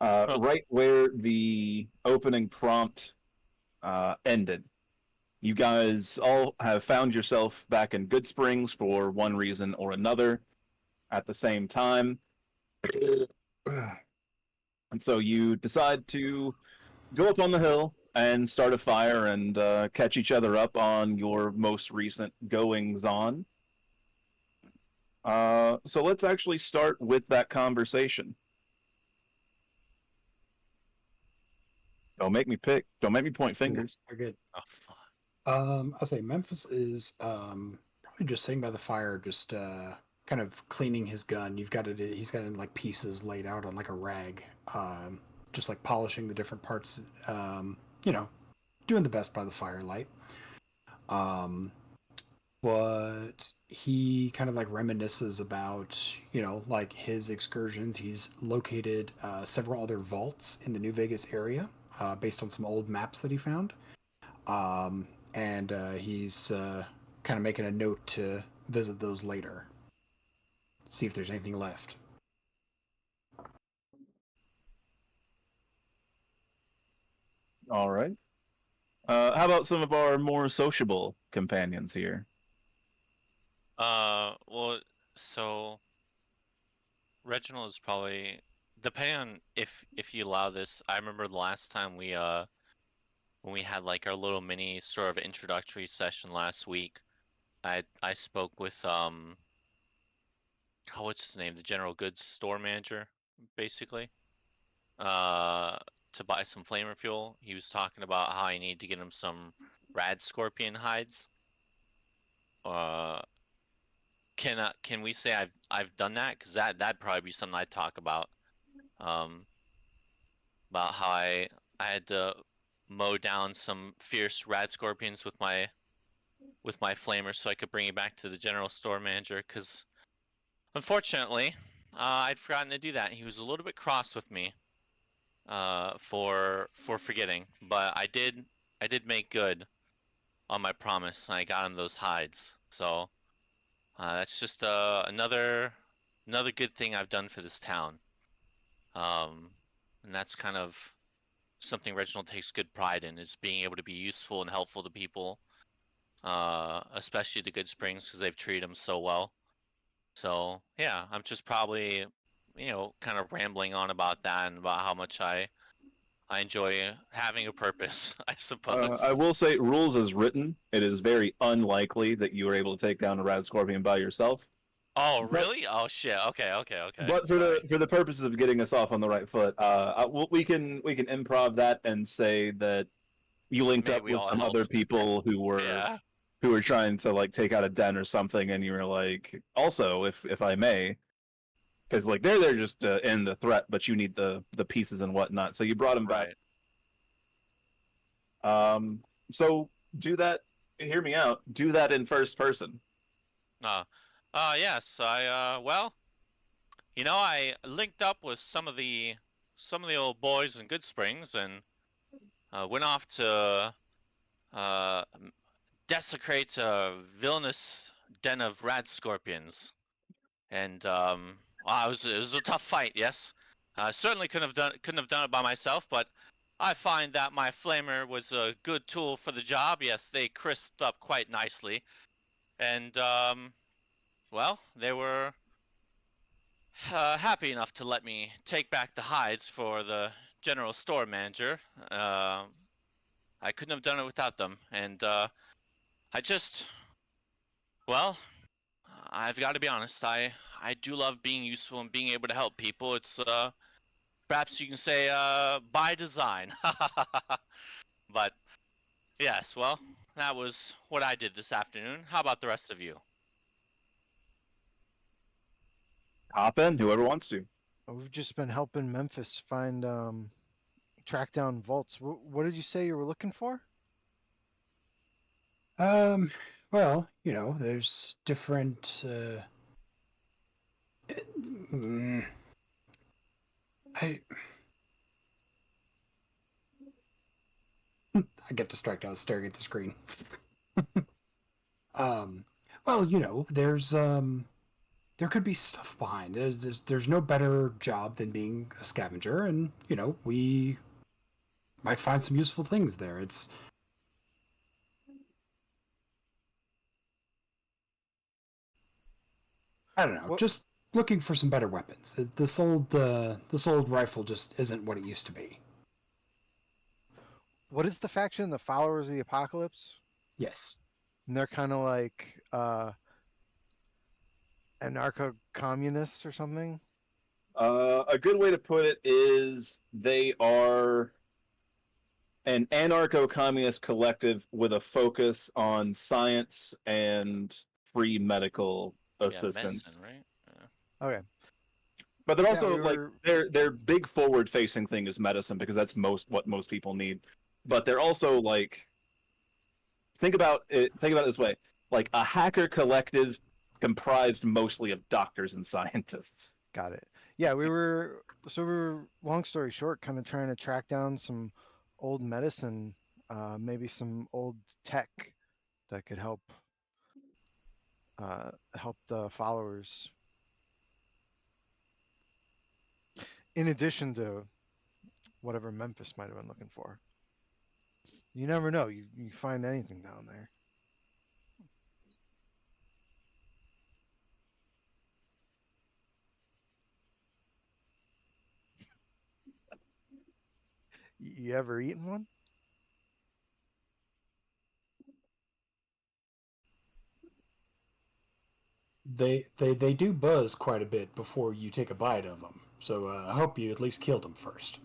Huh. Right where the opening prompt ended. You guys all have found yourself back in Good Springs for one reason or another at the same time. And so you decide to go up on the hill and start a fire and catch each other up on your most recent goings on. So let's actually start with that conversation. Don't make me pick. Don't make me point Ooh, fingers. very good. Oh, I'll say Memphis is probably just sitting by the fire, just kind of cleaning his gun. You've got it. He's got it in like pieces laid out on like a rag, just like polishing the different parts. You know, doing the best by the firelight. Um, but he kind of like reminisces about like his excursions. He's located several other vaults in the New Vegas area based on some old maps that he found. And he's kind of making a note to visit those later, see if there's anything left. All right. How about some of our more sociable companions here? well, so Reginald is probably depending on if you allow this. I remember the last time we when we had like our little mini sort of introductory session last week. I spoke with oh, what's his name? The general goods store manager, basically. Uh, to buy some flamer fuel. He was talking about how I need to get him some rad scorpion hides. Uh, can we say I've done that? Because that'd probably be something I'd talk um about how I had to mow down some fierce rad scorpions with my flamer so I could bring it back to the general store manager. Because unfortunately, I'd forgotten to do that. He was a little bit cross with me for forgetting, but I did make good on my promise, and I got him those hides. So that's just another good thing I've done for this town. Um, and that's kind of something Reginald takes good pride in, is being able to be useful and helpful to people, especially the Good Springs, because they've treated him so well. So yeah, I'm just probably, kind of rambling on about that and about how much I enjoy having a purpose, I I suppose. will say, rules as written, it is very unlikely that you are able to take down a Rad Scorpion by yourself. Oh, But really? Oh shit. Okay, okay, okay. but Sorry. for the purposes of getting us off on the right foot, we can improv that and say that you linked Maybe up we with all some other helped. people Yeah. who were trying to like take out a den or something, and you were like, also, if I may, because like they're just in the threat, but you need the pieces and whatnot. So you brought them back. Right. Um, so do that. Hear me out. Do that in first person. Uh, yes. Well, I linked up with some of the old boys in Good Springs and went off to uh desecrate a villainous den of rad scorpions. And it was a tough fight. Yes, I certainly couldn't have done it by myself, but I find that my flamer was a good tool for the job. Yes, they crisped up quite nicely, and well, they were happy enough to let me take back the hides for the general store manager. Uh, I couldn't have done it without them, and I just, well, I've got to be honest. I do love being useful and being able to help people. It's perhaps you can say by design. But yes, well, that was what I did this afternoon. How about the rest of you? Hop in, whoever wants to. We've just been helping Memphis find track down vaults. What did you say you were looking for? Um, well, there's different. Mm, I I get distracted. I was staring at the screen. um, well, there's there could be stuff behind. There's no better job than being a scavenger, and we might find some useful things there. It's I don't know, What just looking for some better weapons. This old rifle just isn't what it used to be. what is the faction? The Followers of the Apocalypse? Yes. And they're kind of like anarcho-communists or something. A good way to put it is they are an anarcho-communist collective with a focus on science and free medical Yeah, assistance. medicine, right? Yeah. Okay. But they're Yeah, also we like were. their big forward-facing thing is medicine because that's what most people need. But they're also like think about it this way: like a hacker collective comprised mostly of doctors and scientists. Got it. Yeah, we were. So we were. Long story short, kind of trying to track down some old medicine, maybe some old tech that could help the followers. In addition to whatever Memphis might have been looking for. You never know. You find anything down there. You ever eaten one? They do buzz quite a bit before you take a bite of them. So I hope you at least killed them first.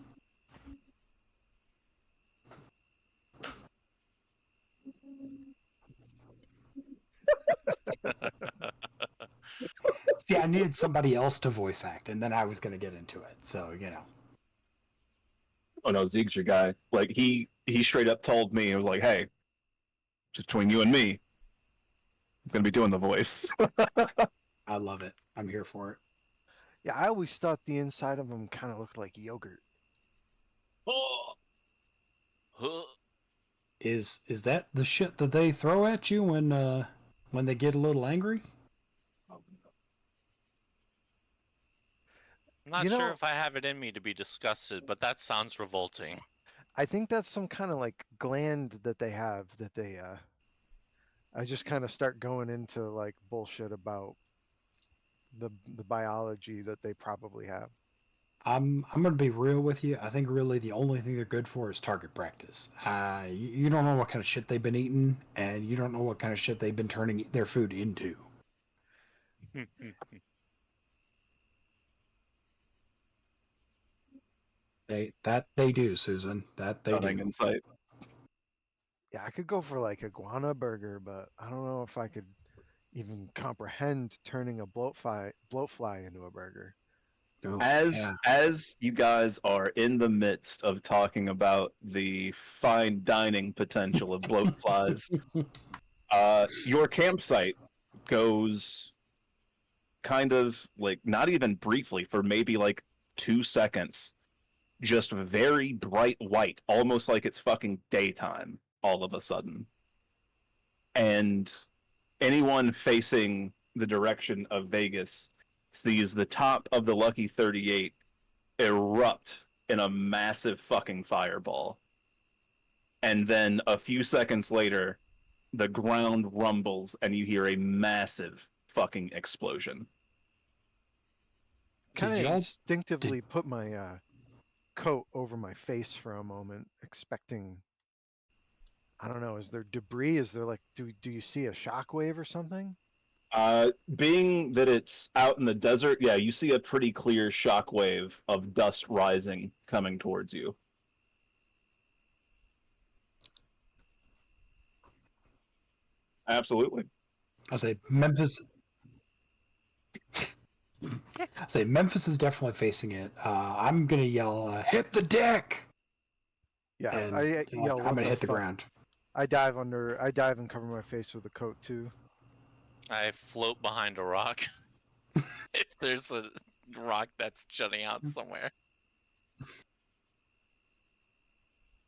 See, I needed somebody else to voice act, and then I was going to get into it. So. Oh no, Zeke's your guy. Like he straight up told me, he was like, "Hey, just between you and me, I'm gonna be doing the voice." I love it. I'm here for it. Yeah, I always thought the inside of them kind of looked like yogurt. Oh. Huh. Is that the shit that they throw at you when they get a little angry? I'm not You sure know, if I have it in me to be disgusted, but that sounds revolting. I think that's some kind of like gland that they have that they I just kind of start going into like bullshit about the biology that they probably have. I'm gonna be real with you. I think really the only thing they're good for is target practice. You don't know what kind of shit they've been eating, and you don't know what kind of shit they've been turning their food into. They do, Susan. That they Stunning do. insight. Yeah, I could go for like iguana burger, but I don't know if I could even comprehend turning a bloatfly into a burger. Oh, As yeah. as you guys are in the midst of talking about the fine dining potential of bloatflies, your campsite goes kind of like not even briefly for maybe like 2 seconds, just very bright white, almost like it's fucking daytime all of a sudden. And anyone facing the direction of Vegas sees the top of the Lucky 38 erupt in a massive fucking fireball. And then a few seconds later, the ground rumbles and you hear a massive fucking explosion. Kind Did of y'all did instinctively put my coat over my face for a moment, expecting. I don't know. Is there debris? Is there like do you see a shockwave or something? Being that it's out in the desert, yeah, you see a pretty clear shockwave of dust rising coming towards you. Absolutely. I say Memphis? I say Memphis is definitely facing it. I'm gonna yell, "Hit the deck!" Yeah, And I yell, I'm "What gonna the hit the fuck?" ground. I dive under. I dive and cover my face with the coat too. I float behind a rock if there's a rock that's jutting out somewhere. Well,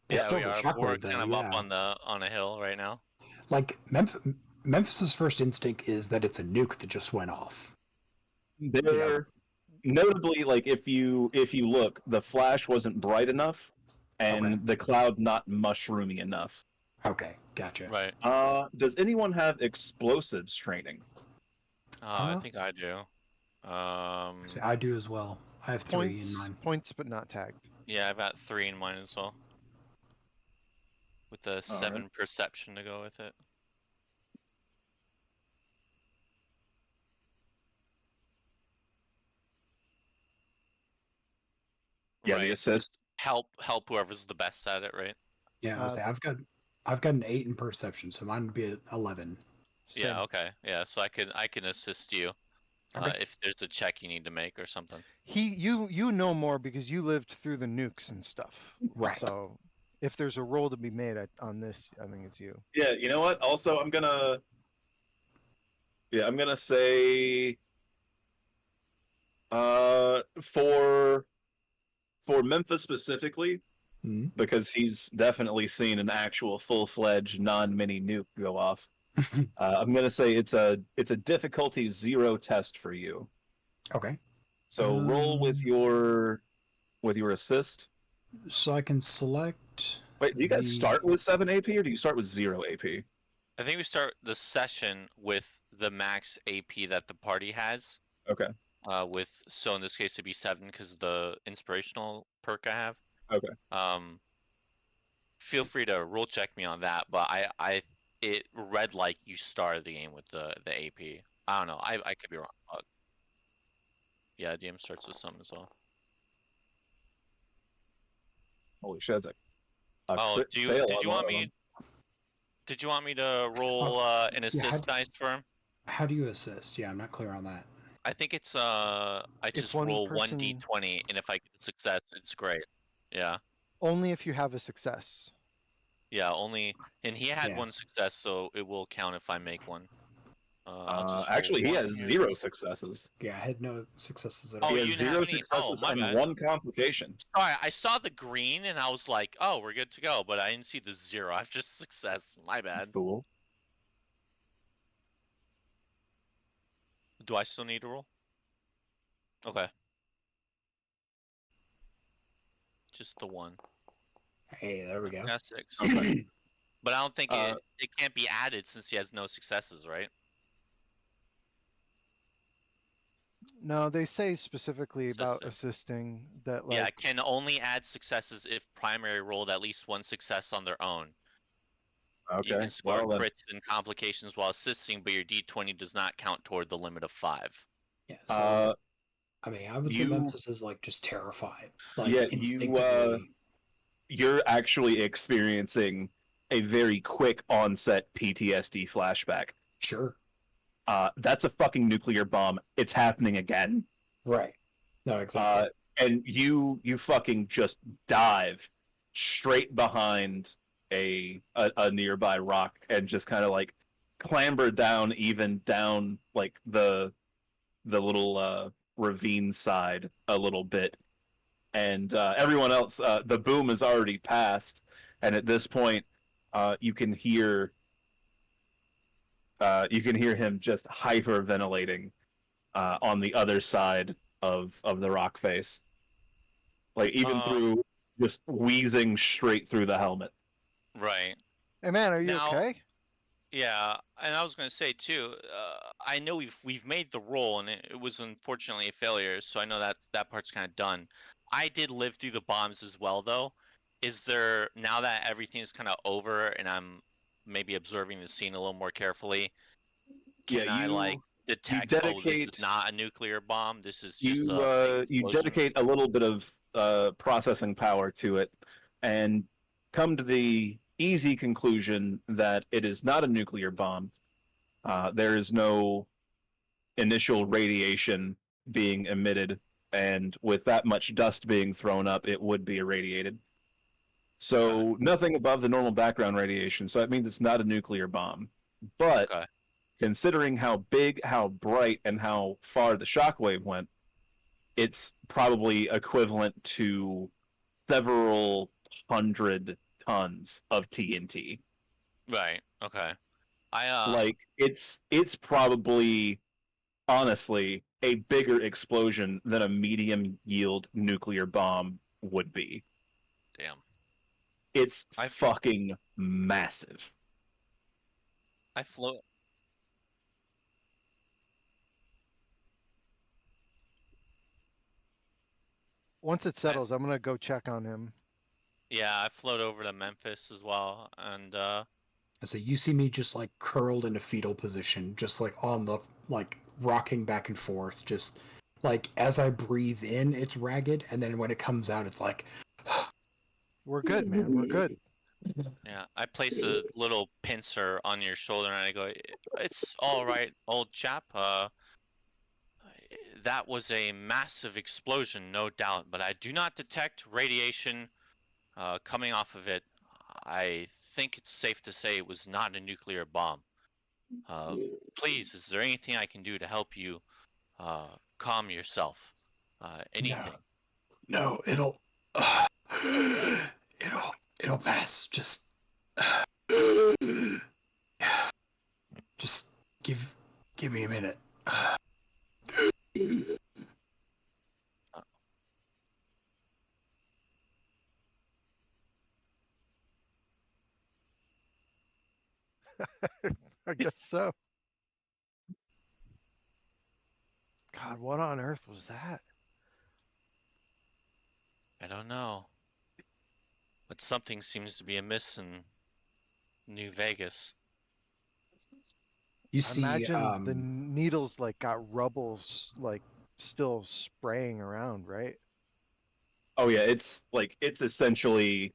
Yeah, still we the are. We're shockwave kind then, of up yeah. on a hill right now. Like Memphis's first instinct is that it's a nuke that just went off. They're notably, like, if you look, the flash wasn't bright enough, and Okay. the cloud not mushroomy enough. Okay, gotcha. Right. Does anyone have explosives training? I think I do. See, I do as well. I have 3 in mine. Points, but not tagged. Yeah, I've got 3 in mine as well. With the 7 perception to go with it. Yeah, right. the assist. Help whoever's the best at it, right? Yeah, Uh, say I've got an 8 in perception, so mine would be at 11. Same. Yeah, okay. Yeah, so I can assist you Okay. if there's a check you need to make or something. You know more because you lived through the nukes and stuff. Right. So if there's a roll to be made on this, I think it's you. Yeah, you know what? Also, I'm gonna say for Memphis specifically, Mhm. because he's definitely seen an actual full-fledged non-mini nuke go off. I'm gonna say it's a difficulty 0 test for you. Okay. So roll with your assist. So I can select. Wait, do you guys start with 7 AP or do you start with 0 AP? I think we start the session with the max AP that the party has. Okay. So in this case it'd be 7 because the inspirational perk I have. Okay. Feel free to roll check me on that, but it read like you started the game with the AP. I don't know. I could be wrong. But yeah, DM starts with some as well. Holy shit, that's a Oh, crit fail did on you one want of me? them. Did you want me to roll an assist dice for him? How do you assist? Yeah, I'm not clear on that. I think it's I just one roll person- 1d20, and if I get a success, it's great. Yeah, Only if you have a success. yeah. Only, and he had Yeah. 1 success, so it will count if I make one. I'll just roll Actually, he 1 has here. 0 successes. Yeah, I had no successes at Oh, all. He you has didn't have 0 any? successes My and bad. 1 complication. Sorry, I saw the green and I was like, "Oh, we're good to go," but I didn't see the 0. I've just success. My bad. Fool. Do I still need to roll? Okay. Just the 1. Hey, there we go. Yeah, 6. Okay. But I don't think it can't be added since he has no successes, right? No, they say specifically about Assistant. assisting that Yeah, like can only add successes if primary rolled at least 1 success on their own. You Okay. can score Well, then. crits and complications while assisting, but your d20 does not count toward the limit of 5. Yeah. So I mean, I would say Memphis is like just terrified. Like Yeah, instinctively. you're actually experiencing a very quick onset PTSD flashback. Sure. That's a fucking nuclear bomb. It's happening again. Right. No, exactly. And you fucking just dive straight behind a nearby rock and just kind of like clamber down, even down like the little ravine side a little bit. And everyone else, the boom is already passed, and at this point, you can hear him just hyperventilating on the other side of the rock face, like even through just wheezing straight through the helmet. Right. hey man, are you Now- okay? Yeah, and I was going to say too, I know we've made the roll, and it was unfortunately a failure, so I know that part's kind of done. I did live through the bombs as well, though. Is there, now that everything's kind of over and I'm maybe observing the scene a little more carefully, can I like detect, oh, this dedicate- is not a nuclear bomb, this is You just a big you explosion? dedicate a little bit of processing power to it, and come to the easy conclusion that it is not a nuclear bomb. There is no initial radiation being emitted, and with that much dust being thrown up, it would be irradiated. So nothing above the normal background radiation. So that means it's not a nuclear bomb. But Okay. considering how big, how bright, and how far the shockwave went, it's probably equivalent to several hundred tons of TNT. Right, okay. I Like it's probably, honestly, a bigger explosion than a medium yield nuclear bomb would be. Damn. It's I fucking massive. I float. Once it I settles, I'm gonna go check on him. Yeah, I float over to Memphis as well, and So you see me just like curled in a fetal position, just like on the like rocking back and forth, just like as I breathe in, it's ragged, and then when it comes out, it's like We're good, man. We're good. yeah, I place a little pincer on your shoulder, and I go, "It's all right, old chap. That was a massive explosion, no doubt, but I do not detect radiation coming off of it. I think it's safe to say it was not a nuclear bomb. Please, is there anything I can do to help you calm yourself? no, Anything?" no, it'll it'll pass. Just give me a minute. Uh, I guess so. God, what on earth was that? I don't know, but something seems to be amiss in New Vegas. You I see, imagine the needles like got rubbles like still spraying around, right? Oh yeah, it's essentially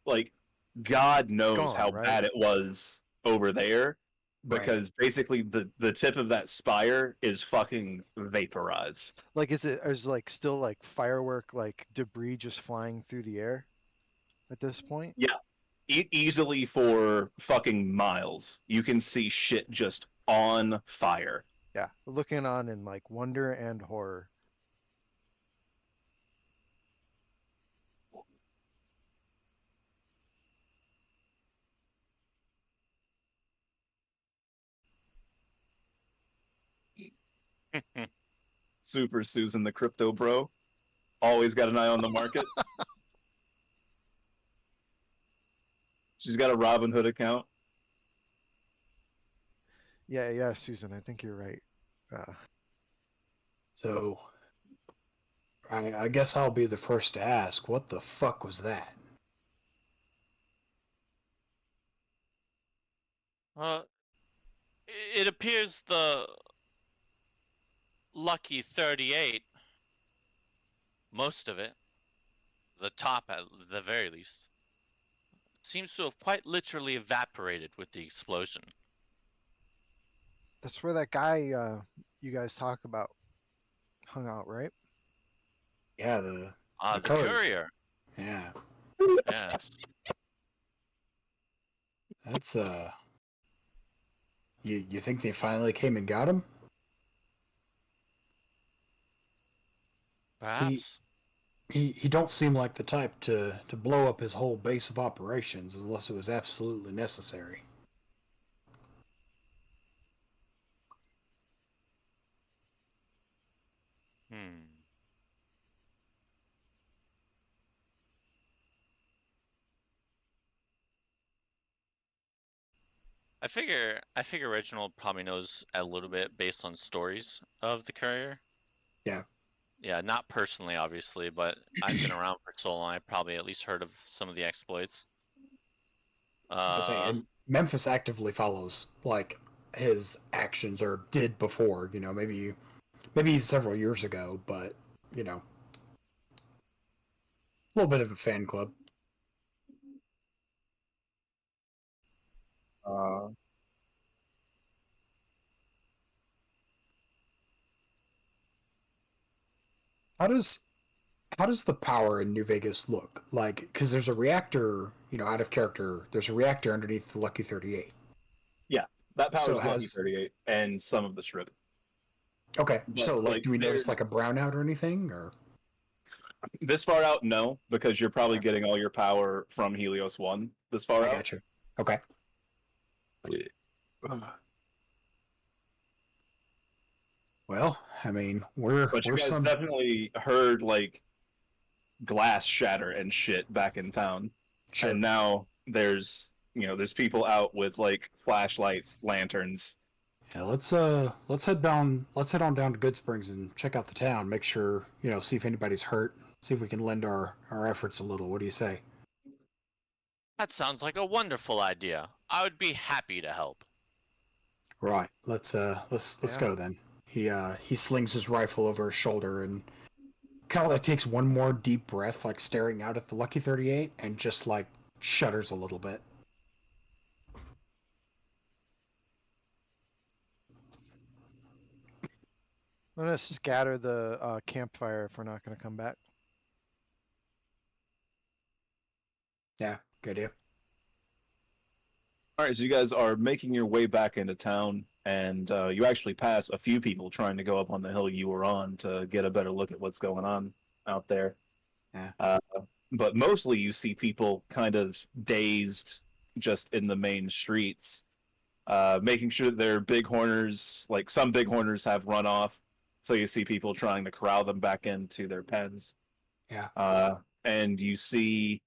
like God knows Gone, how right? bad it was over there right? because basically the tip of that spire is fucking vaporized. Like, is like still like firework like debris just flying through the air at this point? Yeah, easily for fucking miles. You can see shit just on fire. Yeah, looking on in like wonder and horror. Super Susan the crypto bro. Always got an eye on the market. She's got a Robinhood account. Yeah, yeah, Susan, I think you're right. So I guess I'll be the first to ask, what the fuck was that? Uh, it appears the Lucky 38, most of it, the top at the very least, seems to have quite literally evaporated with the explosion. That's where that guy you guys talk about hung out, right? Yeah, the The courier. courier, Yeah, yes. that's You think they finally came and got him? He Perhaps. he don't seem like the type to blow up his whole base of operations unless it was absolutely necessary. Hmm. I figure Reginald probably knows a little bit based on stories of the courier. Yeah, Yeah, not personally, obviously, but I've been around for so long. I probably at least heard of some of the exploits. I say, Uh, and Memphis actively follows like his actions or did before. You know, maybe several years ago, but you know, a little bit of a fan club. Uh, How does how does the power in New Vegas look like? Because there's a reactor, you know, out of character. There's a reactor underneath the Lucky 38. yeah, that So powers Lucky has 38 and some of the strip. okay. But So like, like do we notice there's like a brownout or anything? Or this far out, no, because you're probably okay, getting all your power from Helios One this far I out. got you. Okay. Well, I mean, we're But you we're guys some definitely heard like glass shatter and shit back in town, sure. and now there's people out with like flashlights, lanterns. Yeah, let's head down. Let's head on down to Good Springs and check out the town. Make sure see if anybody's hurt. See if we can lend our efforts a little. What do you say? That sounds like a wonderful idea. I would be happy to help. Right. Let's Yeah. go then. He slings his rifle over his shoulder and kind of like takes one more deep breath, like staring out at the Lucky 38, and just like shudders a little bit. I'm gonna scatter the campfire if we're not gonna come back. Yeah, good idea. All right, so you guys are making your way back into town, and you actually pass a few people trying to go up on the hill you were on to get a better look at what's going on out there. Yeah. But mostly you see people kind of dazed just in the main streets, making sure that their bighorners, like some bighorners, have run off. So you see people trying to corral them back into their pens. Yeah. And you see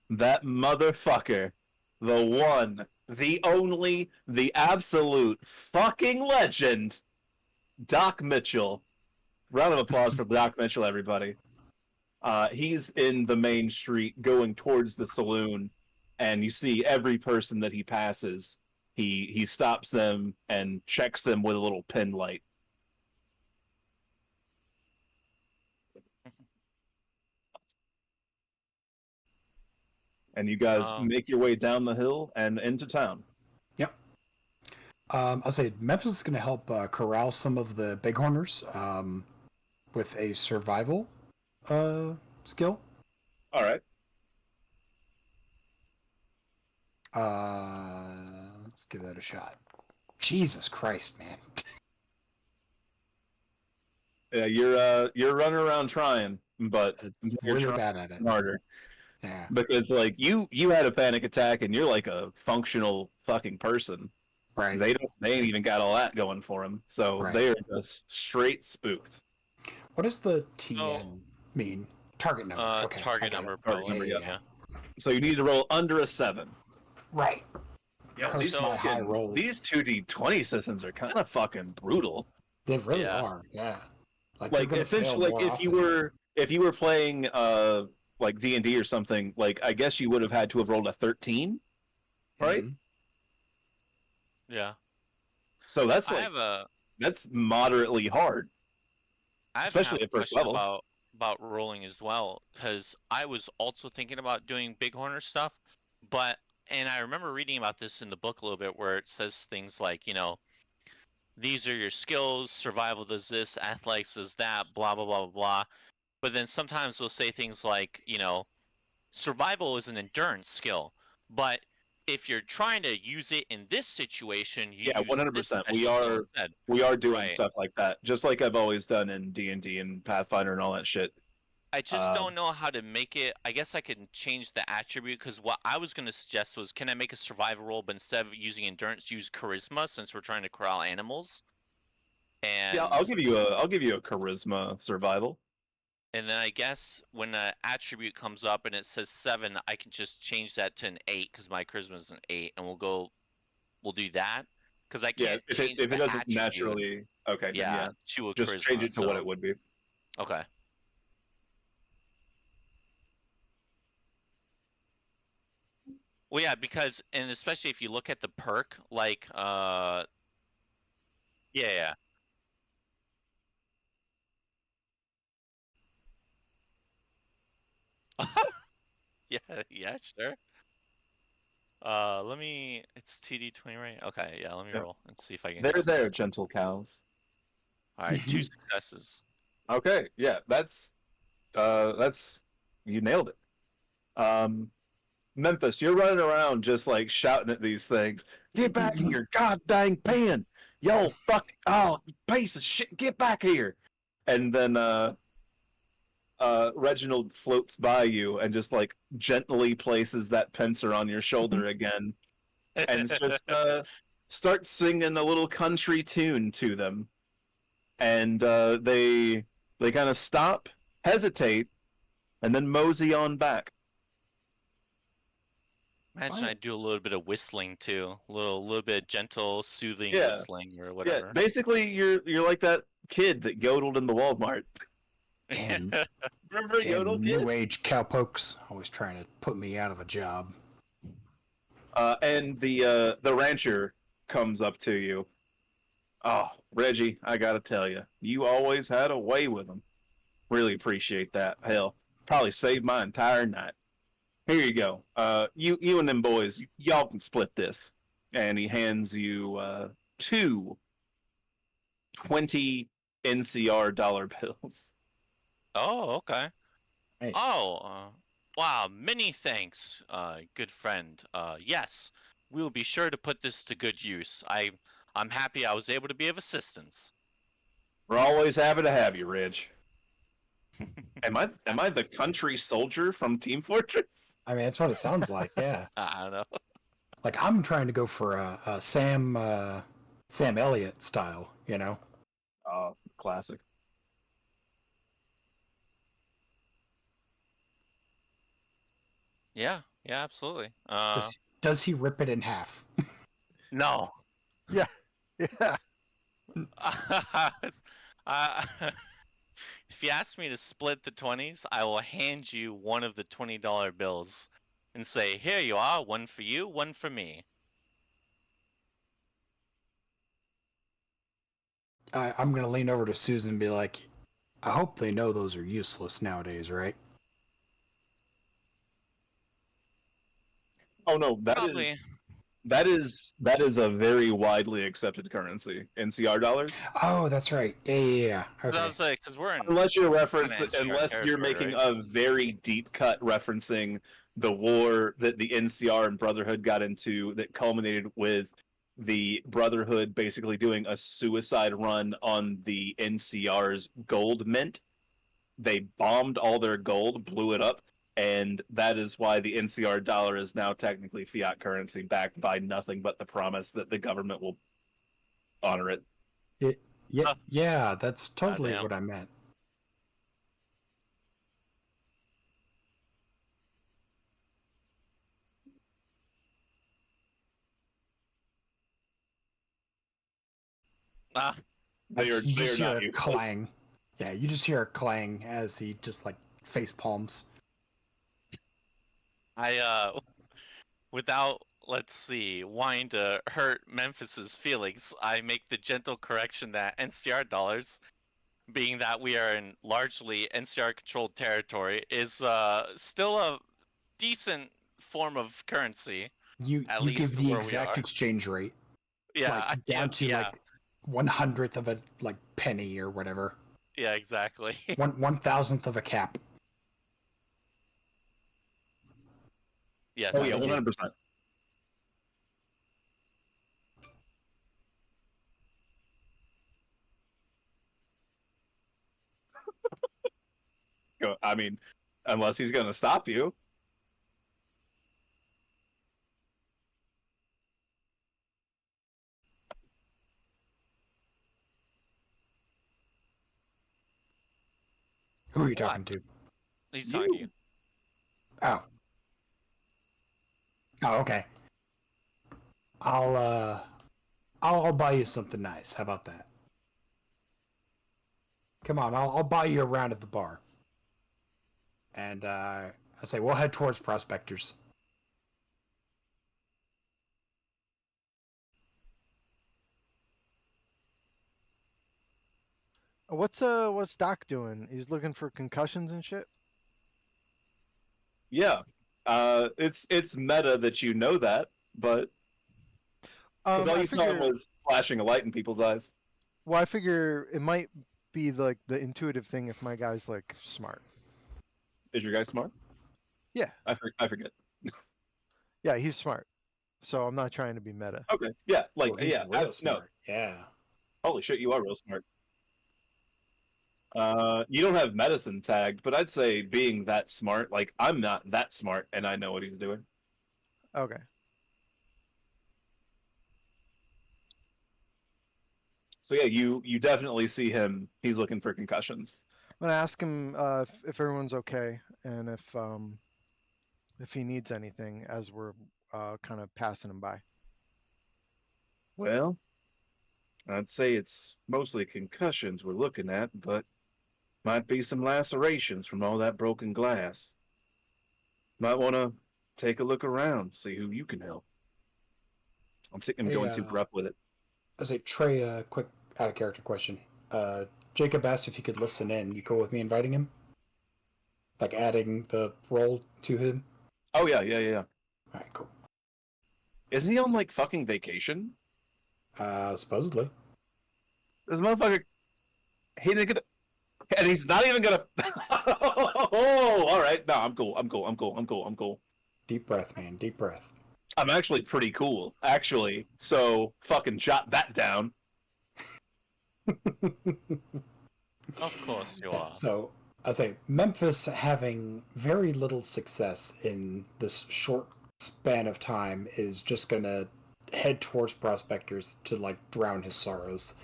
that motherfucker, the one, the only, the absolute fucking legend, Doc Mitchell. Round of applause for Doc Mitchell, everybody. He's in the main street going towards the saloon, and you see every person that he passes. He stops them and checks them with a little pin light. And you guys Um, make your way down the hill and into town. Yep. I'll say Memphis is going to help corral some of the bighorners with a survival skill. All right. Let's give that a shot. Jesus Christ, man. Yeah, you're running around trying, but It's you're really trying bad at it. harder Yeah. because like you had a panic attack and you're like a functional fucking person. Right. They ain't even got all that going for them, so Right. they are just straight spooked. What does the TN mean? Target number. Okay. target I got number it. Target probably. number, yeah. So you need to roll under a 7. Right. Yo, Curse these my high fucking rolls. these 2d20 systems are kind of fucking brutal. They really Yeah. are. Yeah. Like Like you're gonna fail essentially, like more if you often. were playing like D&D or something, like I guess you would have had to have rolled a 13, right? Mhm. Yeah. So that's I like have a that's moderately hard, I have especially a at first question level. about rolling as well, because I was also thinking about doing bighorner stuff, but and I remember reading about this in the book a little bit where it says things like, these are your skills, survival does this, athletics does that, blah blah blah blah blah. But then sometimes they'll say things like, survival is an endurance skill, but if you're trying to use it in this situation, you Yeah, use this 100%. special skill instead. We are doing Right. stuff like that, just like I've always done in D&D and Pathfinder and all that shit. I just don't know how to make it. I guess I can change the attribute, because what I was going to suggest was, can I make a survival roll, but instead of using endurance, use charisma, since we're trying to corral animals? Yeah, And I'll give you a charisma survival. and then I guess when an attribute comes up and it says 7, I can just change that to an 8 because my charisma is an 8, and we'll do that, because I Yeah, can't change if it the doesn't attribute, naturally, okay, then yeah, yeah, to a just change charisma. it to what So it would be. okay. Well, yeah, because and especially if you look at the perk, like yeah, yeah. Yeah, yeah, sure. Let me. It's TD20, right? Okay, yeah. Let me Yeah. roll and see if I can get a There, success. there, gentle cows. All right, 2 successes. Okay, yeah, that's you nailed it. Memphis, you're running around just like shouting at these things. Get back in your goddamn pen, yo, fuck, oh, piece of shit, get back here. And then Reginald floats by you and just like gently places that pincer on your shoulder again, and just starts singing a little country tune to them. and they kind of stop, hesitate, and then mosey on back. Imagine I do a little bit of whistling too, a little bit of gentle, soothing Yeah. whistling or Yeah, whatever. basically you're like that kid that yodeled in the Walmart. Damn, Remember Yodel damn Kid? new age cowpokes always trying to put me out of a job. And the rancher comes up to you. Oh, Reggie, I gotta tell you, you always had a way with him. Really appreciate that. Hell, probably saved my entire night. Here you go. You and them boys, y'all can split this. And he hands you two 20 NCR dollar bills. Oh, okay. Nice. Oh, wow. Many thanks, good friend. Yes, we'll be sure to put this to good use. I'm happy I was able to be of assistance. We're always happy to have you, Reg. Am I the country soldier from Team Fortress? I mean, that's what it sounds like. Yeah. I don't know. Like I'm trying to go for a Sam Elliott style, you know. Oh, classic. Yeah, yeah, absolutely. Does he rip it in half? No. Yeah. Yeah. uh, if you ask me to split the 20s, I will hand you one of the $20 bills and say, here you are, one for you, one for me. I'm gonna lean over to Susan and be like, I hope they know those are useless nowadays, right? Oh no, Probably. that is a very widely accepted currency. NCR dollars. Oh, that's right. Yeah. I Okay. was like, because we're in Unless you're kind of NCR unless you're territory, making right? a very deep cut referencing the war that the NCR and Brotherhood got into that culminated with the Brotherhood basically doing a suicide run on the NCR's gold mint. They bombed all their gold, blew it up, and that is why the NCR dollar is now technically fiat currency backed by nothing but the promise that the government will honor it. Yeah, Huh. yeah, that's totally Goddamn. what I meant. Ah, You They are just hear not a useless. clang. Yeah, you just hear a clang as he just like face palms. I without, let's see, wanting to hurt Memphis's feelings, I make the gentle correction that NCR dollars, being that we are in largely NCR controlled territory, is still a decent form of currency, at You give least the where we exact are. exchange rate, Yeah, like I down give, to yeah, like 1/100th of a like penny or whatever. yeah, exactly. One thousandth of a cap. Yes, Oh That yeah, would one be. hundred percent. I mean, unless he's going to stop you. Who are you what? talking to? He's talking to you. You. Oh. Oh, okay. I'll uh I'll buy you something nice. How about that? Come on, I'll buy you a round at the bar. And I say we'll head towards Prospectors. What's Doc doing? He's looking for concussions and shit. Yeah. It's meta that you know that, but because all I you saw figure. was flashing a light in people's eyes. Well, I figure it might be like the intuitive thing if my guy's like smart. Is your guy smart? Yeah, I forget. yeah, he's smart. So I'm not trying to be meta. Okay. Yeah. Like Oh, he's yeah. real No. smart. Yeah. Holy shit, you are real smart. You don't have medicine tagged, but I'd say being that smart, like I'm not that smart, and I know what he's doing. Okay. So yeah, you definitely see him. He's looking for concussions. I'm gonna ask him if everyone's okay and if he needs anything as we're kind of passing him by. Well, I'd say it's mostly concussions we're looking at, but might be some lacerations from all that broken glass. Might want to take a look around, see who you can help. I'm Hey, going too gruff with it. I say Trey, quick out of character question. Jacob asked if he could listen in. You cool with me inviting him? Like adding the role to him? Oh yeah. All right, cool. Isn't he on like fucking vacation? Supposedly. This motherfucker, he didn't get, and he's not even gonna. Oh, all right. No, I'm cool. Deep breath, man. Deep breath. I'm actually pretty cool, actually. So fucking jot that down. Of course you Yeah, are. so I say Memphis having very little success in this short span of time is just gonna head towards prospectors to like drown his sorrows.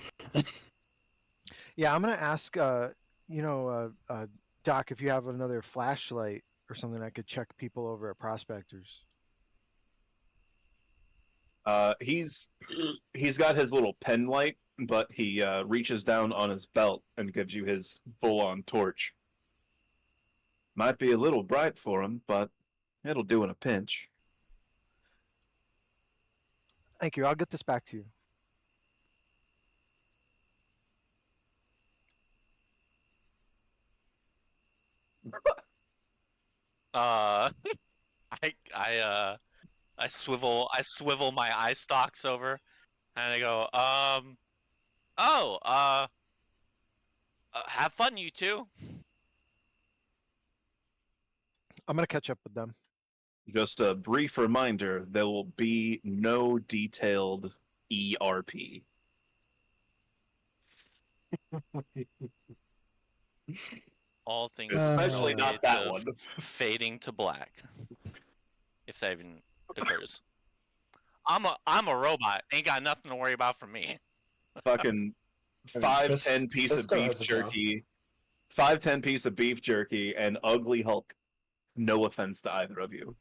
Yeah, I'm gonna ask Doc, if you have another flashlight or something I could check people over at Prospectors. He's got his little pen light, but he reaches down on his belt and gives you his full-on torch. Might be a little bright for him, but it'll do in a pinch. Thank you. I'll get this back to you. Uh, I swivel my eye stalks over, and I go, oh, have fun, you two. I'm gonna catch up with them. Just a brief reminder: there will be no detailed ERP. All things Especially Uh, not that one. fading to black, if that even occurs. I'm a robot. Ain't got nothing to worry about from me. Fucking I mean, 5-10 piece of Fisto beef has a job. jerky, 5-10 piece of beef jerky, and ugly Hulk. No offense to either of you.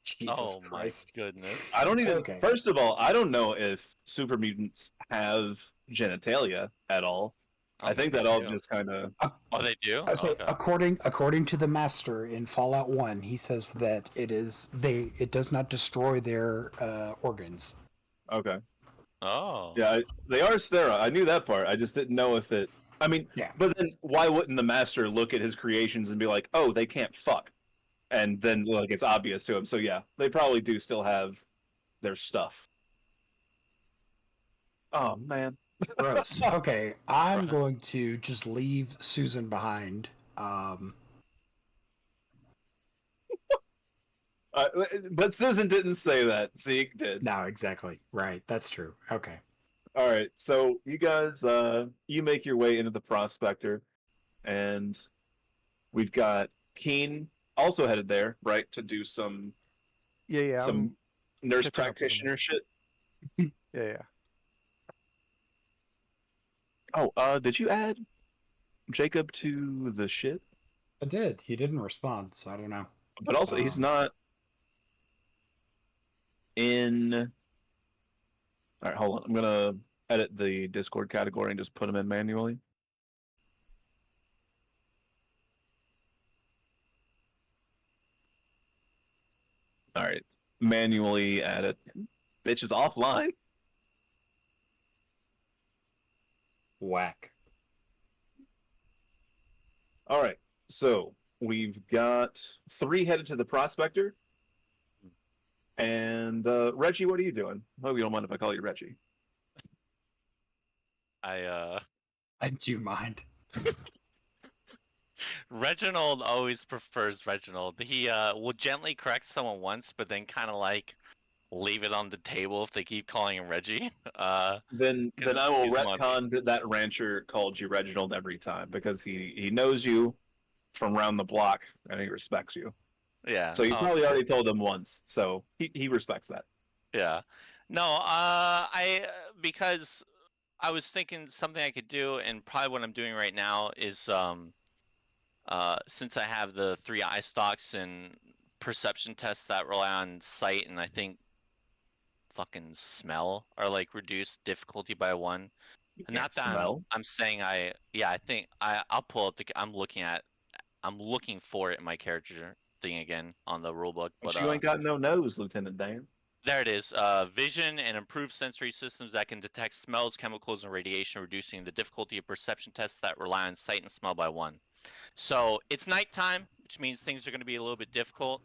Jesus Oh my Christ. goodness. I don't even. Okay. First of all, I don't know if super mutants have genitalia at all. I think that all just kind of. Oh, they do? I say Okay. according to the master in Fallout 1, he says that it does not destroy their organs. Okay. Oh. Yeah, they are sterile. I knew that part. I just didn't know if it. I mean, Yeah. but then why wouldn't the master look at his creations and be like, "Oh, they can't fuck," and then like it's obvious to him. So yeah, they probably do still have their stuff. Oh man. Gross. Okay, I'm going to just leave Susan behind. Uh, but Susan didn't say that. Zeke did. No, exactly. Right. That's true. Okay. All right. So you guys, you make your way into the prospector, and we've got Keen also headed there, right, to do some Yeah, some nurse catching up with him. practitioner shit. Yeah. Oh, did you add Jacob to the shit? I did. He didn't respond, so I don't know. But also, he's not in. All right, hold on. I'm gonna edit the Discord category and just put him in manually. All right, manually add it. Bitch is offline. Whack. All right, so we've got 3 headed to the prospector. And Reggie, what are you doing? Hope you don't mind if I call you Reggie. I Do you mind? Reginald always prefers Reginald. He will gently correct someone once, but then kind of like leave it on the table if they keep calling him Reggie. Then 'Cause I will he's money. retcon that rancher called you Reginald every time because he knows you from round the block and he respects you. Yeah. So you Oh, probably already told him once, so he respects that. yeah. No, because I was thinking something I could do, and probably what I'm doing right now is since I have the 3 eye stalks and perception tests that rely on sight and I think fucking smell are like reduced difficulty by 1. You And can't not that I'm smell. I'm saying I think I'll pull up I'm looking for it in my character thing again on the rulebook, But but you ain't got no nose, Lieutenant Dan. there it is. Vision and improved sensory systems that can detect smells, chemicals, and radiation, reducing the difficulty of perception tests that rely on sight and smell by 1. So it's nighttime, which means things are going to be a little bit difficult,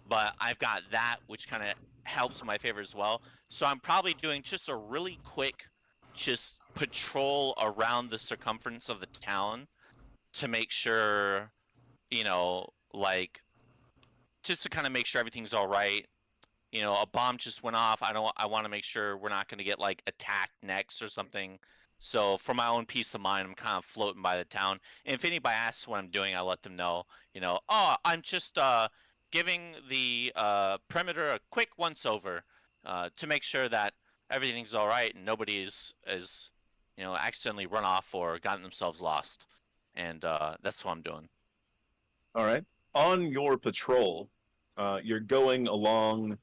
but I've got that, which kind of helps in my favor as well. So I'm probably doing just a really quick, just patrol around the circumference of the town to make sure, like just to kind of make sure everything's all right. A bomb just went off. I want to make sure we're not going to get like attacked next or something. So for my own peace of mind, I'm kind of floating by the town. And if anybody asks what I'm doing, I let them know, oh, I'm just giving the perimeter a quick once over to make sure that everything's all right and nobody is accidentally run off or gotten themselves lost. And that's what I'm doing. All right. On your patrol, you're going along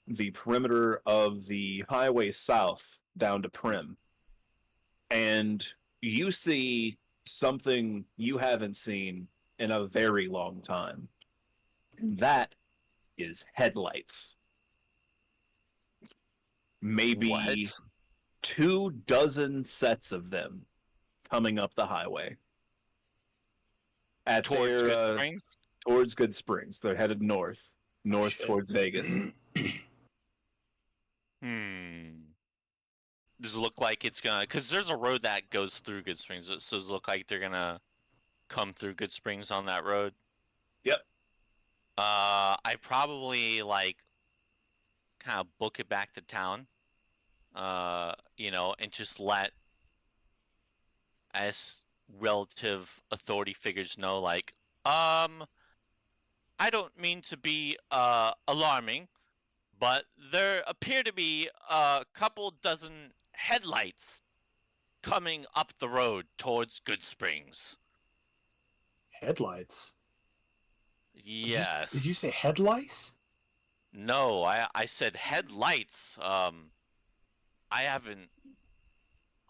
the perimeter of the highway south down to Prim, and you see something you haven't seen in a very long time. And that is headlights. Maybe What? 2 dozen sets of them coming up the highway at Towards their Good Springs? towards Good Springs. They're headed north, Oh, north shit. towards Vegas. Hmm. Does it look like it's gonna? Because there's a road that goes through Good Springs. So does it look like they're gonna come through Good Springs on that road? Yep. I probably like kind of book it back to town. And just let as relative authority figures know, like, I don't mean to be alarming, but there appear to be a couple dozen headlights coming up the road towards Good Springs. Headlights. Did you Yes. say headlights? No, I said headlights. I haven't.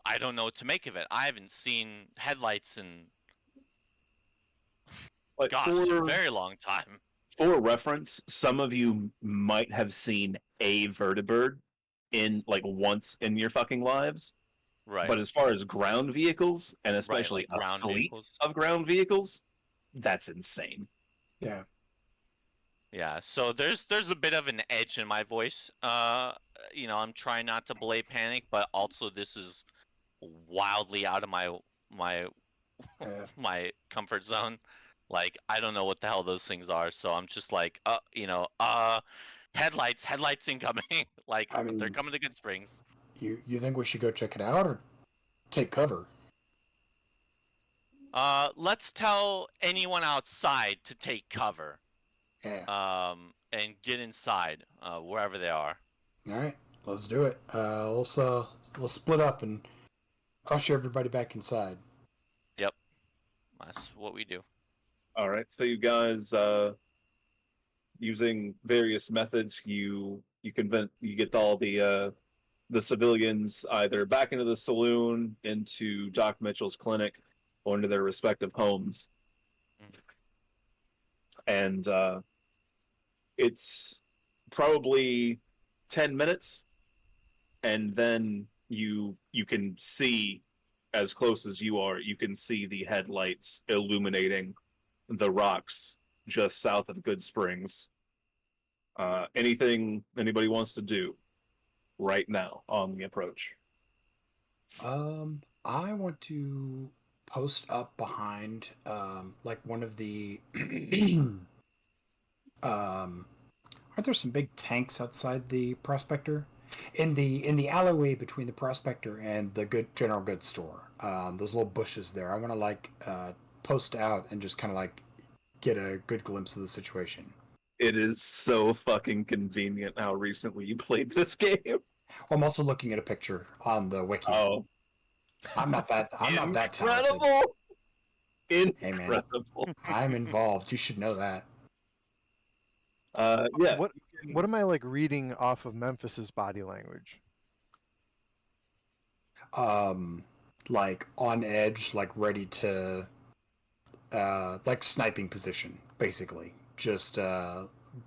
I don't know what to make of it. I haven't seen headlights in, But gosh, a very long time. for reference, some of you might have seen a vertibird in like once in your fucking lives. Right, But as far as ground vehicles, and right, especially like a ground fleet vehicles. of ground vehicles, that's insane. Yeah. Yeah, so there's a bit of an edge in my voice. I'm trying not to belay panic, but also this is wildly out of my Yeah. my comfort zone. Like I don't know what the hell those things are, so I'm just like, headlights incoming. Like I they're mean, coming to Good Springs. you think we should go check it out or take cover? Let's tell anyone outside to take cover. Yeah. And get inside, wherever they are. All right. Let's do it. Let's split up and usher everybody back inside. Yep, that's what we do. All right, so you guys, using various methods, you get all the civilians either back into the saloon, into Doc Mitchell's clinic, or into their respective homes, Mm. and it's probably 10 minutes, and then you can see, as close as you are, you can see the headlights illuminating the rocks just south of Good Springs. Anything anybody wants to do right now on the approach? I want to post up behind, like one of the, aren't there some big tanks outside the Prospector? In the alleyway between the Prospector and the good general goods store, those little bushes there. I want to post out and just kind of like get a good glimpse of the situation. It is so fucking convenient how recently you played this game. I'm also looking at a picture on the wiki. Oh, I'm not that talented. incredible! Hey man, Incredible. I'm involved. You should know that. Yeah. What am I like reading off of Memphis's body language? Like on edge, like ready to, like sniping position, basically. Just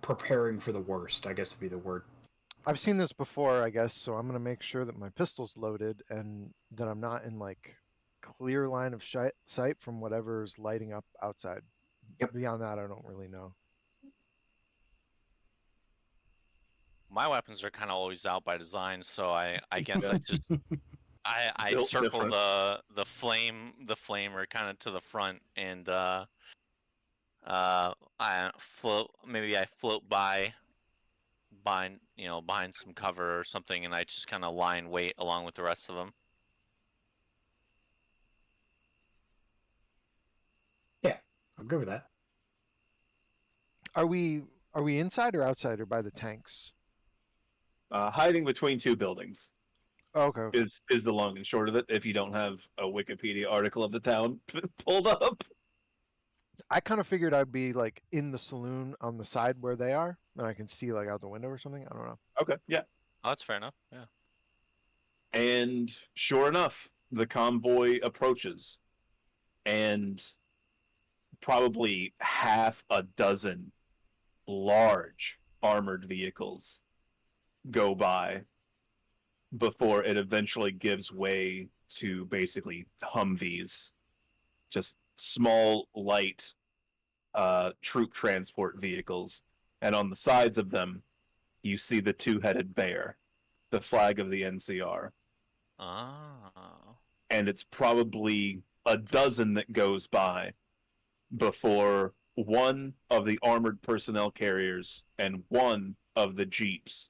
preparing for the worst, I guess would be the word. I've seen this before, I guess, so I'm gonna make sure that my pistol's loaded and that I'm not in like clear line of sight from whatever's lighting up outside. Yep. Beyond that, I don't really know. My weapons are kind of always out by design, so I guess Yeah. I just I Built circle different. the flamer kind of to the front, and I float, maybe I float by behind, behind some cover or something, and I just kind of lie in wait along with the rest of them. Yeah, I'm good with that. Are we inside or outside or by the tanks? Hiding between two buildings Oh, okay. is the long and short of it. If you don't have a Wikipedia article of the town pulled up, I kind of figured I'd be like in the saloon on the side where they are, and I can see like out the window or something. I don't know. okay, yeah. Oh, that's fair enough. Yeah. And sure enough, the convoy approaches, and probably half a dozen large armored vehicles go by before it eventually gives way to basically Humvees, just small, light troop transport vehicles. And on the sides of them, you see the two-headed bear, the flag of the NCR. Oh. And it's probably a dozen that goes by before one of the armored personnel carriers and one of the jeeps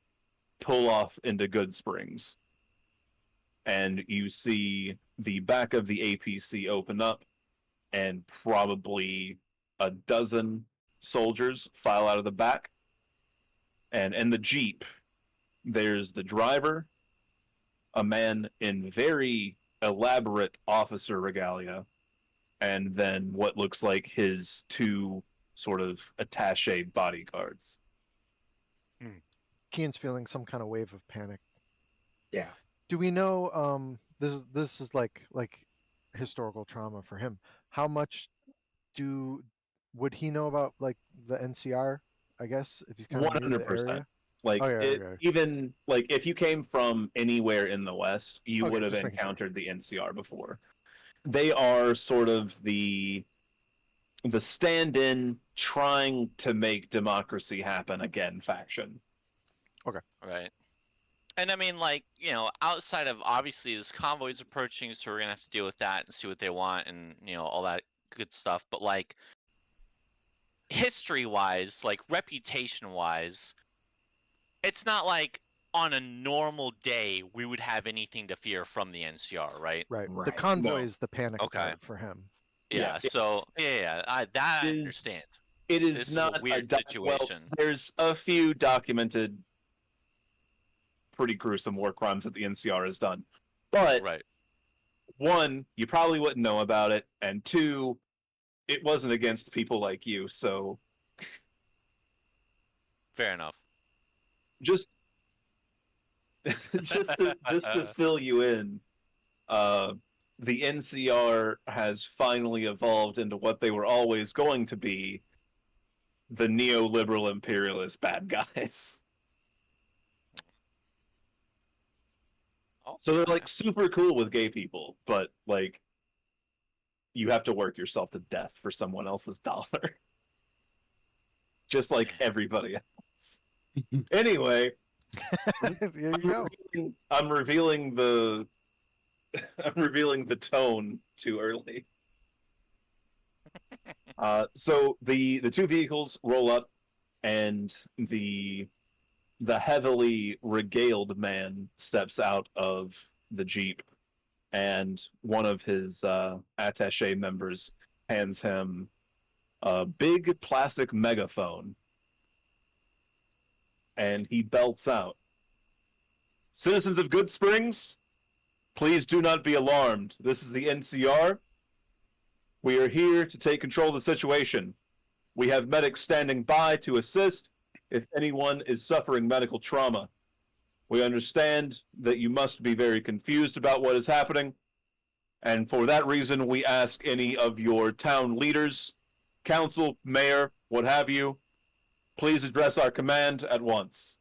pull off into Good Springs. And you see the back of the APC open up, and probably a dozen soldiers file out of the back. And in the jeep, there's the driver, a man in very elaborate officer regalia, and then what looks like his two sort of attache bodyguards. Kian's feeling some kind of wave of panic. Yeah. Do we know? This is like historical trauma for him. How much do would he know about like the NCR? I guess if he's kind of near the 100%. area. Like Okay, it, okay, even like if you came from anywhere in the West, you okay. would have Just making sure. encountered the NCR before. They are sort of the stand-in trying to make democracy happen again faction. Right. And I mean, like, outside of obviously this convoy's approaching, so we're gonna have to deal with that and see what they want and, all that good stuff. But like history-wise, like reputation-wise, it's not like on a normal day we would have anything to fear from the NCR, right? Right. The Right. convoy No. is the panic Okay. part for him. Yeah. Yeah, So yeah, that I is understand. it is This is not a weird well. situation. There's a few documented pretty gruesome war crimes that the NCR has done, but Right. one, you probably wouldn't know about it, and two, it wasn't against people like you. So Fair enough. just just to fill you in, the NCR has finally evolved into what they were always going to be: the neoliberal imperialist bad guys. Oh, So they're okay. like super cool with gay people, but like you have to work yourself to death for someone else's dollar, just like everybody else. Anyway, There you go. I'm revealing the I'm revealing the tone too early. So the two vehicles roll up, and the heavily regaled man steps out of the jeep, and one of his attaché members hands him a big plastic megaphone, and he belts out, Citizens of Good Springs, please do not be alarmed. This is the NCR. We are here to take control of the situation. We have medics standing by to assist if anyone is suffering medical trauma. We understand that you must be very confused about what is happening, and for that reason, we ask any of your town leaders, council, mayor, what have you, please address our command at once.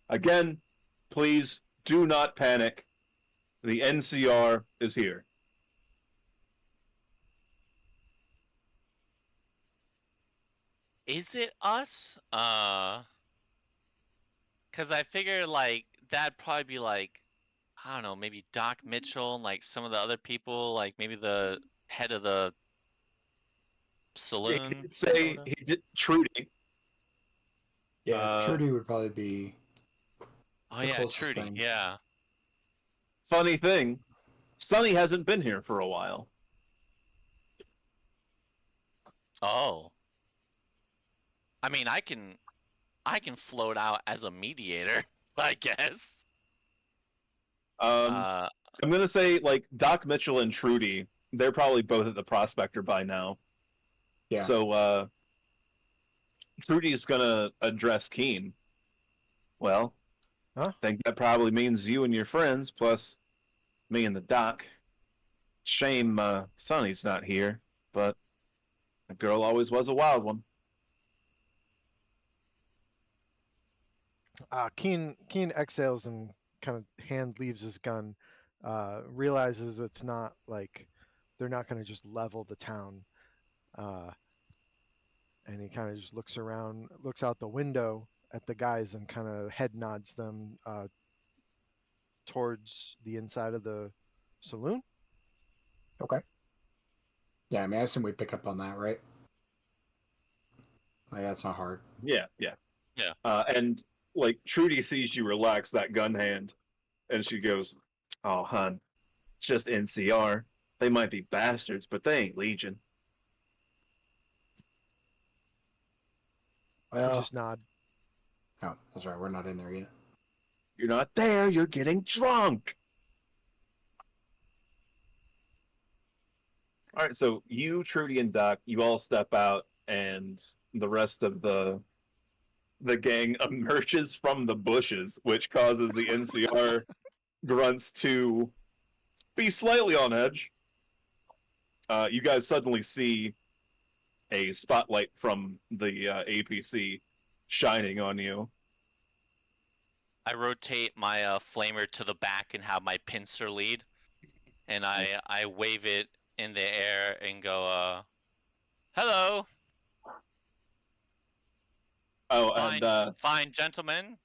Again, please do not panic. The NCR is here. Is it us? Cause I figure like that'd probably be like, I don't know, maybe Doc Mitchell and like some of the other people, like maybe the head of the He saloon did or say whatever. he did Trudy. Yeah, Trudy would probably be Oh the yeah, closest Trudy. thing. Yeah. Funny thing, Sonny hasn't been here for a while. Oh. I mean, I can float out as a mediator, I guess. Um, Uh, I'm gonna say like Doc Mitchell and Trudy. They're probably both at the Prospector by now. Yeah. So Trudy's gonna address Keen. Well, Huh? I think that probably means you and your friends, plus me and the Doc. Shame Sonny's not here, but the girl always was a wild one. Keen exhales and kind of hand leaves his gun. Realizes it's not like they're not going to just level the town. And he kind of just looks around, looks out the window at the guys, and kind of head nods them towards the inside of the saloon. Okay. Yeah, I mean, I assume we pick up on that, right? Like, that's not hard. Yeah, yeah. Yeah. And like Trudy sees you relax that gun hand, and she goes, "Oh, hun, it's just NCR. They might be bastards, but they ain't Legion." You Well, just nod. oh, that's right. We're not in there yet. You're not there. You're getting drunk. All right, so you, Trudy, and Doc, you all step out, and the rest of the gang emerges from the bushes, which causes the NCR grunts to be slightly on edge. You guys suddenly see a spotlight from the APC shining on you. I rotate my flamer to the back and have my pincer lead, and I wave it in the air and go, hello, Oh, and fine gentlemen,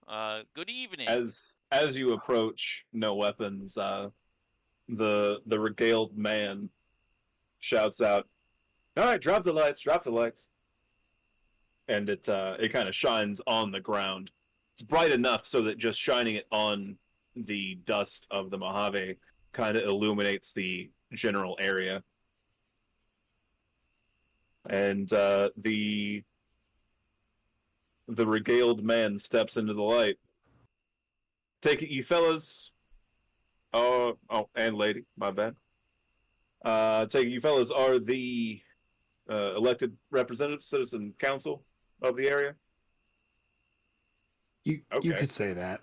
good evening. as you approach, no weapons, the regaled man shouts out, "All right, drop the lights, drop the lights." And it kind of shines on the ground. It's bright enough so that just shining it on the dust of the Mojave kind of illuminates the general area. And the regaled man steps into the light. Take it, you fellas. Oh, and lady, my bad. Take it, you fellas are the elected representatives, citizen council of the area. You Okay. could say that.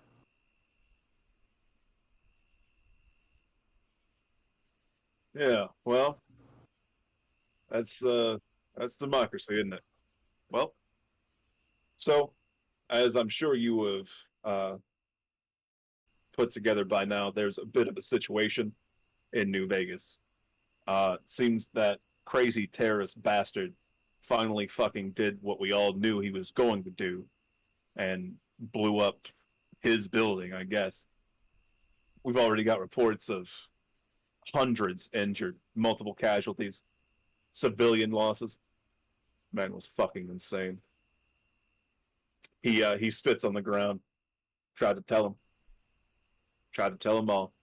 Yeah. Well, that's democracy, isn't it? Well, so as I'm sure you have put together by now, there's a bit of a situation in New Vegas. Seems that crazy terrorist bastard finally fucking did what we all knew he was going to do and blew up his building, I guess. We've already got reports of hundreds injured, multiple casualties, civilian losses. Man was fucking insane. He spits on the ground. Tried to tell him. Tried to tell him all.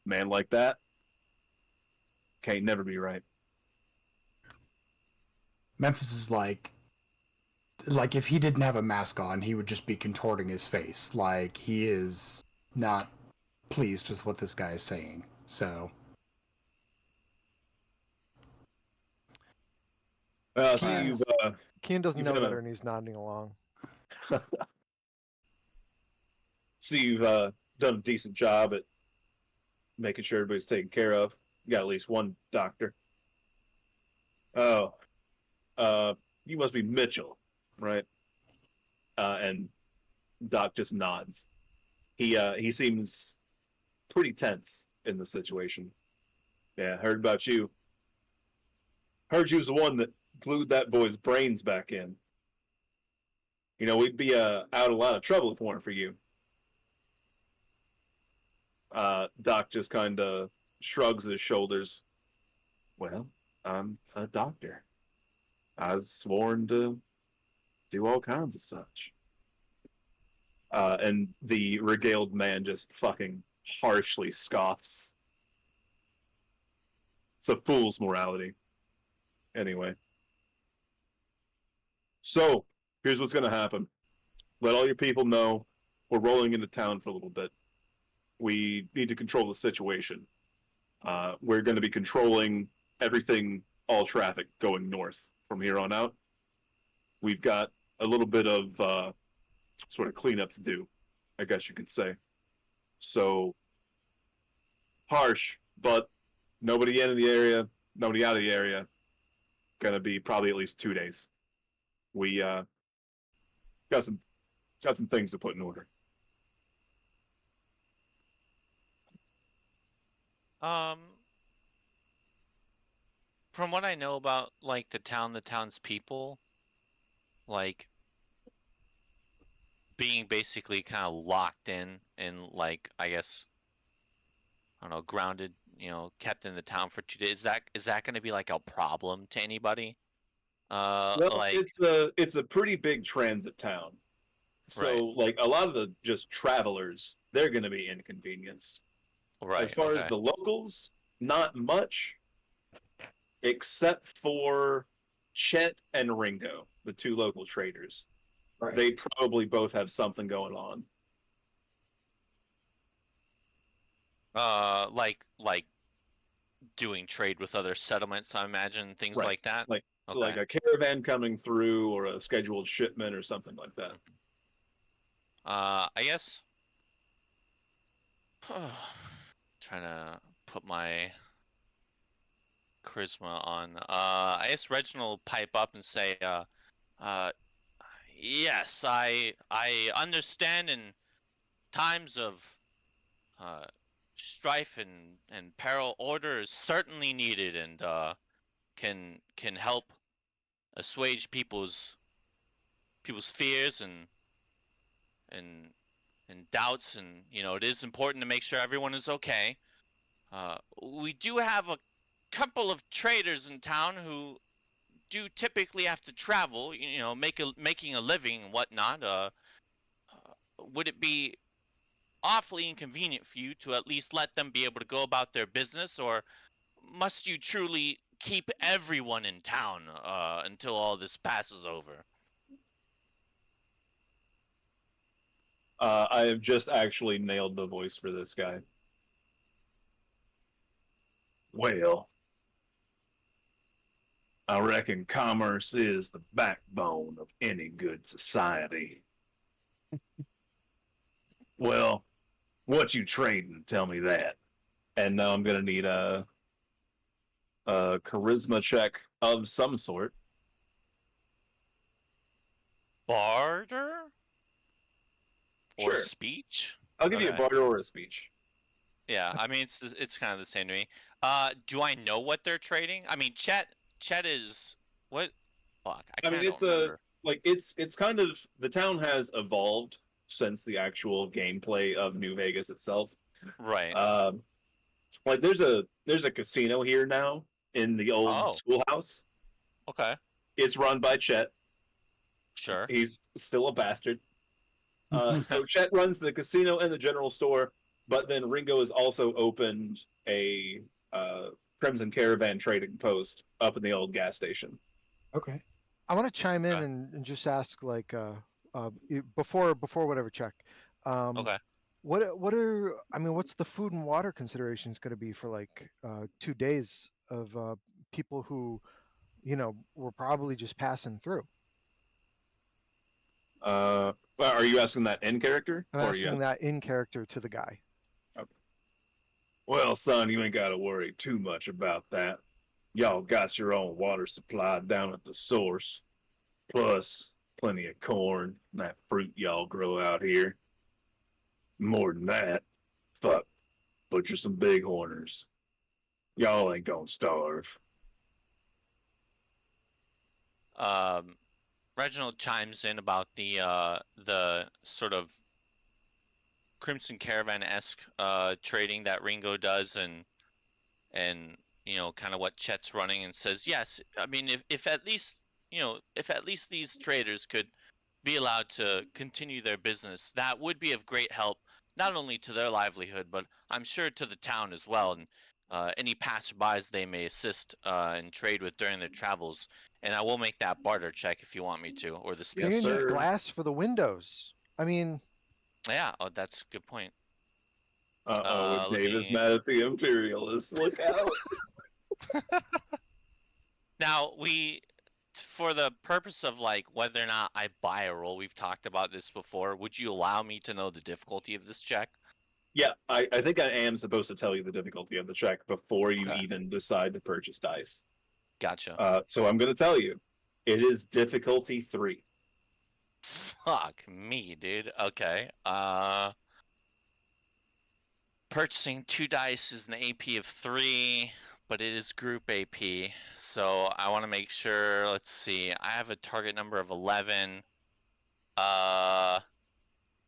Man like that can't never be right. Memphis is like, like if he didn't have a mask on, he would just be contorting his face. Like he is not pleased with what this guy is saying. So So Keen, Keen doesn't you've know done better, and he's nodding along. done a decent job at making sure everybody's taken care of. You got at least one doctor. Oh, you must be Mitchell, right? And Doc just nods. He seems pretty tense in the situation. Yeah, heard about you. Heard you was the one that glued that boy's brains back in. You know, we'd be out a lot of trouble if it weren't for you. Doc just kind of shrugs his shoulders. Well, I'm a doctor. I was sworn to do all kinds of such. And the regaled man just fucking harshly scoffs. It's a fool's morality. Anyway. So, here's what's going to happen. Let all your people know we're rolling into town for a little bit. We need to control the situation. We're going to be controlling everything, all traffic going north from here on out. We've got a little bit of sort of cleanup to do, I guess you could say. So, harsh, but nobody in the area, nobody out of the area. Gonna be probably at least 2 days. We got some things to put in order. Um, from what I know about like the town's people, like being basically kind of locked in and like I guess I don't know, grounded, kept in the town for 2 days. Is that going to be like a problem to anybody? Well, Like it's a pretty big transit town. right, So like a lot of the just travelers, they're gonna be inconvenienced. As right, far as okay, the locals, not much, except for Chet and Ringo, the two local traders. right. They probably both have something going on. like doing trade with other settlements, I imagine things Right. like that. Like Okay. a caravan coming through or a scheduled shipment or something like that. Mhm. I guess trying to put my charisma on. I guess Reginald will pipe up and say, uh, yes, I understand in times of uh, strife and peril, order is certainly needed and can help assuage people's fears and and doubts, and it is important to make sure everyone is okay. We do have a couple of traders in town who do typically have to travel, making a living and whatnot. Would it be awfully inconvenient for you to at least let them be able to go about their business, or must you truly keep everyone in town until all this passes over? I have just actually nailed the voice for this guy. Well, I reckon commerce is the backbone of any good society. Well, what you trading? Tell me that. And now I'm gonna need a charisma check of some sort. Barter or Sure. speech? I'll give you a Okay. barter or a speech. Yeah, I mean it's kind of the same to me. Do I know what they're trading? I mean, Chet is what? Fuck, I I mean, kind of don't it's a remember. like it's kind of the town has evolved since the actual gameplay of New Vegas itself. Right. Um, like there's a casino here now in the old Oh, schoolhouse. okay. It's run by Chet. Sure. He's still a bastard. So Chet runs the casino and the general store, but then Ringo has also opened a Crimson Caravan trading post up in the old gas station. Okay. I want to chime in Okay. and just ask like before whatever check. Um, Okay. what are I mean, what's the food and water considerations going to be for like 2 days of people who were probably just passing through? Well, are you asking that in character, I'm or are you asking asking? that in character to the guy. Okay. Well, son, you ain't got to worry too much about that. Y'all got your own water supply down at the source, plus plenty of corn and that fruit y'all grow out here. More than that, fuck, butcher some bighorners. Y'all ain't gonna starve. Um, Reginald chimes in about the sort of Crimson Caravan-esque trading that Ringo does, and kind of what Chet's running, and says, yes, I mean, if at least if at least these traders could be allowed to continue their business, that would be of great help, not only to their livelihood, but I'm sure to the town as well, and any passerbys they may assist and trade with during their travels. And I will make that barter check if you want me to, or the You're Yes, speech gonna check. need sir. glass for the windows. I mean, Yeah, oh, that's a good point. Uh-oh, Let Dave is me. mad at the Imperialists. Look out. Now, for the purpose of like whether or not I buy a roll, we've talked about this before. Would you allow me to know the difficulty of this check? Yeah, I think I am supposed to tell you the difficulty of the check before you Okay, even decide to purchase dice. gotcha. So I'm going to tell you, it is difficulty 3. Fuck me, dude. Okay. Purchasing 2 dice is an AP of 3, but it is group AP. So I want to make sure. Let's see. I have a target number of 11. Uh,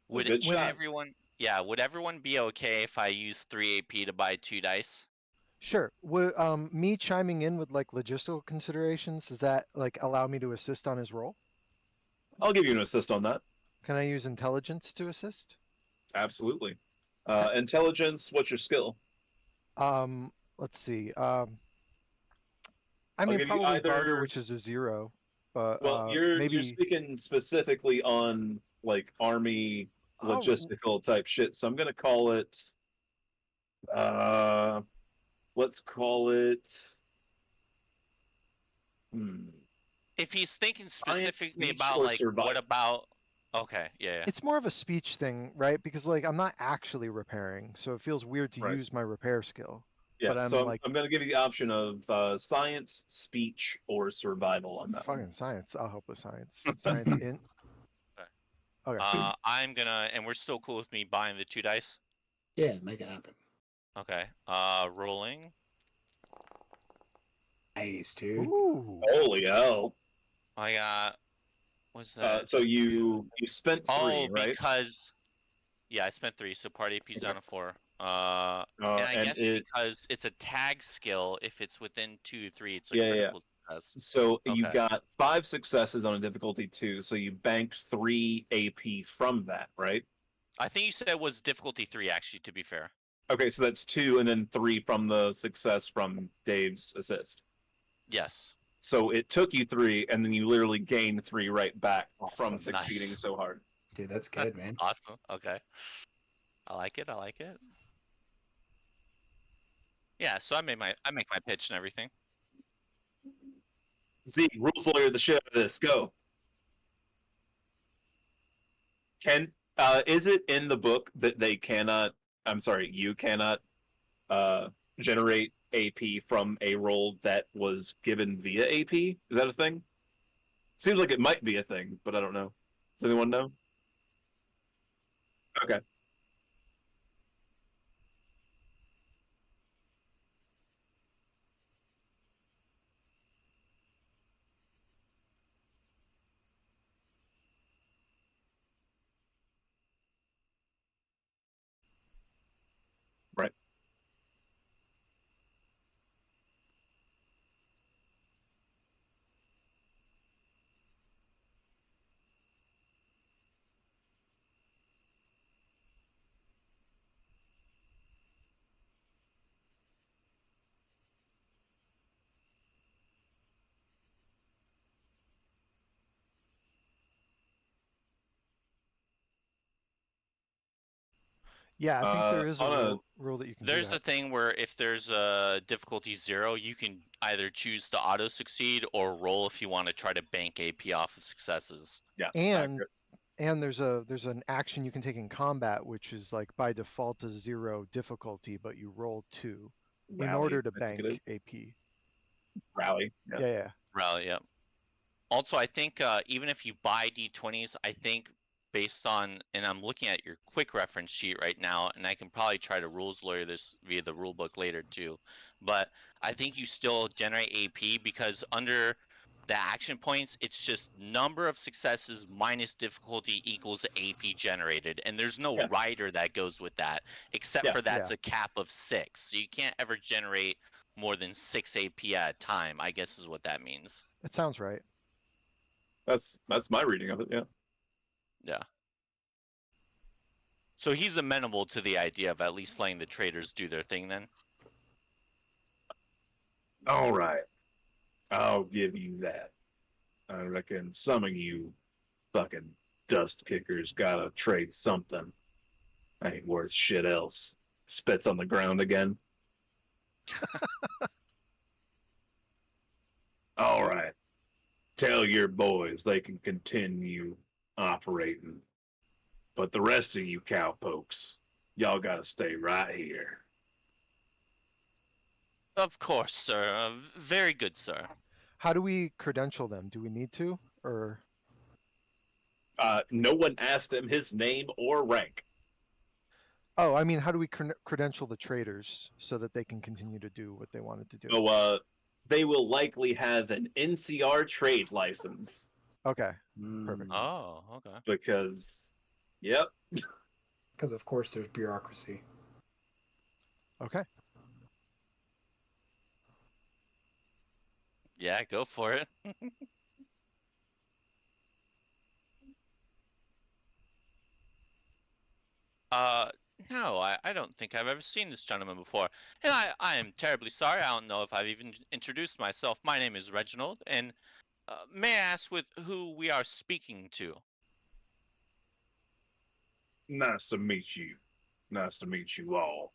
It's a would good would shot. everyone? Yeah, would everyone be okay if I use 3 AP to buy 2 dice? sure. Would me chiming in with like logistical considerations, does that like allow me to assist on his roll? I'll give you an assist on that. Can I use intelligence to assist? Absolutely. Okay. Intelligence, what's your skill? Let's see. I I'll mean, give you probably barter, either. which is a 0, but Well, you're maybe. speaking specifically on like army Oh, logistical type shit, so I'm gonna call it. Uh, let's call it. Hmm, If he's thinking science, specifically speech, about or like what survival. about. Okay, yeah, it's more of a speech thing, right? Because like I'm not actually repairing, so it feels weird to Right. use my repair skill. Yeah. But So I'm like I'm gonna give you the option of science, speech, or survival on that one. fucking science. I'll help with science. Science int. yeah. Okay. Okay. I'm gonna, and we're still cool with me buying the 2 dice. Yeah, make it happen. Okay. Rolling. Nice, dude. Ooh. Holy hell! I got. What's that? So Two. you spent Oh, 3, right? because yeah, I spent 3, so party AP's Okay. down to 4. And I And guess because it's it's a tag skill, if it's within 2 to 3, it's a yeah. critical success. So you Okay. got 5 successes on a difficulty 2, so you banked 3 AP from that, right? I think you said it was difficulty 3, actually, to be fair. Okay, so that's 2 and then 3 from the success from Dave's assist. Yes. So it took you 3, and then you literally gained 3 right back from Awesome. succeeding Nice. so hard. Dude, that's good, That's man. awesome. Okay. I like it. I like it. Yeah, so I make my pitch and everything. Z, rules lawyer the shit out of this. Go. Can is it in the book that they cannot? I'm sorry, you cannot uh, generate AP from a roll that was given via AP? Is that a thing? Seems like it might be a thing, but I don't know. Does anyone know? Okay, right. Yeah, I think there is a on a rule that you can do There's a that. thing where if there's a difficulty 0, you can either choose to auto succeed or roll if you want to try to bank AP off of successes. yeah, And accurate. and there's an action you can take in combat, which is like by default a 0 difficulty, but you roll 2 in Rally, order to I think it is. bank AP. Rally. Yeah. Yeah. Rally, yep. Also, I think even if you buy D20s, I think based on, and I'm looking at your quick reference sheet right now, and I can probably try to rules lawyer this via the rule book later too. But I think you still generate AP because under the action points, it's just number of successes minus difficulty equals AP generated, and there's no Yeah. rider that goes with that, except Yeah. for that's Yeah. a cap of 6. So you can't ever generate more than 6 AP at a time, I guess is what that means. It sounds right. That's my reading of it. Yeah. Yeah. So he's amenable to the idea of at least letting the traders do their thing then? All right. I'll give you that. I reckon some of you fucking dust kickers gotta trade something. Ain't worth shit else. Spits on the ground again. All right. Tell your boys they can continue operating. But the rest of you cowpokes, y'all gotta stay right here. Of course, sir. Very good, sir. How do we credential them? Do we need to? Or No one asked him his name or rank. oh, I mean, how do we credential the traders so that they can continue to do what they wanted to do? So they will likely have an NCR trade license Okay. Perfect. Oh, okay. because, yep, Because of course there's bureaucracy. Okay. Yeah, go for it. No, I don't think I've ever seen this gentleman before. And I am terribly sorry. I don't know if I've even introduced myself. My name is Reginald, and may I ask with who we are speaking to? nice to meet you. Nice to meet you all.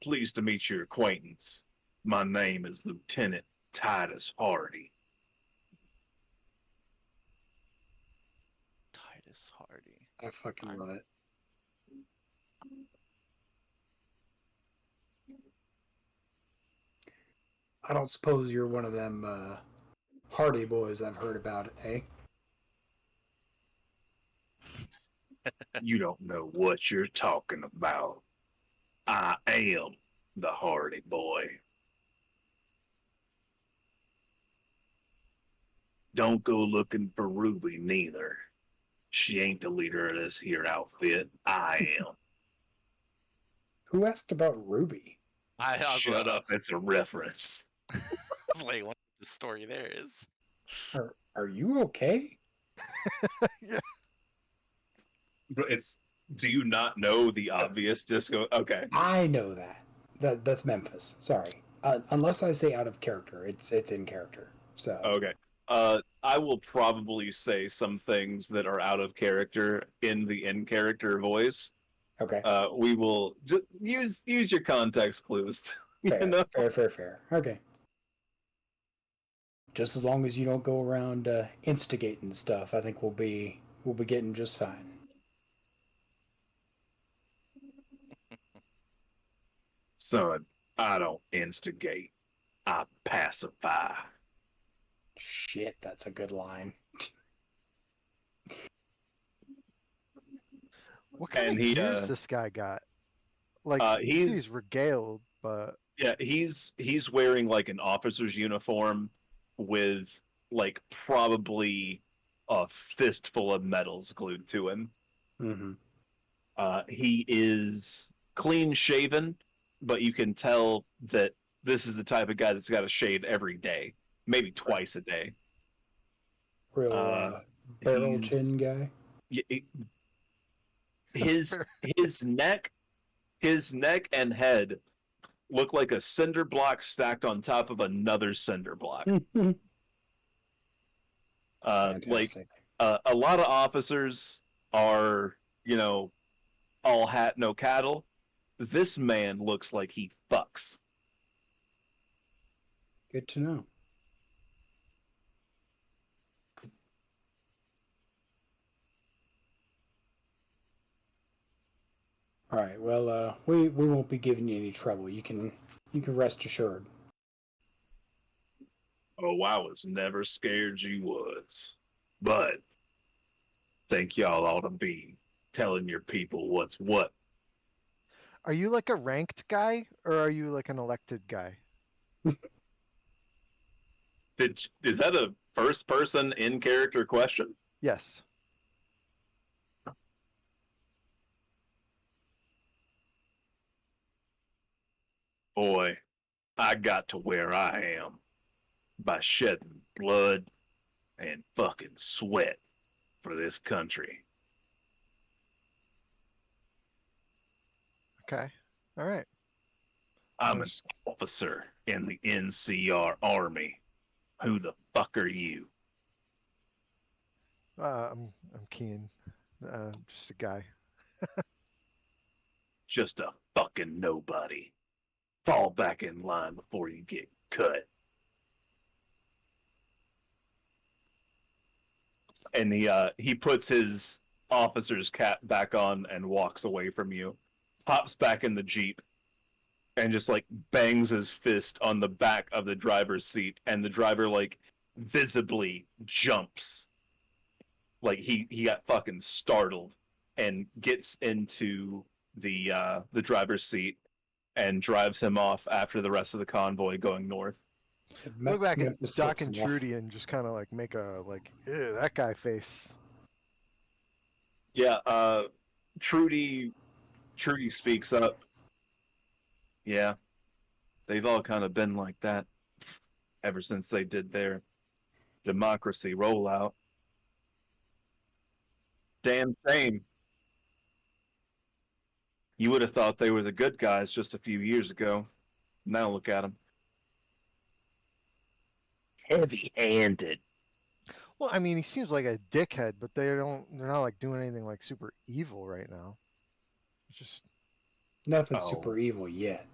Pleased to meet your acquaintance. My name is Lieutenant Titus Hardy. Titus Hardy. I fucking I'm- love it. I don't suppose you're one of them Hardy boys I've heard about, eh? You don't know what you're talking about. I am the Hardy boy. Don't go looking for Ruby neither. She ain't the leader of this here outfit. I am. Who asked about Ruby? Shut up, it's a reference. I was like, what the story there is. Are you okay? Yeah. It's do you not know the obvious disco? Okay. I know that. That's Memphis. Sorry. Unless I say out of character, it's in character. So Okay. I will probably say some things that are out of character in the in character voice. okay. We will just use your context clues. Fair, You know? fair. Okay. Just as long as you don't go around instigating stuff, I think we'll be getting just fine. Son, I don't instigate. I pacify. Shit, that's a good line. What kind And of he, gears this guy got? Like he's he's regaled, but yeah, he's wearing like an officer's uniform with like probably a fistful of medals glued to him. Mm-hmm. He is clean shaven, but you can tell that this is the type of guy that's got to shave every day, maybe twice a day. Real barrel He's- chin guy. His neck and head look like a cinder block stacked on top of another cinder block. Like Fantastic. a lot of officers are you know, all hat, no cattle. This man looks like he fucks. Good to know. All right. Well, we won't be giving you any trouble. You can rest assured. Oh, I was never scared you was. But think y'all ought to be telling your people what's what. Are you like a ranked guy or are you like an elected guy? Is that a first person in character question? Yes. Boy, I got to where I am by shedding blood and fucking sweat for this country. Okay. All right. I'm I an just- officer in the NCR Army. Who the fuck are you? I'm Keen. Just a guy. Just a fucking nobody. Fall back in line before you get cut. And he puts his officer's cap back on and walks away from you. Hops back in the Jeep and just like bangs his fist on the back of the driver's seat, and the driver like visibly jumps. Like he got fucking startled and gets into the driver's seat and drives him off after the rest of the convoy going north. Look back at Memphis Doc flips and him off. Trudy and just kind of like make a like "Ew, that guy face. Yeah, Trudy speaks up. Yeah, they've all kind of been like that ever since they did their democracy rollout. Damn shame. You would have thought they were the good guys just a few years ago. Now look at them. Heavy-handed. Well, I mean, he seems like a dickhead, but they're not like doing anything like super evil right now. It's just Nothing Oh, super evil yet.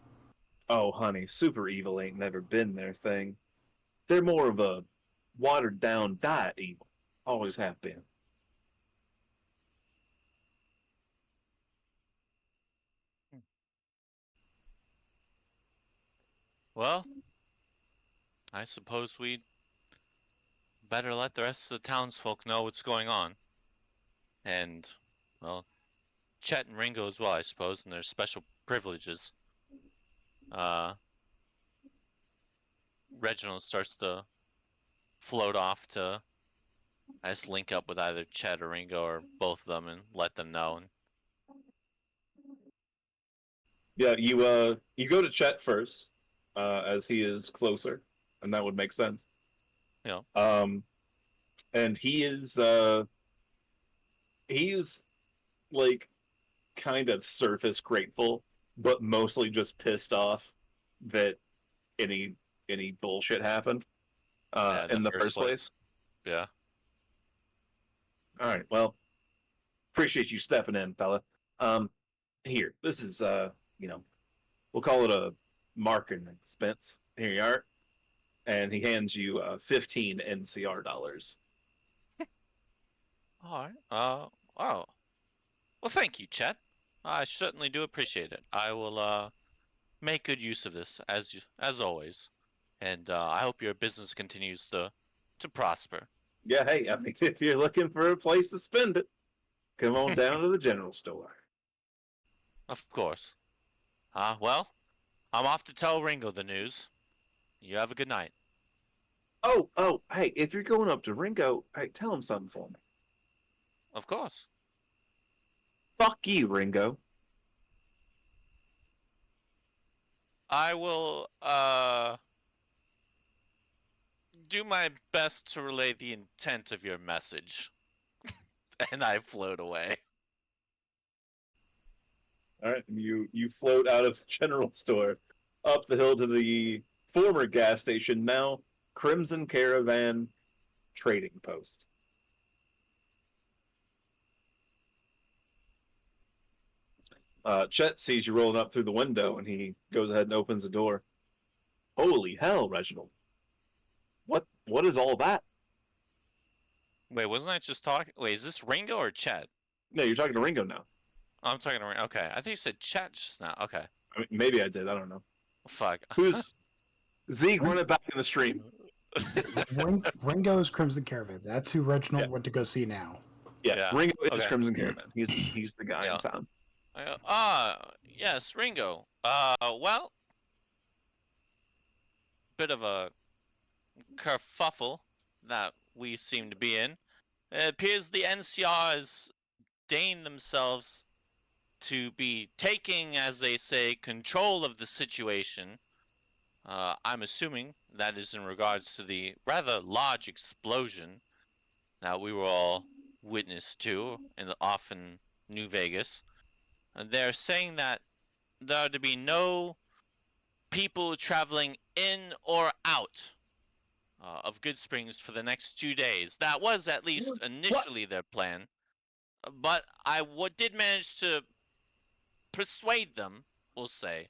oh, honey, super evil ain't never been their thing. They're more of a watered-down diet evil. Always have been. Well, I suppose we better let the rest of the townsfolk know what's going on. And, well, Chet and Ringo as well, I suppose, and their special privileges. Uh, Reginald starts to float off to, I just link up with either Chet or Ringo or both of them and let them know. And, Yeah, you go to Chet first, as he is closer, and that would make sense. you know, Um, and he's like kind of surface grateful, but mostly just pissed off that any any bullshit happened yeah, in the in the first first place. place. Yeah. All right, well, appreciate you stepping in, fella. Um, here, this is you know, we'll call it a marketing expense. Here you are, and he hands you 15 NCR dollars. All right. Oh. Well, thank you, Chet. I certainly do appreciate it. I will, make good use of this, as always. And, I hope your business continues to prosper. Yeah, hey, I mean, if you're looking for a place to spend it, come on down to the general store. Of course. Well, I'm off to tell Ringo the news. You have a good night. Oh, hey, if you're going up to Ringo, hey, tell him something for me. Of course. Fuck you, Ringo. I will, do my best to relay the intent of your message. And I float away. All right, and you float out of the general store, up the hill to the former gas station, now Crimson Caravan Trading Post. Chet sees you rolling up through the window, and he goes ahead and opens the door. Holy hell, Reginald! What is all that? Wait, wasn't I just talking? Wait, is this Ringo or Chet? No, you're talking to Ringo now. Oh, I'm talking to Ringo. Okay, I think you said Chet just now. Okay, I mean, maybe I did. I don't know. fuck. Who's Zeke? Run it back in the stream. Ringo's Crimson Caravan. That's who Reginald went to go see now. Yeah, Yeah, Ringo is okay. Crimson Caravan. He's the guy Yeah. in town. I go, yes, Ringo. Well, bit of a kerfuffle that we seem to be in. It appears the NCR has deigned themselves to be taking, as they say, control of the situation. I'm assuming that is in regards to the rather large explosion that we were all witness to off in New Vegas. And they're saying that there are to be no people traveling in or out of Good Springs for the next 2 days. That was at least initially their plan. But I did manage to persuade them, we'll say,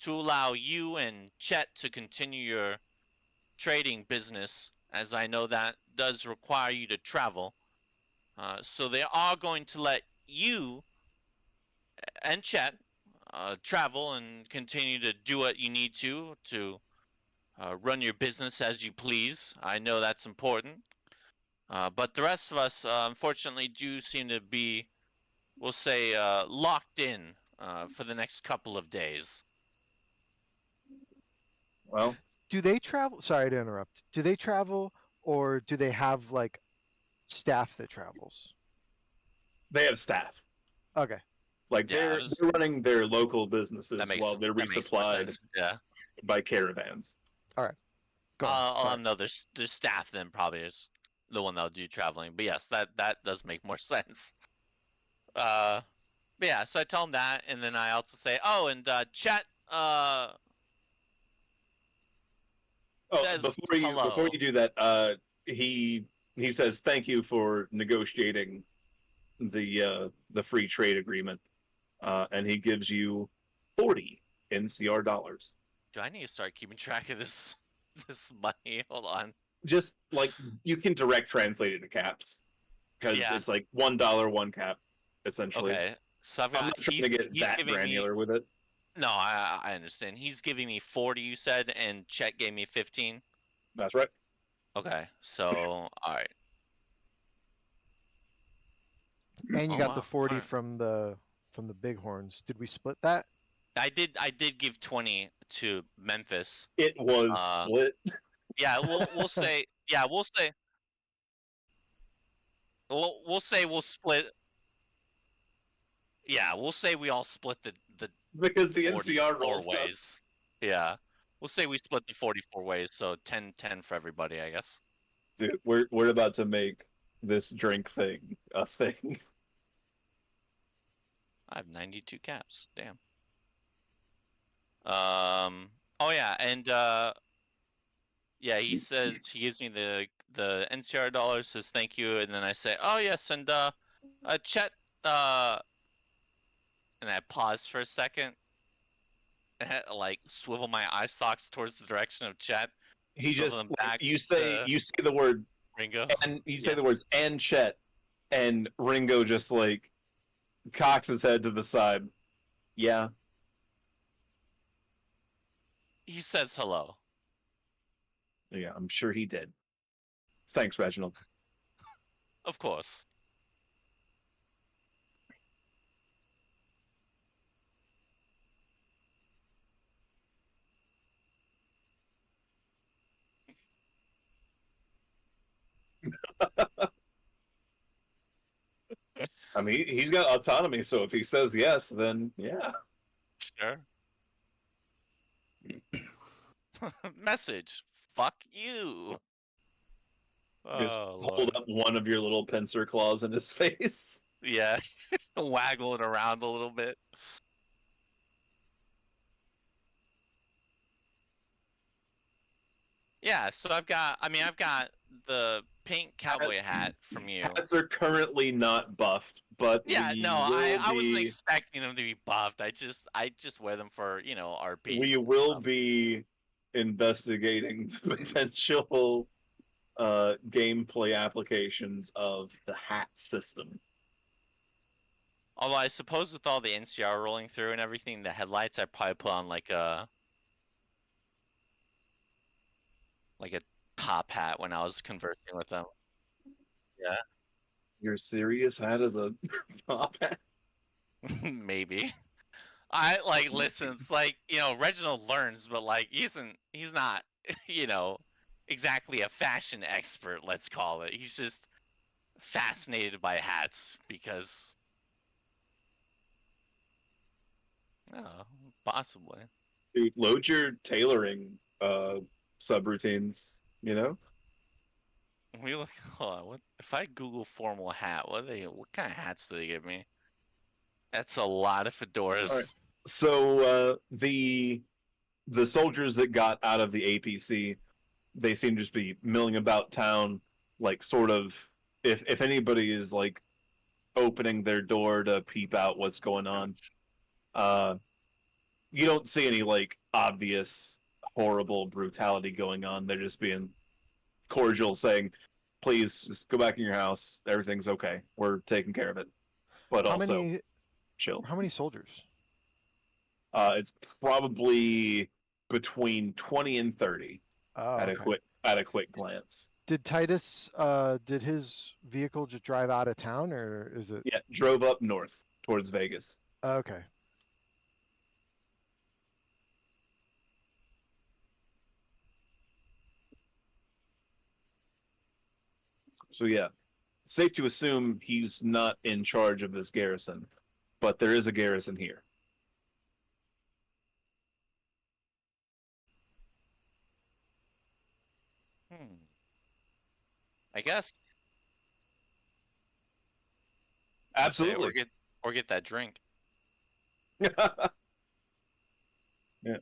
to allow you and Chet to continue your trading business, as I know that does require you to travel. So they are going to let you and Chet travel and continue to do what you need to run your business as you please. I know that's important. But the rest of us, unfortunately, do seem to be, we'll say, locked in for the next couple of days. Well, Do they travel? Sorry to interrupt. Do they travel or do they have like staff that travels? they have staff. Okay. Like Yeah, they're running their local that businesses makes while they're that makes more resupplied sense. Yeah. by caravans. All right. Go on. Sorry. No, there's staff then probably is the one that'll do traveling. But yes, that does make more sense. But yeah, so I tell him that, and then I also say, oh, and Chet Oh, says before hello. you do that, he says thank you for negotiating the free trade agreement, and he gives you 40 NCR dollars. Do I need to start keeping track of this this money? Hold on. Just like you can direct translate it to caps because Yeah. it's like $1 one cap essentially. Okay. So I've I'm got not trying to get he's that giving me granular with it. no, I understand. He's giving me 40, you said, and Chet gave me 15. That's right. Okay. So all right. And you Oh got the wow. 40 All right. from the bighorns. Did we split that? I did give 20 to Memphis. It was Uh split. yeah, we'll say yeah, we'll say we'll split. Yeah, we'll say we all split the Because the NCR 44 rolls up. ways. Yeah. We'll say we split the 44 ways, so 10 for everybody, I guess. Dude, we're about to make this drink thing a thing. I have 92 caps. Damn. Oh yeah, and yeah, he says he gives me the NCR dollar, says thank you, and then I say, "Oh yes, and Chet and I pause for a second, like swivel my eye stalks towards the direction of Chet, He swivel just them like back you say to the word Ringo. and you say Yeah. the words and Chet, and Ringo just like cocks his head to the side. Yeah. He says hello. Yeah, I'm sure he did. Thanks, Reginald. Of course. I mean, he's got autonomy, so if he says yes, then yeah. Sure. Message. Fuck you. Just Oh hold Lord. up one of your little pincer claws in his face. Yeah. Waggle it around a little bit. Yeah, so I've got the pink cowboy hat from you. Hats are currently not buffed, but Yeah, we no, will I wasn't be expecting them to be buffed. I just wear them for, you know, RP. we and will stuff. be investigating the potential gameplay applications of the hat system. Although I suppose with all the NCR rolling through and everything, the headlights I probably put on like a top hat when I was conversing with them. Yeah, Your serious hat is a top hat. maybe. I like listen. It's like, you know, Reginald learns, but like he's not you know exactly a fashion expert. Let's call it. He's just fascinated by hats because oh, possibly. Dude, load your tailoring subroutines, you know? We look. Hold on. What if I Google formal hat? What kind of hats do they give me? That's a lot of All right. fedoras. So the soldiers that got out of the APC, they seem to just be milling about town, like sort of if anybody is like opening their door to peep out what's going on. You don't see any like obvious horrible brutality going on. They're just being cordial, saying, "Please just go back in your house. Everything's okay. We're taking care of it." But How also many chill. how many soldiers? It's probably between 20 and 30 Oh, at a okay. quick glance. Did Titus did his vehicle just drive out of town, or is it Yeah, drove up north towards Vegas. okay? So yeah, safe to assume he's not in charge of this garrison, but there is a garrison here. Hmm. I guess. I say Absolutely. or get that drink. Yeah.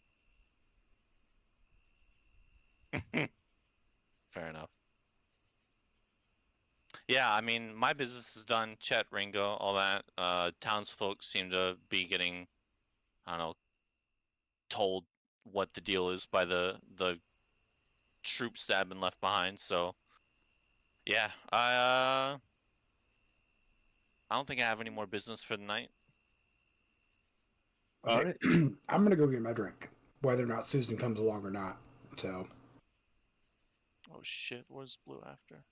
Fair enough. Yeah, I mean, my business is done. Chet, Ringo, all that. Townsfolk seem to be getting, I don't know, told what the deal is by the troops that have been left behind. So, yeah, I don't think I have any more business for the night. All right. I'm gonna go get my drink, whether or not Susan comes along or not. So Oh shit, where's Blue after?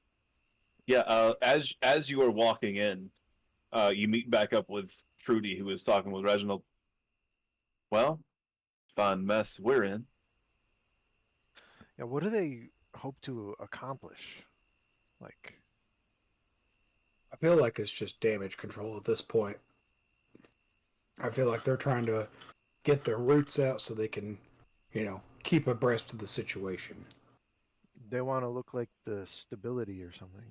Yeah. As you are walking in, you meet back up with Trudy, who was talking with Reginald. Well, fine mess we're in. Yeah, what do they hope to accomplish? Like, I feel like it's just damage control at this point. I feel like they're trying to get their roots out so they can, keep abreast of the situation. they want to look like the stability or something.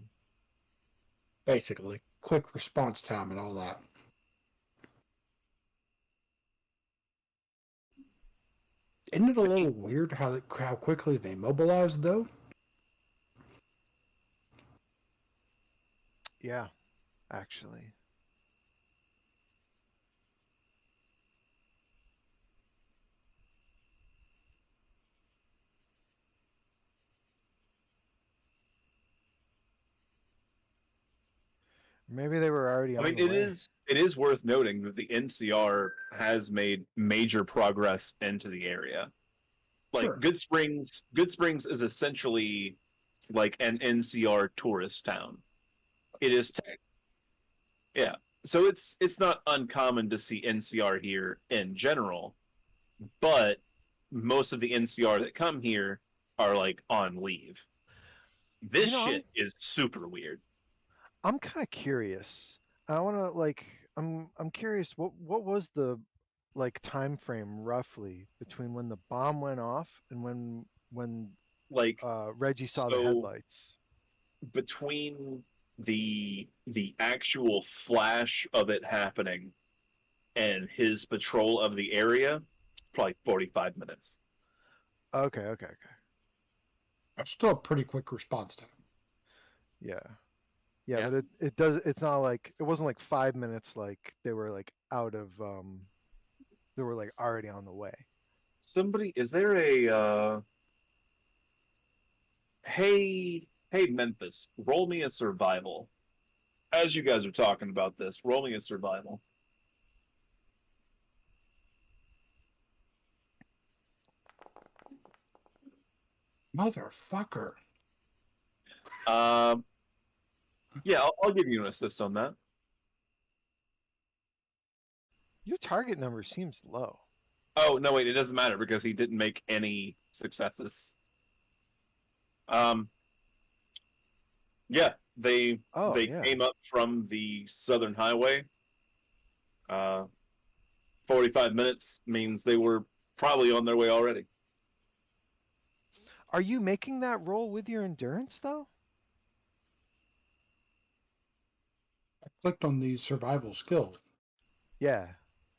Basically, quick response time and all that. Isn't it a little weird how quickly they mobilized though? Yeah, actually. Maybe they were already I on mean, the way. it is worth noting that the NCR has made major progress into the area. Like Sure. Good Springs is essentially like an NCR tourist town. It is, yeah. So it's not uncommon to see NCR here in general, but most of the NCR that come here are like on leave. This You know, I'm shit is super weird. I'm kind of curious. I want to like I'm curious what was the like time frame roughly between when the bomb went off and when Like Reggie saw the so headlights. between the actual flash of it happening and his patrol of the area, probably 45 minutes. Okay, okay, okay. That's still a pretty quick response time. Yeah. Yeah. But it does. It's not like it wasn't like 5 minutes. Like they were like out of. They were like already on the way. Somebody, is there a hey Memphis, roll me a survival. As you guys are talking about this, roll me a survival. Motherfucker. Um, yeah, I'll give you an assist on that. Your target number seems low. Oh no, wait, it doesn't matter because he didn't make any successes. Um, yeah, Oh they yeah. came up from the southern highway. 45 minutes means they were probably on their way already. Are you making that roll with your endurance though? I clicked on the survival skill. Yeah.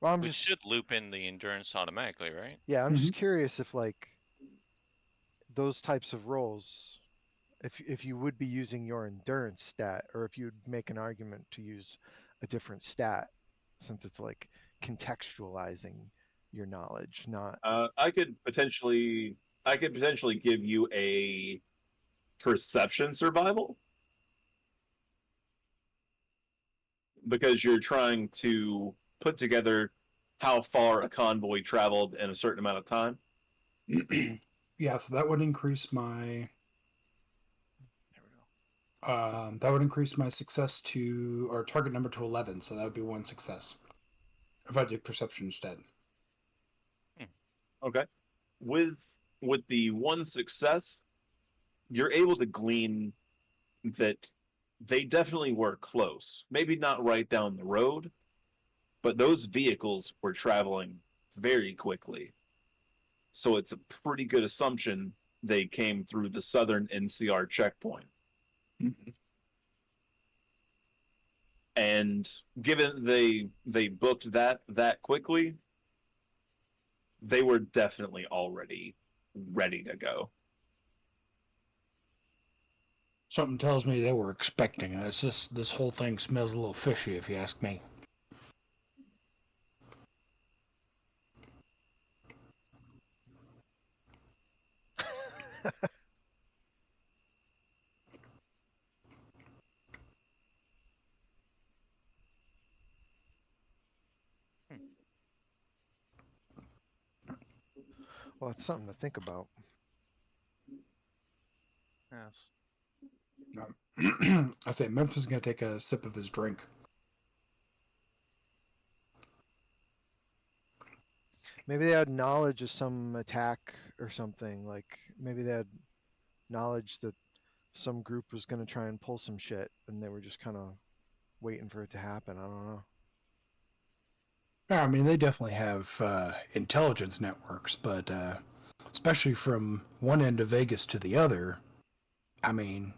Well, I'm Which just should loop in the endurance automatically, right? yeah. I'm just Mhm. curious if like those types of rolls, if you would be using your endurance stat, or if you'd make an argument to use a different stat, since it's like contextualizing your knowledge, not. I could potentially give you a perception survival because you're trying to put together how far a convoy traveled in a certain amount of time. Yeah, so that would increase my There we go. success to or target number to 11. So that would be one success if I did perception instead. Okay. With the one success, you're able to glean that they definitely were close. Maybe not right down the road, but those vehicles were traveling very quickly. So it's a pretty good assumption they came through the southern NCR checkpoint. Mhm. And given they booked that quickly, they were definitely already ready to go. Something tells me they were expecting it. It's just this whole thing smells a little fishy, if you ask me. Hmm. Well, it's something to think about. Yes. I say Memphis is going to take a sip of his drink. Maybe they had knowledge of some attack or something. Like maybe they had knowledge that some group was going to try and pull some shit, and they were just kind of waiting for it to happen. I don't know. Yeah, I mean, they definitely have intelligence networks, but especially from one end of Vegas to the other, I mean,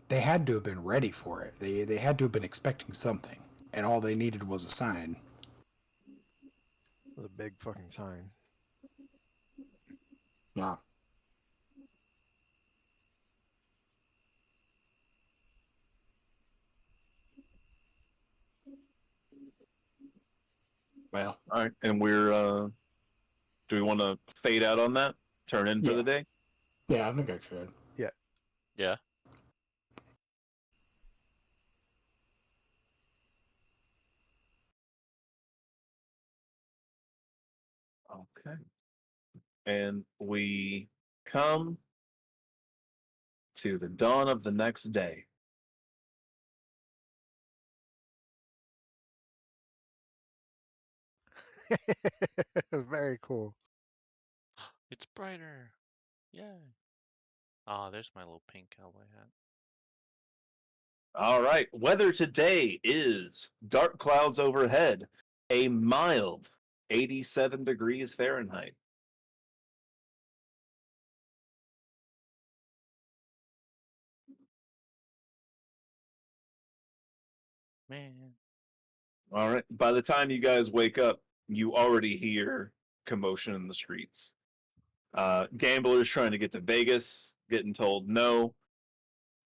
they had to have been ready for it. They had to have been expecting something, and all they needed was a sign. It was a big fucking sign. Yeah. Well, All right, and we're do we want to fade out on that? Turn in for yeah, the day? yeah, I think I should. Yeah. Yeah. Okay. And we come to the dawn of the next day. Very cool. It's brighter. Yeah. Ah, there's my little pink cowboy hat. All right. Weather today is dark clouds overhead, a mild 87 degrees Fahrenheit. Man. All right. By the time you guys wake up, you already hear commotion in the streets. Gamblers trying to get to Vegas, getting told no.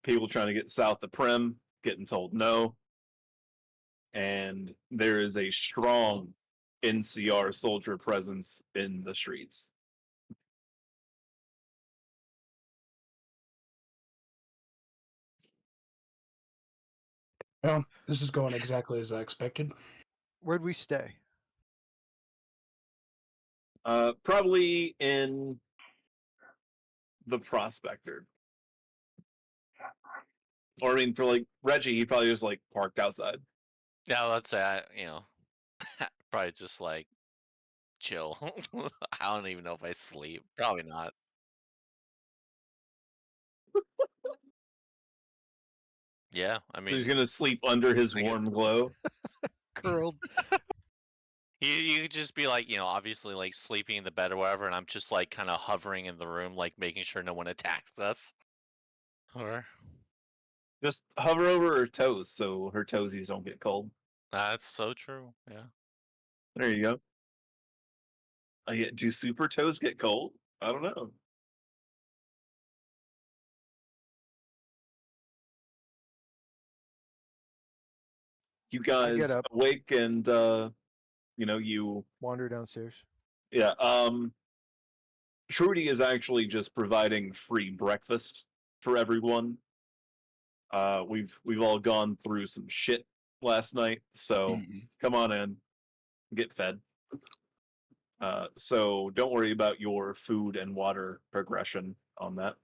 people trying to get south of Prim, getting told no. And there is a strong NCR soldier presence in the streets. Well, this is going exactly as I expected. Where'd we stay? Probably in the Prospector. Or I mean, for like Reggie, he probably just like parked outside. Yeah, let's say probably just like chill. I don't even know if I sleep. Probably not. Yeah, I So he's mean, gonna sleep under his I guess warm glow. Curled. you could just be like, obviously like sleeping in the bed or whatever, and I'm just like kind of hovering in the room, like making sure no one attacks us. Or Just hover over her toes so her toesies don't get cold. that's so true. Yeah. There you go. Do super toes get cold? I don't know. You I get guys up, awake and you wander downstairs. yeah. Trudy is actually just providing free breakfast for everyone. We've all gone through some shit last night, so come on in, get fed. So don't worry about your food and water progression on that.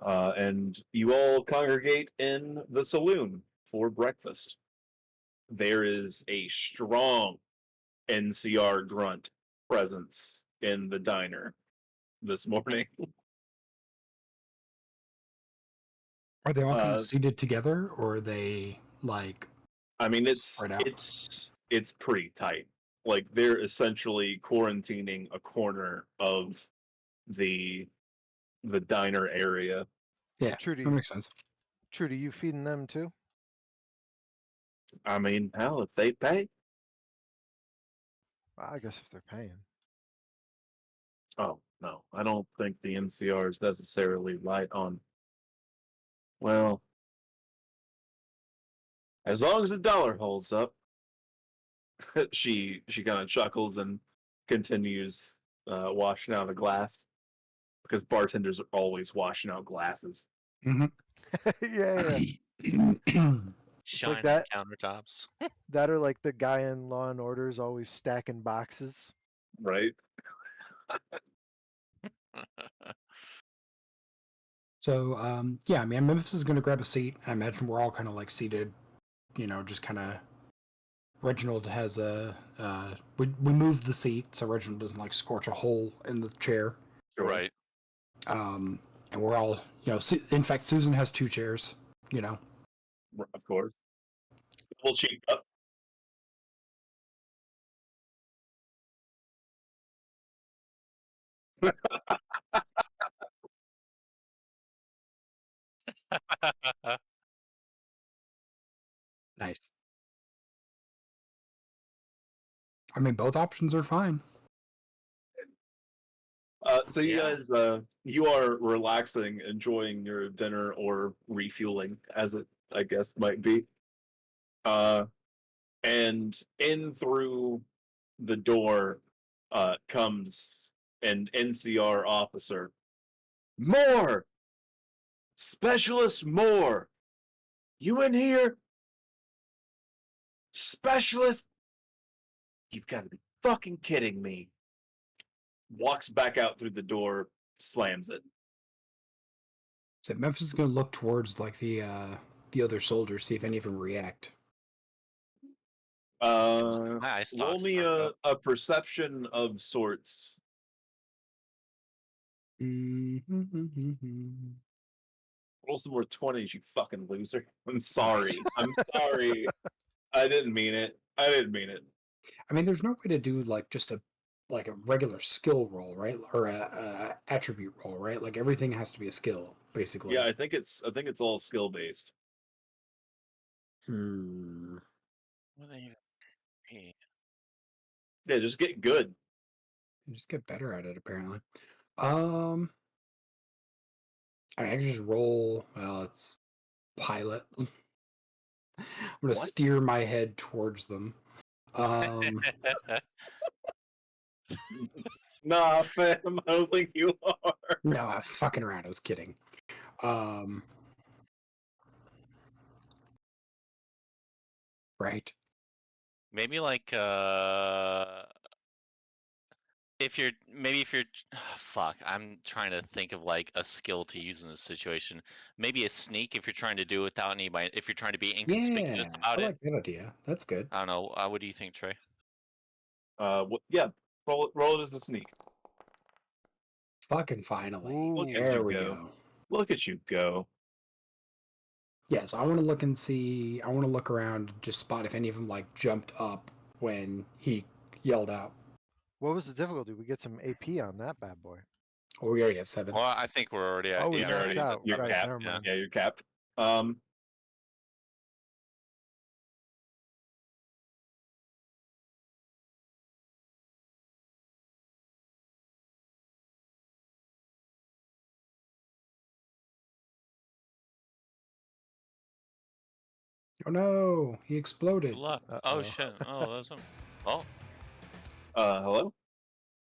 And you all congregate in the saloon for breakfast. There is a strong NCR grunt presence in the diner this morning. Are they all kind of Uh, seated together, or are they like I mean, spread out? it's pretty tight. Like they're essentially quarantining a corner of the the diner area. Yeah, that Trudy, makes sense. Trudy, you feeding them too? I mean, hell, if they pay. Well, I guess if they're paying. Oh no, I don't think the NCR is necessarily light on. Well, as long as the dollar holds up, she kind of chuckles and continues washing out a glass because bartenders are always washing out glasses. Mm-hmm. Yeah. It's like Shining that. countertops. That or like the guy in Law and Order is always stacking boxes. Right? So, yeah, I mean, Memphis is going to grab a seat. I imagine we're all kind of like seated, just kind of. Reginald has we moved the seat so Reginald doesn't like scorch a hole in the chair. Sure. Right. And we're all, in fact, Susan has two chairs, Of course. Double cheek up. Nice. I mean, both options are fine. So you Yeah. guys, you are relaxing, enjoying your dinner or refueling, as it I guess might be. And in through the door comes an NCR officer. More! Specialist Moore! You in here? Specialist? You've got to be fucking kidding me. Walks back out through the door, slams it. So Memphis is going to look towards like the other soldiers, see if any of them react. My eye Roll stalks me back up. a perception of sorts. Mm-hmm. Roll some more 20s, you fucking loser. I'm sorry. I'm sorry. I didn't mean it. I didn't mean it. I mean, there's no way to do like just a regular skill roll, right? Or a attribute roll, right? Like everything has to be a skill, basically. Yeah, I think it's all skill based. Hmm. What do they even pay? Yeah, just get good. You just get better at it, apparently. Um. I can just roll. Well, it's pilot. I'm gonna What? steer my head towards them. Um, Nah, fam, I don't think you are. no, I was fucking around. I was kidding. Um, right. Maybe like if you're fuck, I'm trying to think of like a skill to use in this situation. Maybe a sneak if you're trying to do it without anybody, if you're trying to be inconspicuous Yeah, I about it. like that idea. That's good. I don't know. What do you think, Trey? Yeah, roll it as a sneak. Fucking finally. Look at Ooh. you There we go. go. Look at you go. Yeah, so I want to look and see. I want to look around and just spot if any of them like jumped up when he yelled out. What was the difficulty? We get some AP on that bad boy. Oh, we already have 7. Well, I think we're already at. Oh, we Yeah, You're maxed already already at out. you're 7. Right, capped. never Yeah. mind. Yeah, you're capped. Oh no, he Good exploded. luck. Oh Uh-oh. shit. Oh, that's him. Oh, Hello?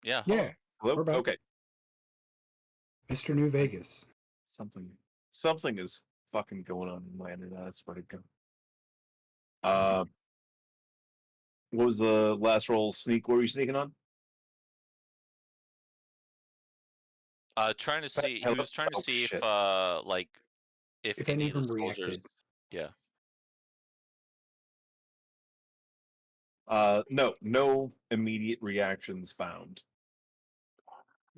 yeah. Yeah, Hello. Hello? we're back. Okay. Mr. New Vegas. Something is fucking going on in Landon, I swear to God. Uh what was the last roll sneak? What were you sneaking on? Trying to see. He Hello? was trying to Oh see if shit. like if If any any of of the them soldiers. reacted. Yeah. No immediate reactions found.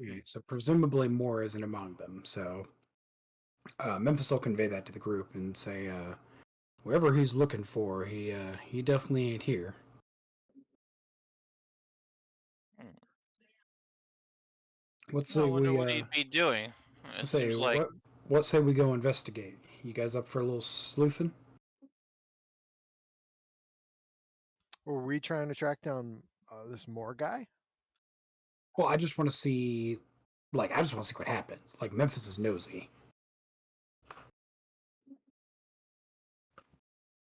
Okay, so presumably more isn't among them. So Memphis will convey that to the group and say, wherever he's looking for, he definitely ain't here. Hmm. What I say wonder we what he'd be doing. It say seems like what say we go investigate? You guys up for a little sleuthing? Were we trying to track down this Moore guy? Well, I just want to see, like, I just want to see what happens. Like, Memphis is nosy.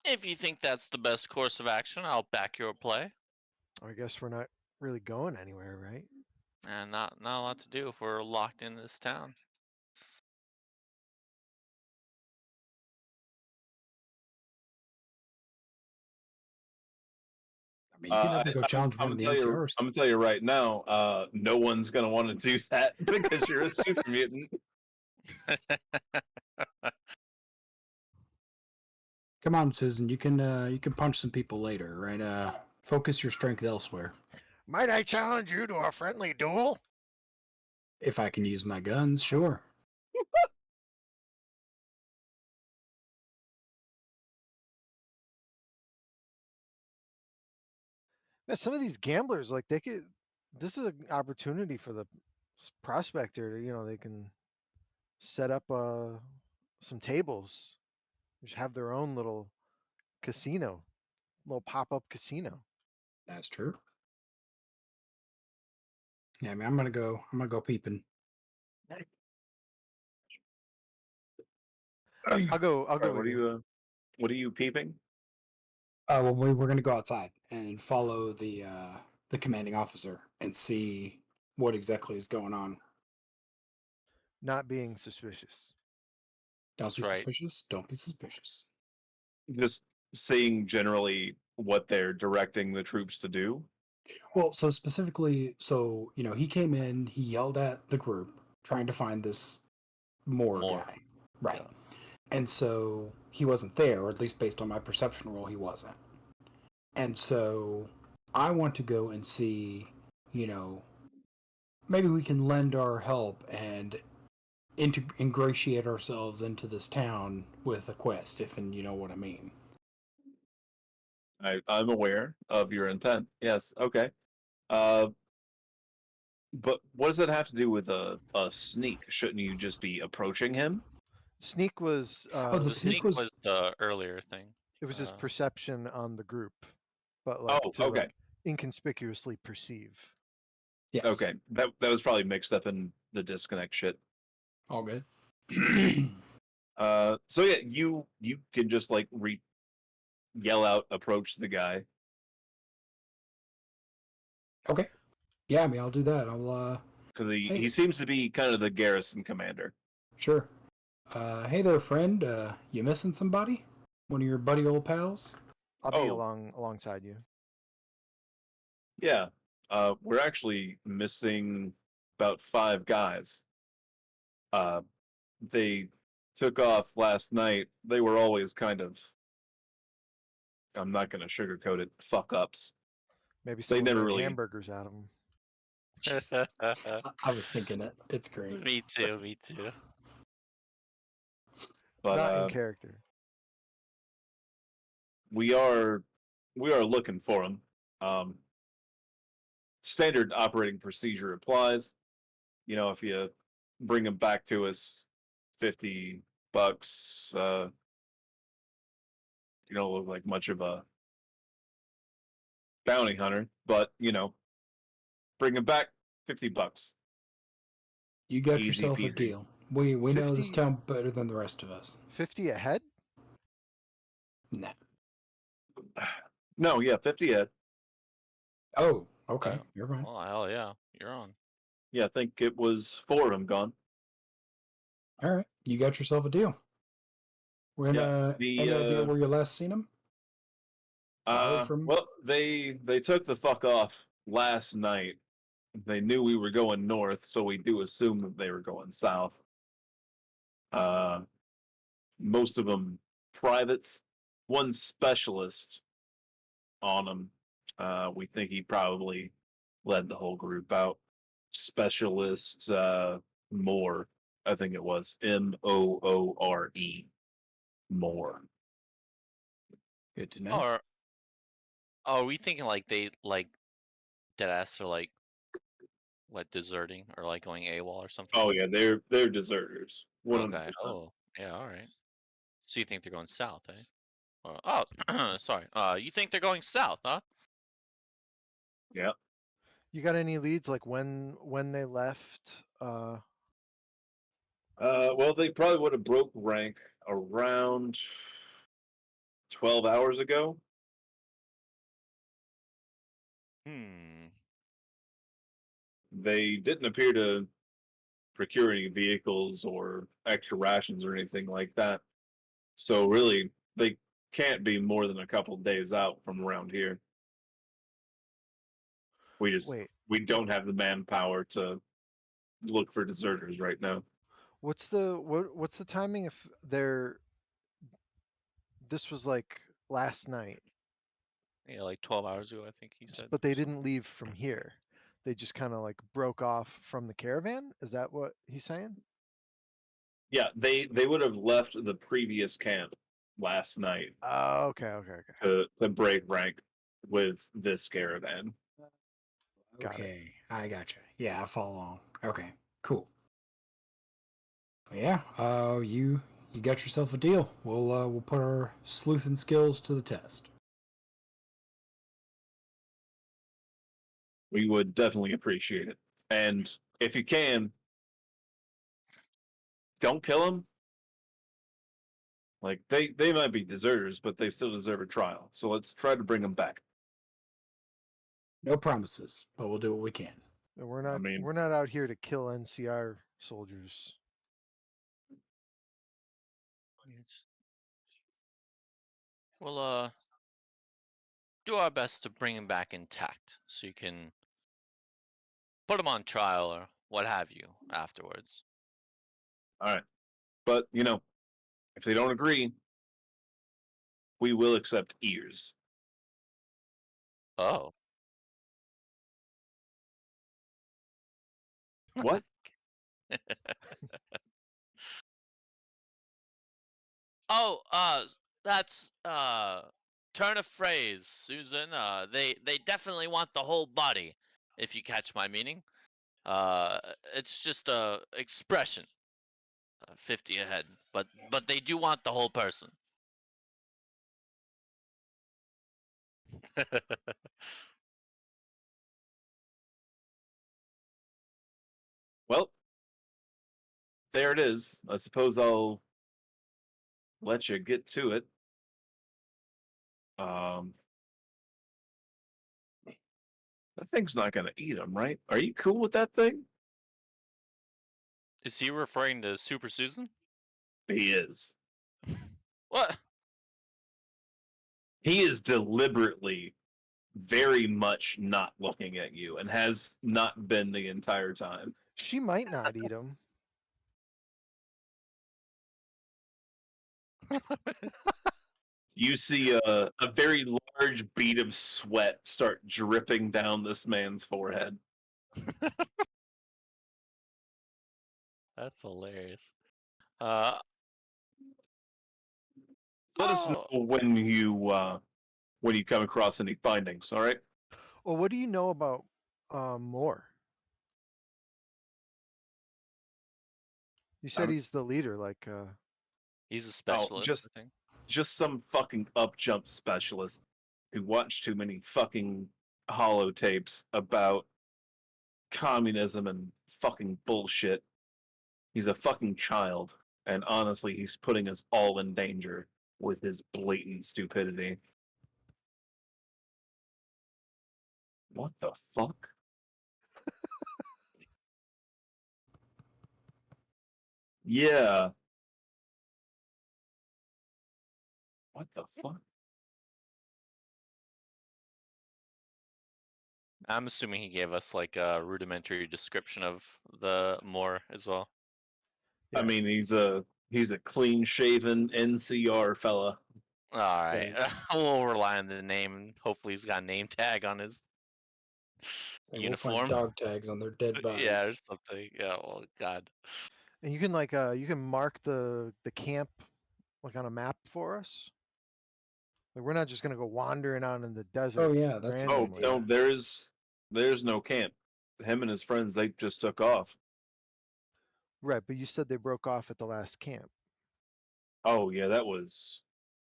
if you think that's the best course of action, I'll back your play. I guess we're not really going anywhere, right? And not a lot to do if we're locked in this town. I mean, you can definitely go challenge I'm one of the gonna tell you. NCRs. I'm gonna tell you right now. No one's gonna want to do that because you're a super mutant. Come on, Susan, you can punch some people later, right? Focus your strength elsewhere. Might I challenge you to a friendly duel? If I can use my guns, sure. Yeah, some of these gamblers, like they could. This is an opportunity for the prospector to, they can set up some tables, just have their own little casino, little pop-up casino. That's true. Yeah, I mean, I'm gonna go peeping. I'll go All right, with you. what are you peeping? Well, we're gonna go outside and follow the commanding officer and see what exactly is going on. Not being suspicious. Don't That's be right. suspicious. Don't be suspicious. Just seeing generally what they're directing the troops to do. Well, so specifically, he came in, he yelled at the group trying to find this Moore More. guy, right? Yeah. And so he wasn't there, or at least based on my perception roll, he wasn't. And so I want to go and see, you know, maybe we can lend our help and ingratiate ourselves into this town with a quest, if and you know what I mean. I'm aware of your intent. Yes. Okay. Uh, but what does that have to do with a sneak? Shouldn't you just be approaching him? Sneak was Oh, the The sneak sneak was was the earlier thing. it was his Uh, perception on the group, but like Oh, to okay. like inconspicuously perceive. yes, Okay. That was probably mixed up in the disconnect shit. all good. So yeah, you can just like yell out, approach the guy. Okay. Yeah, I mean, I'll do that. I'll, Because he hey, seems to be kind of the garrison commander. sure. Hey there, friend. You missing somebody? One of your buddy old pals? I'll be Oh. alongside you. Yeah. We're actually missing about 5 guys. They took off last night. They were always kind of, I'm not going to sugarcoat it, fuck ups. Maybe They someone never made really, hamburgers out of them. I was thinking it. It's great. Me too. Me too. but Not in character. we are looking for them. Standard operating procedure applies. You know, if you bring them back to us, $50. You don't look like much of a bounty hunter, but you know, bring them back, $50. You got Easy yourself a peasy. deal. We know this 50 town better than the rest of us. 50 a head? Nah. No, yeah, 50 head. Oh, okay. Oh, You're fine. oh, hell yeah. You're on. Yeah, I think it was 4 of them gone. All right. You got yourself a deal. When Yeah, any idea where you last seen him? Heard from? well, they took the fuck off last night. They knew we were going north, so we do assume that they were going south. Uh, most of them privates. One specialist on them. We think he probably led the whole group out. Specialist Moore, I think it was Moore. Moore. Good to know. Or are we thinking like they like dead ass or like deserting or like going AWOL or something? Oh yeah, they're deserters. 100%. Okay. Oh, yeah. All right. So you think they're going south, eh? Oh, sorry. You think they're going south, huh? Yeah. You got any leads like when they left? Well, they probably would have broke rank around 12 hours ago. Hmm. They didn't appear to procure any vehicles or extra rations or anything like that. So really, they can't be more than a couple days out from around here. Wait, We don't have the manpower to look for deserters right now. what's the timing if they're this was like last night, Yeah, like 12 hours ago, I think he said. but they didn't leave from here. They just kind of like broke off from the caravan? Is that what he's saying? Yeah, they would have left the previous camp last night Oh, okay. to break rank with this caravan. Got it. Okay, I gotcha. Yeah, I follow along. Okay, cool. Yeah, you got yourself a deal. We'll put our sleuthing skills to the test. We would definitely appreciate it. And if you can, don't kill them. Like they might be deserters, but they still deserve a trial. So let's try to bring them back. No promises, but we'll do what we can. And I mean, we're not out here to kill NCR soldiers. Yes. We'll do our best to bring him back intact, so you can put him on trial or what have you afterwards. all right. But you know, if they don't agree, we will accept ears. Oh. What? Oh, that's turn of phrase, Susan. They definitely want the whole body, if you catch my meaning. It's just a expression, 50 ahead, but they do want the whole person. Well, there it is. I suppose I'll let you get to it. That thing's not going to eat him, right? Are you cool with that thing? Is he referring to Super Susan? He is. What? He is deliberately very much not looking at you and has not been the entire time. She might not eat him. You see a very large bead of sweat start dripping down this man's forehead. That's hilarious. Uh Let us know oh, when you come across any findings. All right. Well, what do you know about Moore? You said Um, he's the leader, like he's a oh, specialist, I think. just some fucking up jump specialist who watched too many fucking holotapes about communism and fucking bullshit. He's a fucking child, and honestly, he's putting us all in danger with his blatant stupidity. What the fuck? Yeah. What the fuck? I'm assuming he gave us like a rudimentary description of the Moor as well. I yeah, mean, he's a clean shaven NCR fella. All right, right. we'll rely on the name, and hopefully he's got a name tag on his And we'll find uniform. dog tags on their dead Yeah, bodies. or something. Yeah. Oh God. And you can mark the camp like on a map for us. Like we're not just gonna go wandering out in the desert Oh yeah, that's a good Oh randomly. idea. no, there's no camp. Him and his friends they just took off. Right, but you said they broke off at the last camp. Oh yeah, that was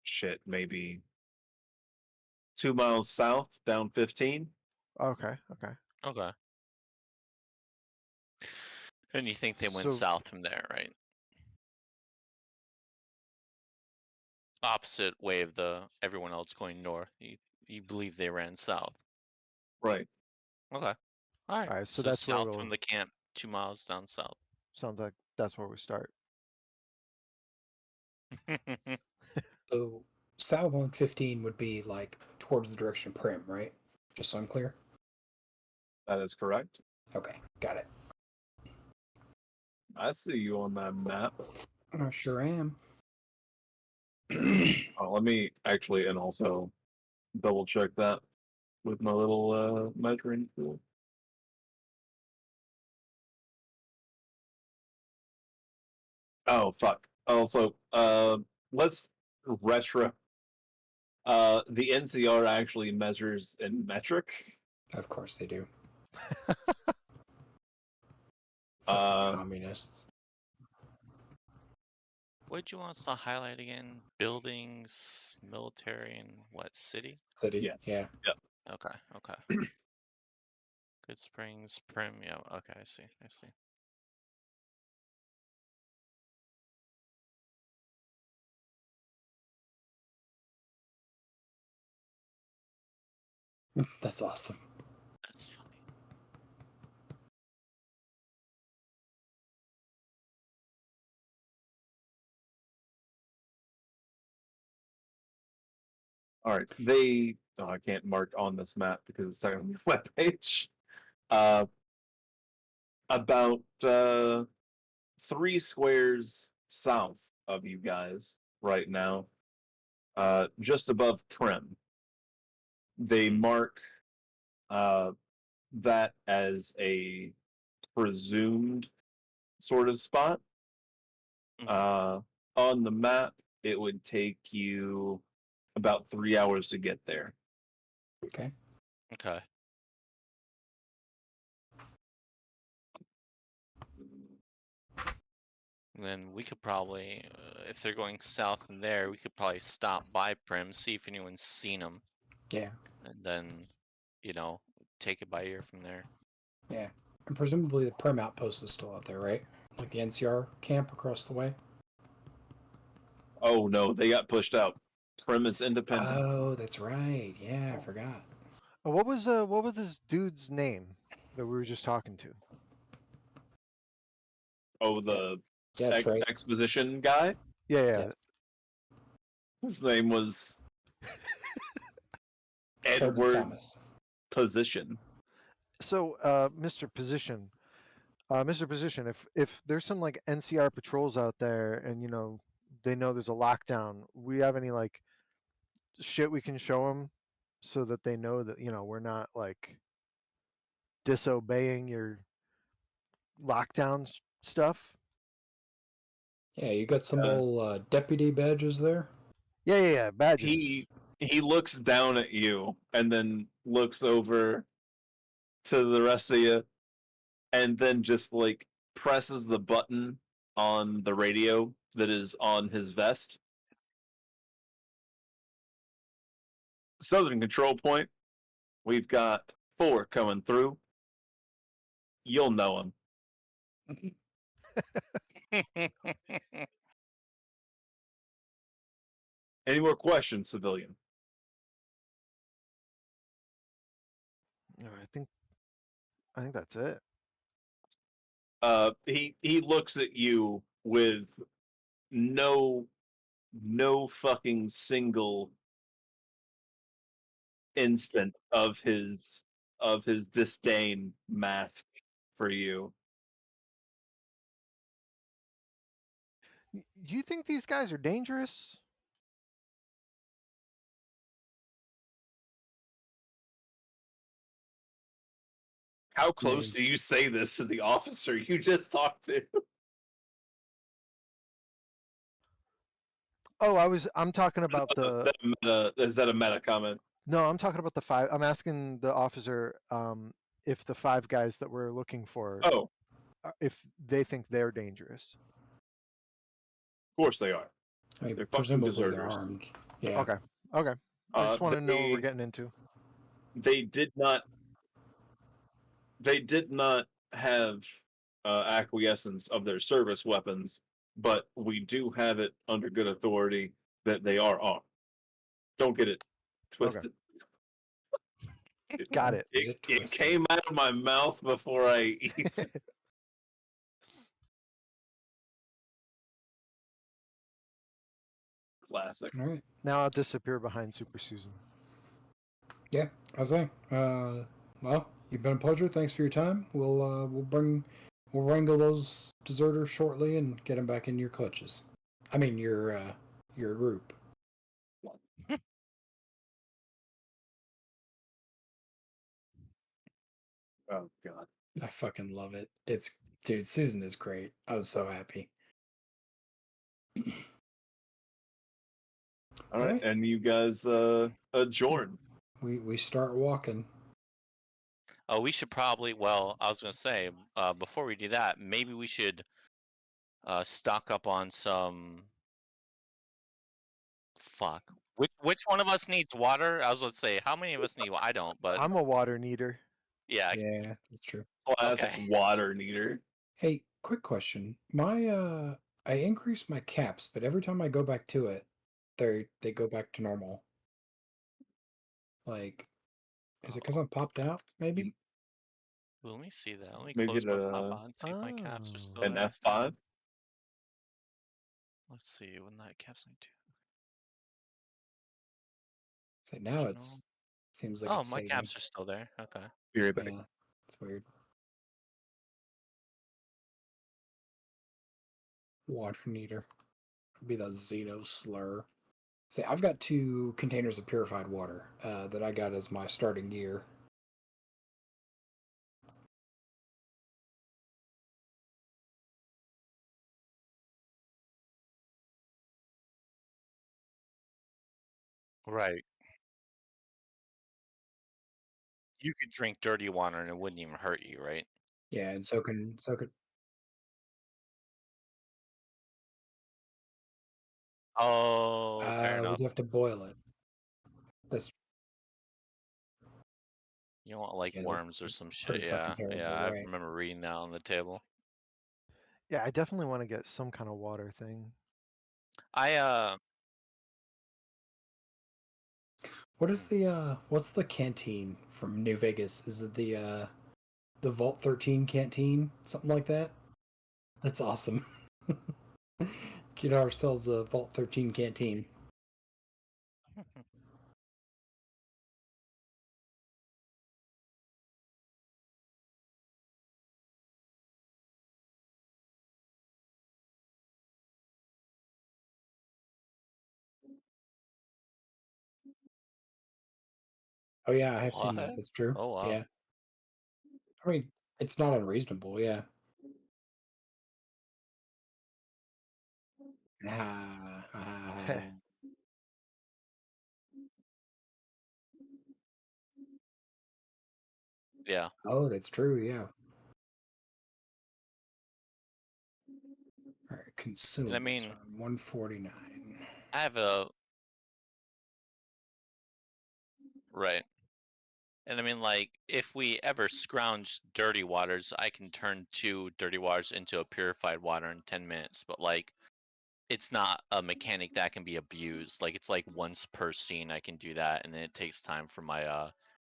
shit. Maybe 2 miles south, down 15. Okay, okay. Okay. And you think they went So south from there, right? Opposite way of the everyone else going north. You believe they ran south. Right. Okay. All right. all right, so So that's where south from we'll the camp, 2 miles down south. sounds like that's where we start. So south on 15 would be like towards the direction of Prim, right? Just so I'm clear. That is correct. Okay, got it. I see you on that map. I sure am. Oh, let me actually and also double check that with my little measuring tool. Oh fuck. Also, let's retro. The NCR actually measures in metric. Of course they do. Uh, Communists. What'd you want us to highlight again? Buildings, military, and what city? City. yeah, Yeah. yeah. Okay. Okay. Good Springs, Prim. Yeah. Okay. I see. I see. That's awesome. That's funny. All right. I can't mark on this map because it's not on the webpage. About 3 squares south of you guys right now, just above Prim. They Hmm. mark that as a presumed sort of spot. Uh, on the map, it would take you about 3 hours to get there. Okay. Okay. And then we could probably, if they're going south from there, we could probably stop by Prim, see if anyone's seen them, Yeah. and then, you know, take it by ear from there. Yeah. And presumably the Prim outpost is still out there, right? Like the NCR camp across the way. Oh no, they got pushed out. Prim is independent. Oh, that's right. Yeah, I forgot. What was this dude's name that we were just talking to? Oh, the Yeah, Trey. exposition guy. Yeah, yeah. Yes. His name was Trevor Edward Thomas. Position. So, Mr. Position, if there's some like NCR patrols out there, and they know there's a lockdown, we have any like shit we can show them so that they know that we're not like disobeying your lockdown stuff. Yeah, you got some Uh, old deputy badges there. Yeah. Badges. He looks down at you and then looks over to the rest of you and then just like presses the button on the radio that is on his vest. Southern Control Point. We've got 4 coming through. You'll know him. Any more questions, civilian? I think that's it. He looks at you with no fucking single instant of his disdain masked for you. Do you think these guys are dangerous? How I close mean, do you say this to the officer you just talked to? Oh, I'm talking about the. Is that a meta comment? No, I'm talking about the 5. I'm asking the officer if the 5 guys that we're looking for, Oh, if they think they're dangerous. of course they are. I mean, They're fucking presumably they're deserters. armed. Yeah. Okay. I just want to know what we're getting into. They did not have acquiescence of their service weapons, but we do have it under good authority that they are armed. Don't get it twisted. Got it. It came out of my mouth before I even. Classic. All right. Now I'll disappear behind Super Susan. Yeah, I say. Well, you've been a pleasure. Thanks for your time. We'll wrangle those deserters shortly and get them back in your clutches. I mean, your group. Oh god. I fucking love it. Dude, Susan is great. I was so happy. All right, and you guys adjourn. We start walking. Oh, we should probably. Well, I was gonna say before we do that, maybe we should stock up on some. Fuck. Which one of us needs water? I was gonna say, how many of us need? I don't, but I'm a water needer. yeah. Yeah, that's true. Classic Okay. water neater. Hey, quick question. I increased my caps, but every time I go back to it, they go back to normal. Like, is it because I'm popped out? Maybe. Well, let me see that. Let me Maybe close my pop on and see if my Oh. caps are still An there. F5. Let's see when that caps like 2. So now Original. it's seems like Oh, it's my saving. caps are still there. Okay. Be right back. Yeah, it's weird. Water neater. Be the Xeno slur. Say, I've got 2 containers of purified water that I got as my starting gear. Right. You could drink dirty water and it wouldn't even hurt you, right? Yeah, and so can. Oh, fair We enough. do have to boil it. That's You don't want like yeah, worms or that's some shit. pretty fucking Yeah, terrible, yeah. I right? remember reading that on the table. Yeah, I definitely want to get some kind of water thing. I What is what's the canteen from New Vegas? Is it the Vault 13 canteen? Something like that? That's awesome. Get ourselves a Vault 13 canteen. Oh yeah, I have seen that. what? That's true. Oh wow. Yeah. I mean, it's not unreasonable, yeah. Ah. Yeah. Oh, that's true, yeah. All right, And I consumables mean, are 149. I have a right. And I mean, like, if we ever scrounge dirty waters, I can turn 2 dirty waters into a purified water in 10 minutes. But like, it's not a mechanic that can be abused. Like, it's like once per scene I can do that, and then it takes time for my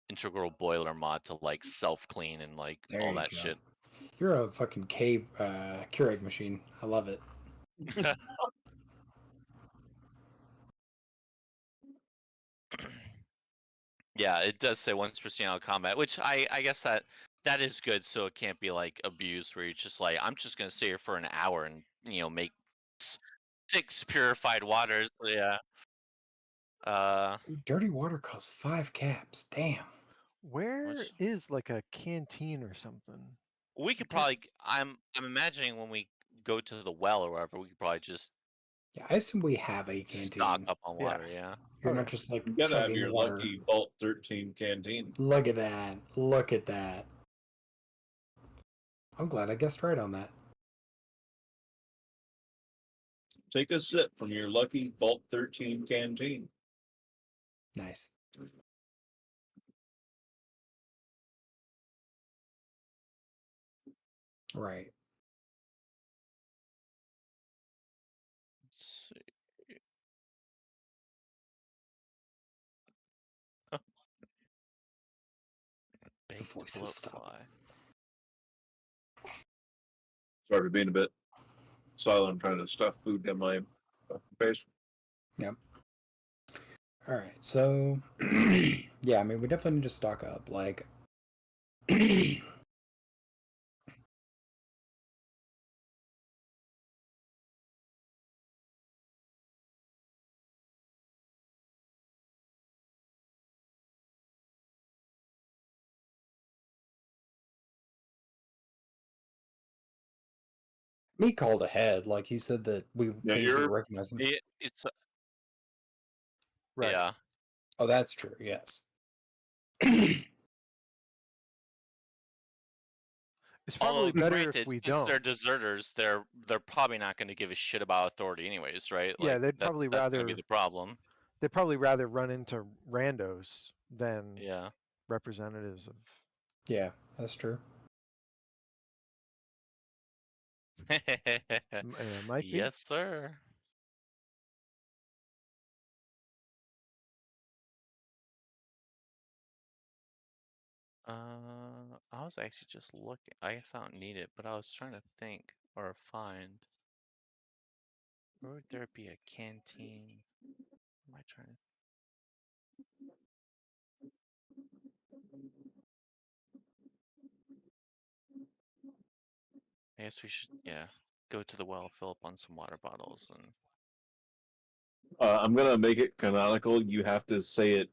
integral boiler mod to like self clean and like There all you that go. shit. You're a fucking cave Keurig machine. I love it. Yeah, it does say once per scene out of combat, which I guess that is good. So it can't be like abused where you're just like, I'm just gonna stay here for an hour and make 6 purified waters. So, yeah. Dirty water costs 5 caps. Damn. Where Which is like a canteen or something? we I could can't. probably. I'm imagining when we go to the well or whatever, we could probably just Yeah, I assume we have a stock canteen. up on Yeah. water. Yeah. You're not Okay. just like You gotta have chugging your water. lucky Vault 13 canteen. Look at that. Look at that. I'm glad I guessed right on that. Take a sip from your lucky Vault 13 canteen. Nice. Right. Let's see. The Baked voices stop. bloatfly. Sorry for being a bit silent. I'm trying to stuff food down my face. Yep. All right. So, yeah, I mean, we definitely need to stock up. Like, me called ahead. Like, he said that Yeah, maybe you're recognize him. It's Right. yeah. Oh, that's true. Yes. It's Although probably better if granted, we since they're don't. deserters, they're probably not going to give a shit about authority anyways, right? Yeah, Like they'd probably that's going to be rather the problem. run into randos than Yeah. representatives of. Yeah, that's true. Yeah, might be. Yes, sir. I was actually just looking. I guess I don't need it, but I was trying to think or find where would there be a canteen? Am I trying to? I guess we should, yeah, go to the well, fill up on some water bottles, and I'm gonna make it canonical. You have to say it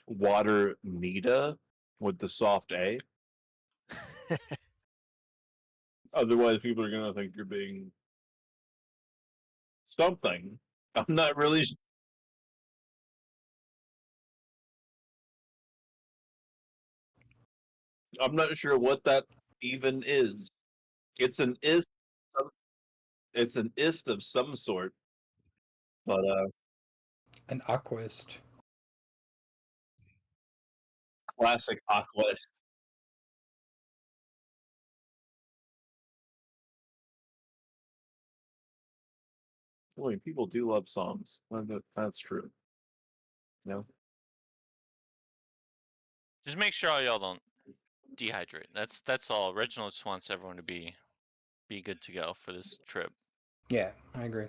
water Nita with the soft A. Otherwise, people are gonna think you're being something. I'm not really. I'm not sure what that even is. It's an ist. It's an ist of some sort, but An aquist. classic Aquas. Boy, people do love songs. That's true. No. Just make sure y'all don't dehydrate. That's all. Reginald just wants everyone to be good to go for this trip. Yeah, I agree.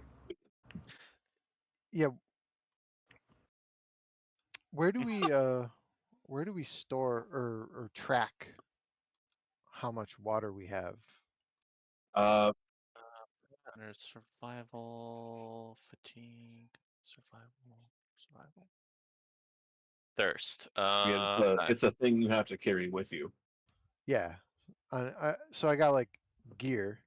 Yeah. Where do we store or track how much water we have? There's survival, fatigue, survival, thirst. It's a thing you have to carry with you. Yeah. So I got like gear.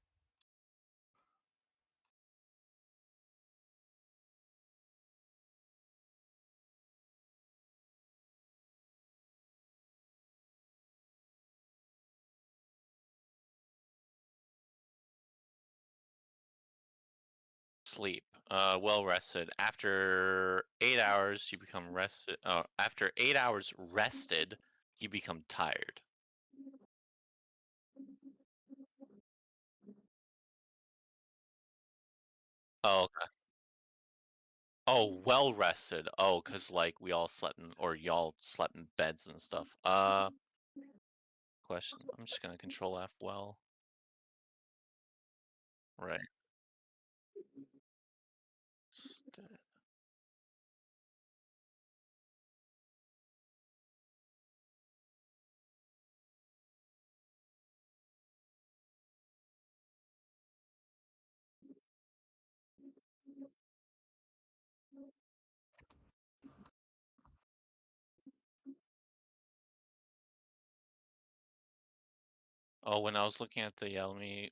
Sleep. Well rested. After 8 hours, you become rested. After 8 hours rested, you become tired. Oh, okay. Oh, well rested. Oh, cause like we all slept in, or y'all slept in beds and stuff. Question. I'm just gonna control F well. Right. Oh, when I was looking at the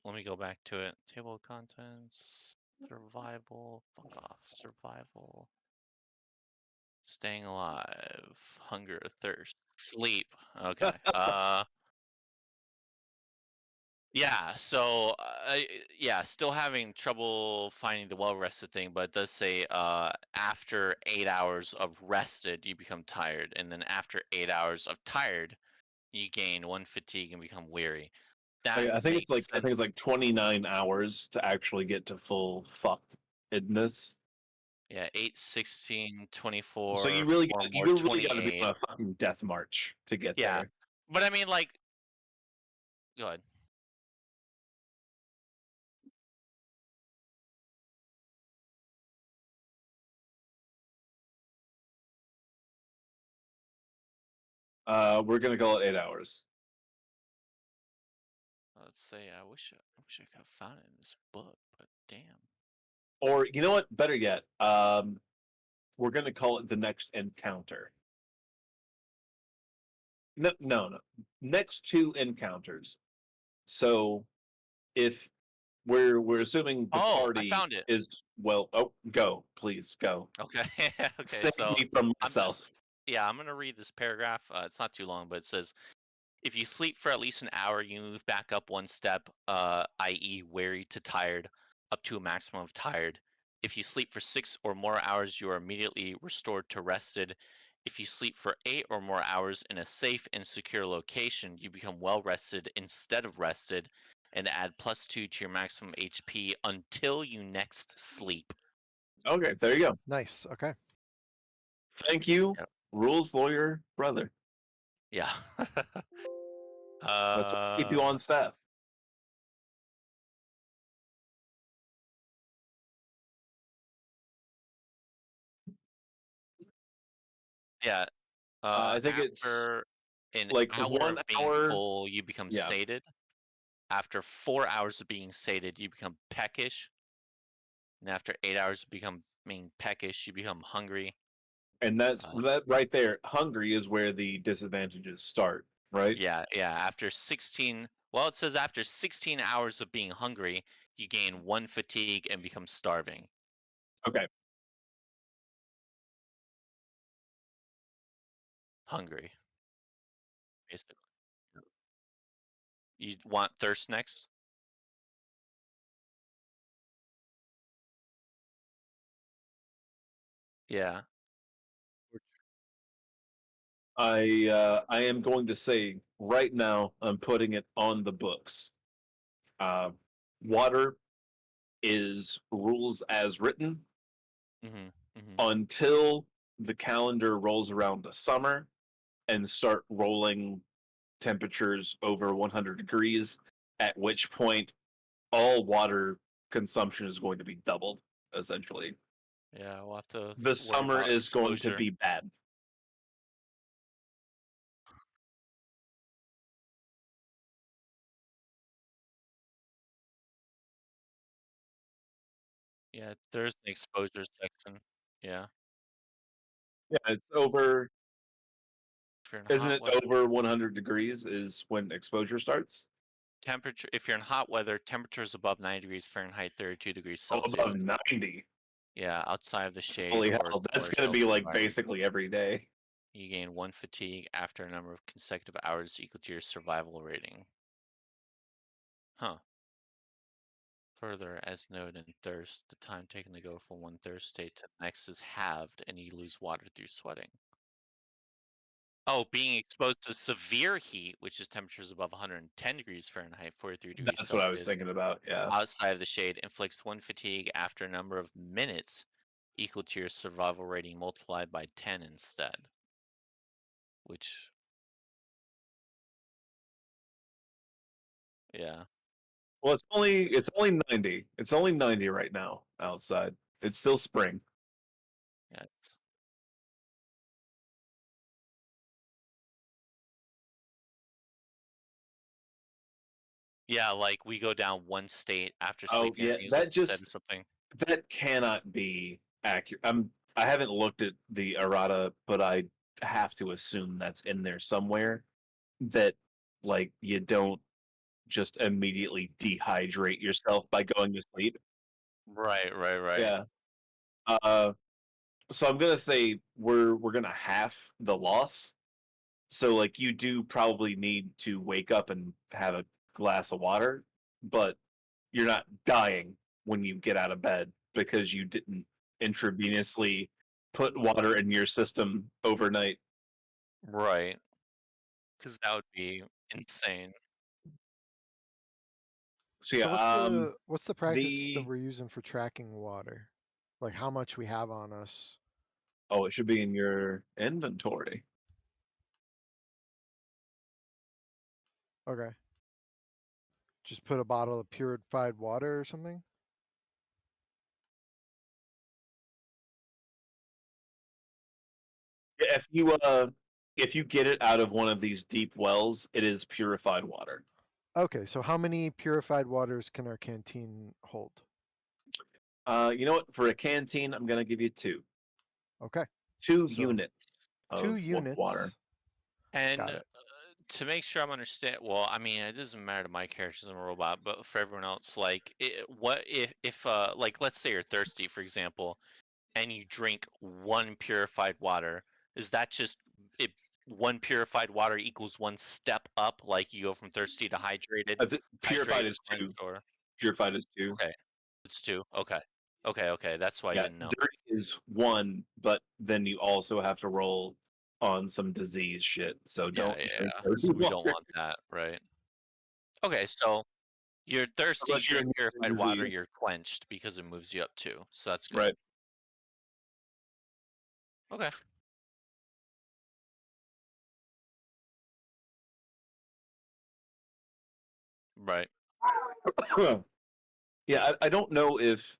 let me go back to it. Table of contents, survival, fuck off, survival, staying alive, hunger, thirst, sleep. Okay. Yeah. So, yeah, still having trouble finding the well rested thing, but it does say after 8 hours of rested, you become tired, and then after 8 hours of tired, you gain one fatigue and become weary. That I think it's makes like sense. 29 hours to actually get to full fuckedness. Yeah, 8, 16, So 24, 4 more, you really got to be 28. on a fucking death march to get Yeah. there. But I mean, like, go ahead. We're gonna call it 8 hours. Let's say I wish I could have found it in this book, but damn. Or you know what? Better yet, we're gonna call it the next encounter. No. Next two encounters. So if we're assuming the Oh, I party found it. is well, oh, go, please go. Okay. Okay, Save so me from I'm myself. just I'm gonna read this paragraph. It's not too long, but it says if you sleep for at least an hour, you move back up one step, i.e., weary to tired, up to a maximum of tired. If you sleep for 6 or more hours, you are immediately restored to rested. If you sleep for 8 or more hours in a safe and secure location, you become well rested instead of rested and add +2 to your maximum HP until you next sleep. Okay, there you go. Nice. Okay. Thank you, Yep. rules lawyer brother. Yeah. That's what keep you on staff. Yeah. I think it's After an like hour of being 1 hour. full, you become Yeah, sated. After 4 hours of being sated, you become peckish. And after 8 hours of being peckish, you become hungry. and that's Uh, that right there. Hungry is where the disadvantages start, right? yeah. After 16, well, it says after 16 hours of being hungry, you gain one fatigue and become starving. Okay. Hungry, basically. You want thirst next? Yeah. I am going to say right now I'm putting it on the books. Uh, water is rules as written Mm-hmm. Mm-hmm. until the calendar rolls around to summer and start rolling temperatures over 100 degrees, at which point all water consumption is going to be doubled, essentially. Yeah, we'll have to The worry summer about is going to exposure. be bad. Yeah, there's an exposure section. Yeah, Yeah, it's over. if you're in Isn't hot it weather, over 100 degrees is when exposure starts? temperature. If you're in hot weather, temperatures above 90 degrees Fahrenheit, 32 degrees Oh, Celsius. above 90. Yeah, outside of the shade Holy or hell, that's similar going to be shelter like environment. basically every day. You gain 1 fatigue after a number of consecutive hours equal to your survival rating. Huh. Further, as noted in thirst, the time taken to go from one thirst state to the next is halved and you lose water through sweating. Oh, being exposed to severe heat, which is temperatures above 110 degrees Fahrenheit, 43 degrees That's what I was Celsius, thinking about. Yeah. outside of the shade, inflicts 1 fatigue after a number of minutes equal to your survival rating multiplied by 10 instead. Which, yeah. Well, it's only 90. It's only 90 right now outside. It's still spring. Yeah, yeah, like we go down one state after Oh sleeping. I yeah, think is what that you said or just something. that cannot be accurate. I haven't looked at the errata, but I have to assume that's in there somewhere. That like you don't just immediately dehydrate yourself by going to sleep. Right, right, right. Yeah. Uh, so I'm gonna say we're gonna half the loss. So like you do probably need to wake up and have a glass of water, but you're not dying when you get out of bed because you didn't intravenously put water in your system overnight. Right. Because that would be insane. So So yeah, what's the practice that the we're using for tracking water? Like how much we have on us? oh, it should be in your inventory. Okay. Just put a bottle of purified water or something? If you get it out of one of these deep wells, it is purified water. Okay, so how many purified waters can our canteen hold? You know what? For a canteen, I'm gonna give you two. Okay, Two so units 2 of water. units. And Got it. to make sure I'm understand, well, I mean, it doesn't matter to my character as I'm a robot, but for everyone else, like, what if like, let's say you're thirsty, for example, and you drink one purified water, is that just it? One purified water equals one step up, like you go from thirsty to hydrated, Purified hydrate, is two. quench, or Purified is two. okay, it's two. Okay, okay, okay. That's why I Yeah, didn't know. dirty is one, but then you also have to roll on some disease shit. So Yeah, don't drink yeah. dirty So we don't water want that, right? Okay, so you're thirsty, you unless you're drink immune to purified water, disease. you're quenched because it moves you up too. So that's good. Right. Okay. Right. Yeah, I don't know if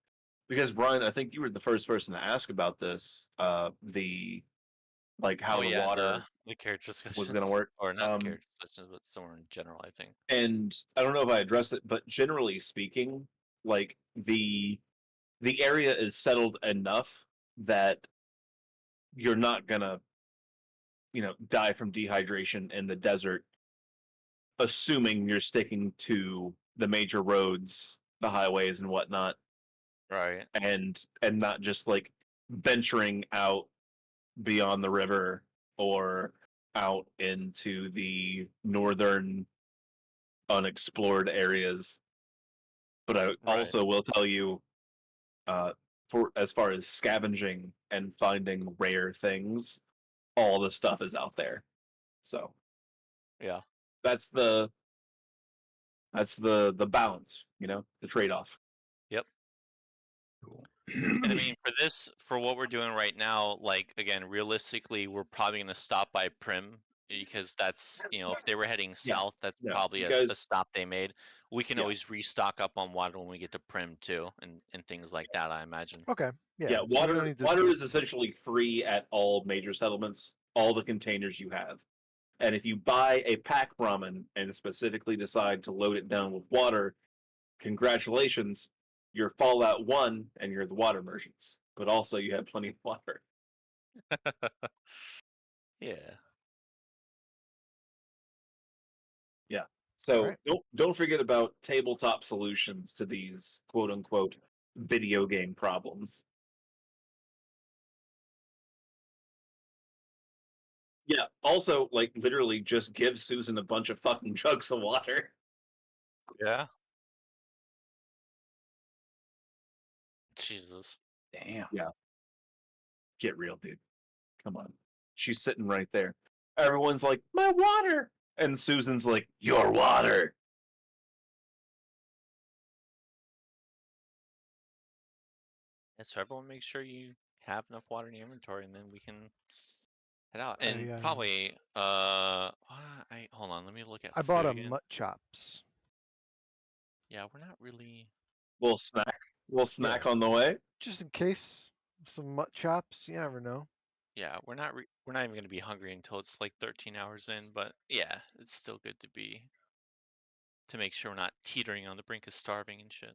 because Brian, I think you were the first person to ask about this. The like Oh how the yeah, water the character was going to discussions, work. or not character discussions, but somewhere in general, I think. And I don't know if I addressed it, but generally speaking, like the area is settled enough that you're not gonna die from dehydration in the desert, assuming you're sticking to the major roads, the highways and whatnot, Right. and not just like venturing out beyond the river or out into the northern unexplored areas. But I Right. also will tell you, for as far as scavenging and finding rare things, all the stuff is out there. So Yeah. that's the balance, the trade off. Yep. Cool. And I mean, for what we're doing right now, like again, realistically, we're probably gonna stop by Prim because that's if they were heading Yeah, south, that's yeah, probably you a guys. stop they made. We can Yeah. always restock up on water when we get to Prim too, and things like that. I imagine. Okay. Yeah. Yeah, So we don't need to. water is essentially free at all major settlements, all the containers you have. And if you buy a pack ramen and specifically decide to load it down with water, congratulations, you're Fallout 1 and you're the water merchants. But also you have plenty of water. Yeah. Yeah. So Right. don't forget about tabletop solutions to these quote unquote video game problems. Yeah. Also, like literally just give Susan a bunch of fucking jugs of water. Yeah. Jesus. Damn. Yeah. Get real, dude. Come on. She's sitting right there. Everyone's like, my water. And Susan's like, your water. Yeah, so everyone make sure you have enough water in your inventory, and then we can head out. I And probably I hold on, let me look at I bought food a again. mutt chops. Yeah, we're not really. We'll snack. We'll snack Yeah. on the way. Just in case some mutt chops. You never know. Yeah, we're not even gonna be hungry until it's like 13 hours in. But yeah, it's still good to make sure we're not teetering on the brink of starving and shit.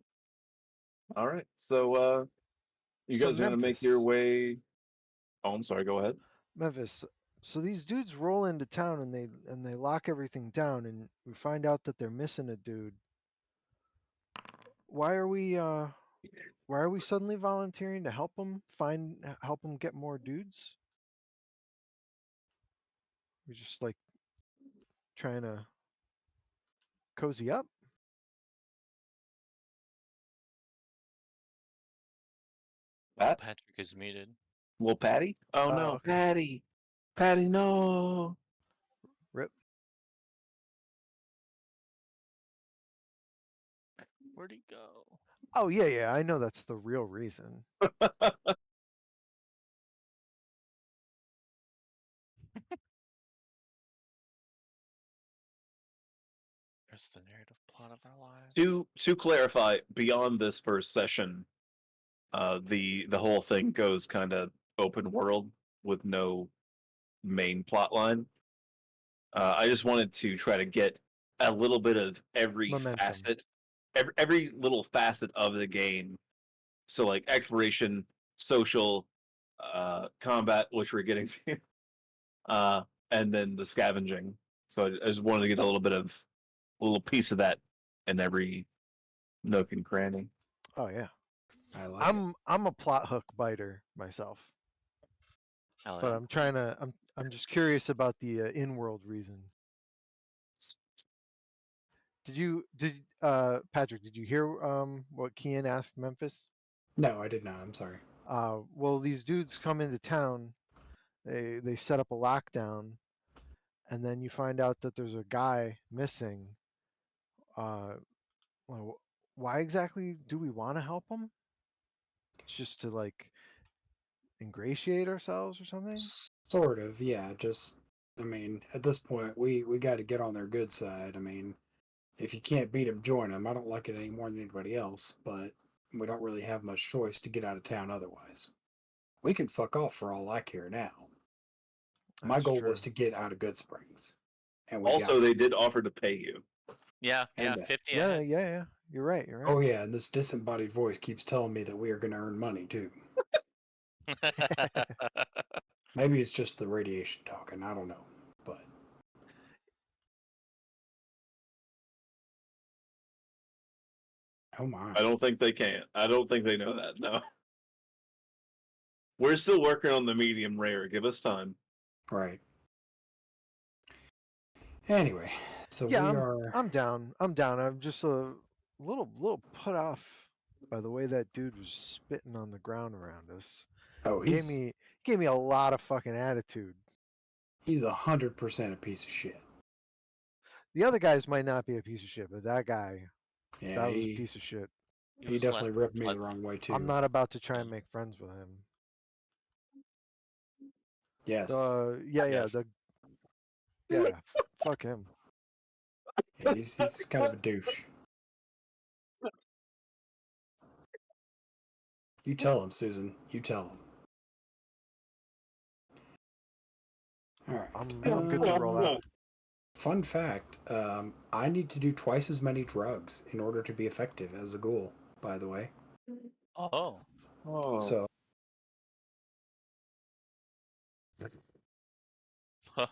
All right. So you So guys are gonna make your Memphis, way. Oh, I'm sorry, go ahead. Memphis. So these dudes roll into town and they lock everything down, and we find out that they're missing a dude. Why are we suddenly volunteering to help them get more dudes? We're just like trying to cozy up. Pat? Patrick is muted. Little Patty? Oh no, Okay. Patty. Patty, no. Rip. Where'd he go? Oh yeah, I know that's the real reason. There's the narrative plot of our lives. To clarify, beyond this first session, the whole thing goes kind of open world with no main plot line. I just wanted to try to get a little bit of every Momentum. facet, every little facet of the game. So like exploration, social, combat, which we're getting to, and then the scavenging. So I just wanted to get a little piece of that in every nook and cranny. Oh yeah. I like it. I'm a plot hook biter myself, Hell but yeah. I'm just curious about the in-world reason. Did Patrick, did you hear what Kian asked Memphis? No, I did not. I'm sorry. Well, these dudes come into town, they set up a lockdown, and then you find out that there's a guy missing. Uh, well, why exactly do we want to help him? It's just to like ingratiate ourselves or something? Sort of, yeah. Just, I mean, at this point, we got to get on their good side. I mean, if you can't beat them, join them. I don't like it any more than anybody else, but we don't really have much choice to get out of town otherwise. We can fuck off for all I care now. My That's goal was true. to get out of Good Springs, and we got Also, it. they did offer to pay you. Yeah, And that. 50 Yeah, ahead. yeah. You're right. You're Oh right. yeah, and this disembodied voice keeps telling me that we are going to earn money too. Maybe it's just the radiation talking. I don't know, but oh my. I don't think they can. I don't think they know that. No. We're still working on the medium rare. Give us time. Right. Anyway, so Yeah, we are. I'm down. I'm down. I'm just a little put off by the way that dude was spitting on the ground around us. Oh, Gave me a lot of fucking attitude. he's 100% a piece of shit. The other guys might not be a piece of shit, but that guy, Yeah, that was a piece of shit. He was less definitely rubbed me the pleasant. wrong way too. I'm not about to try and make friends with him. Yes. Yeah, Yes. fuck him. Yeah, he's kind of a douche. You tell him, Susan. You tell him. All right. I'm good to roll out. Fun fact: I need to do twice as many drugs in order to be effective as a ghoul. By the way, Oh. Oh. so Huh.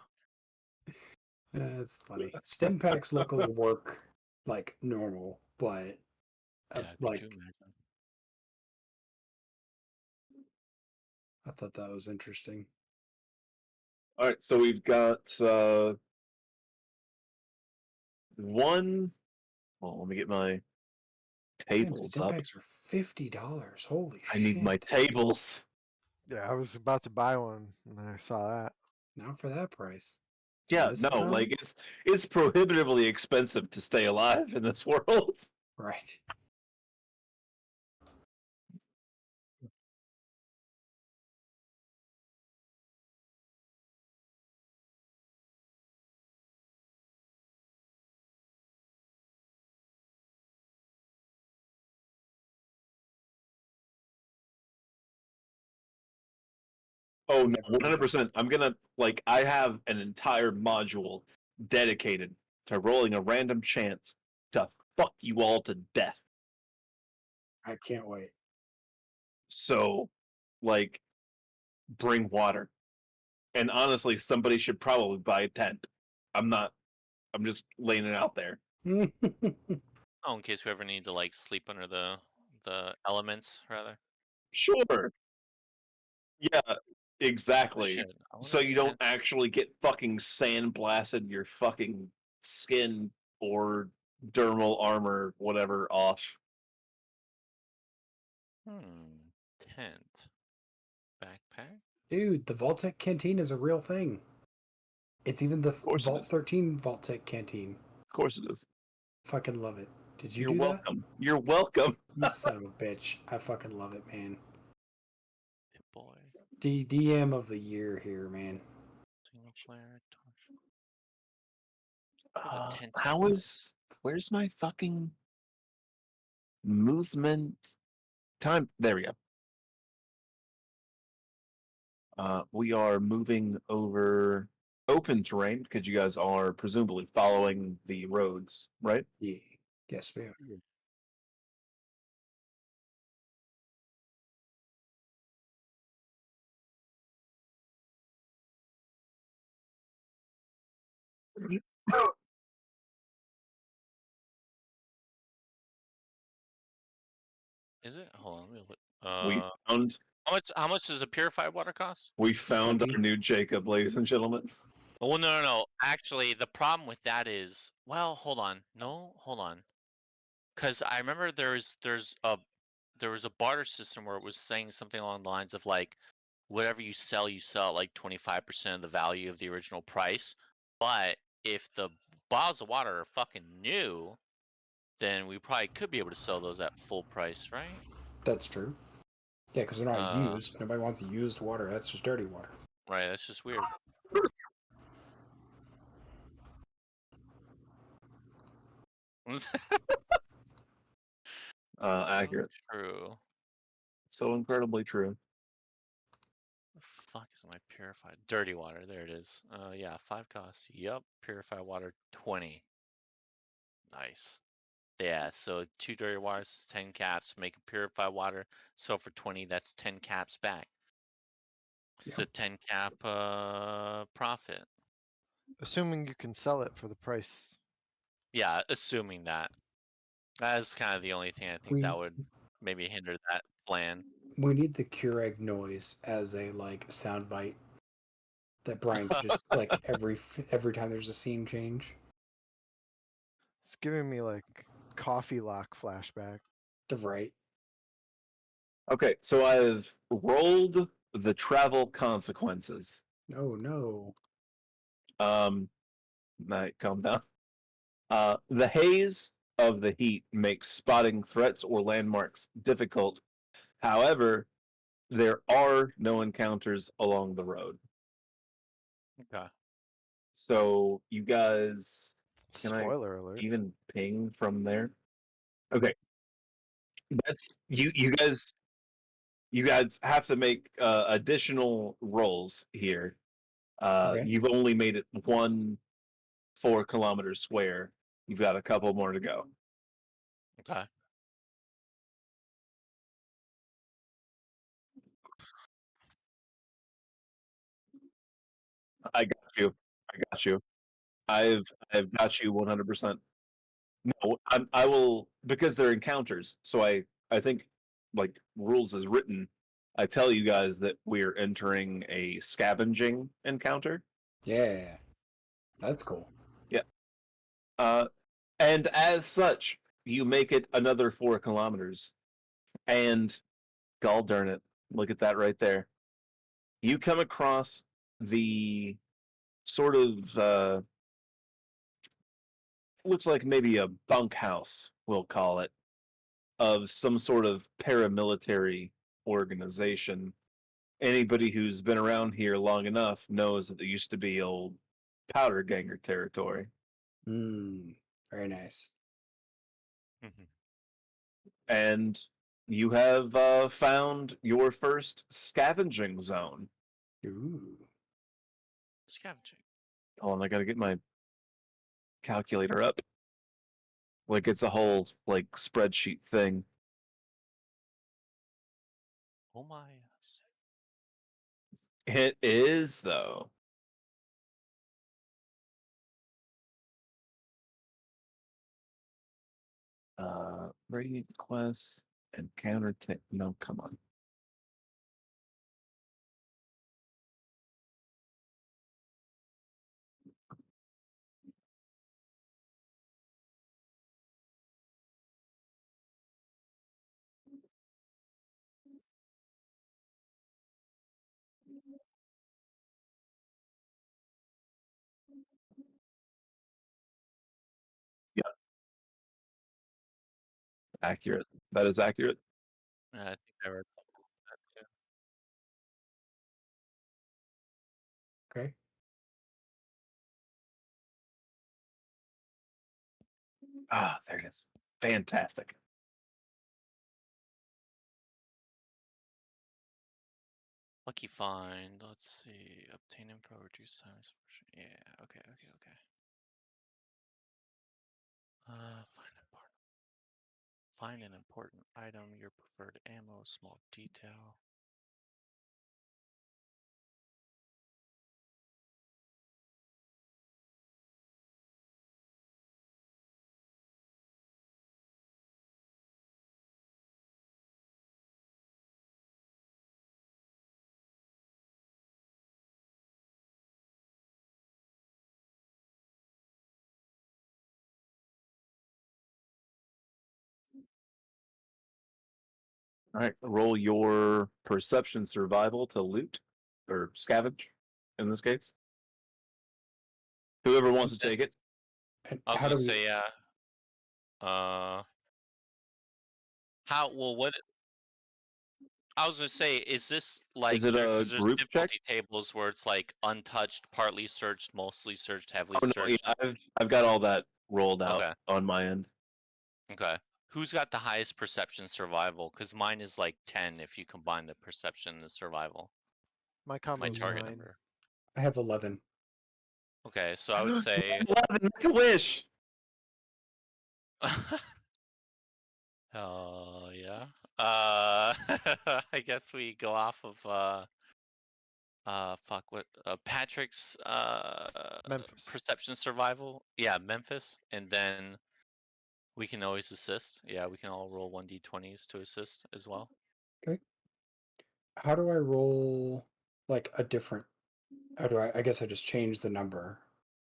that's funny. Stim packs luckily work like normal, but Yeah, could like you imagine? I thought that was interesting. All right, so we've got one. Well, let me get my Damn, tables stim up. packs are $50. Holy I need my shit! tables. Yeah, I was about to buy one and I saw that. Not for that price. Yeah, this no, economy? like it's prohibitively expensive to stay alive in this world. Right. Oh no, Never do that. 100%. I'm gonna like I have an entire module dedicated to rolling a random chance to fuck you all to death. I can't wait. So, like, bring water. And honestly, somebody should probably buy a tent. I'm not. I'm just laying it out there. Oh, in case we ever need to like sleep under the elements, rather. Sure. Yeah, exactly. Shit. I wonder So if you don't tent. actually get fucking sandblasted your fucking skin or dermal armor, whatever, off. Tent. Backpack. Dude, the Vault-Tec canteen is a real thing. It's even the Of course it Vault is. 13 Vault-Tec canteen. Of course it is. Fucking love it. Did you You're do that? welcome. You're welcome. You son of a bitch. I fucking love it, man. Hit boy. DM of the year here, man. Single flare. Torch. The tent. How is? Where's my fucking movement time? There we go. We are moving over open terrain because you guys are presumably following the roads, right? Yeah. Yes, we are. Is it? Hold on. Let me look. We found How much does a purified water cost? our 20. new Jacob, ladies and gentlemen. Oh no. Actually, the problem with that is, well, hold on. No, hold on. Because I remember there was a barter system where it was saying something along the lines of like, whatever you sell at like 25% of the value of the original price. But if the bottles of water are fucking new, then we probably could be able to sell those at full price, right? That's true. Yeah, because they're not Uh, used. Nobody wants used water. That's just dirty water. right. That's just weird. So Accurate. true. So incredibly true. The fuck is my purified dirty water? There it is. Yeah, 5 costs. Yep, purified water 20. Nice. Yeah, so 2 dirty waters is 10 caps. Make a purified water. So for 20, that's 10 caps back. It's Yeah. a 10 cap profit. Assuming you can sell it for the price. Yeah, assuming that. That's kind of the only thing I think We that would maybe hinder that plan. we need the Keurig noise as a like soundbite that Brian could just click every time there's a scene change. It's giving me like coffee lock flashback. To right. Okay, so I've rolled the travel consequences. Oh no. Calm down. The haze of the heat makes spotting threats or landmarks difficult. However, there are no encounters along the road. Okay. So you guys, can I Spoiler alert. even ping from there? Okay, that's you. You guys have to make additional rolls here. Okay. You've only made it 1 4 kilometer square. You've got a couple more to go. Okay. I got you. I got you. I've got you 100%. No, I will, because they're encounters. So I think, like, rules is written. I tell you guys that we're entering a scavenging encounter. Yeah. That's cool. Yeah. Uh, and as such, you make it another 4 kilometers. And gall darn it, look at that right there. You come across the sort of looks like maybe a bunkhouse, we'll call it, of some sort of paramilitary organization. Anybody who's been around here long enough knows that there used to be old powder ganger territory. Very nice. Mhm. And you have found your first scavenging zone. Ooh. Scavenging. Hold on, I gotta get my calculator up. Like it's a whole like spreadsheet thing. Oh my yes. It is though. Radiant quests and counter. No, come on. Yeah, accurate. That is accurate. Yeah, I think I read something like that too. Okay. Ah, there it is. Fantastic. Lucky find. Let's see. Obtain info, reduce size. Yeah. Okay. Okay. Okay. Find an important item. Your preferred ammo. Small detail. All right, roll your perception survival to loot or scavenge in this case. Whoever wants to This- take it. And I was how gonna do we? say yeah. How? Well, what? I was gonna say, is this like Is it there? a Because there's group check? difficulty tables where it's like untouched, partly searched, mostly searched, heavily Oh no, yeah, searched. I've got all that rolled out Okay. on my end. Okay. Who's got the highest perception survival? Because mine is like 10 if you combine the perception and the survival. My My combo's target 9. number. I have 11. Okay, so I would say 11, make a wish. hell yeah. I guess we go off of fuck what Patrick's Memphis. perception survival. Yeah, Memphis, and then we can always assist. Yeah, we can all roll 1d20s to assist as well. Okay. How do I roll like a different? How do I? I guess I just change the number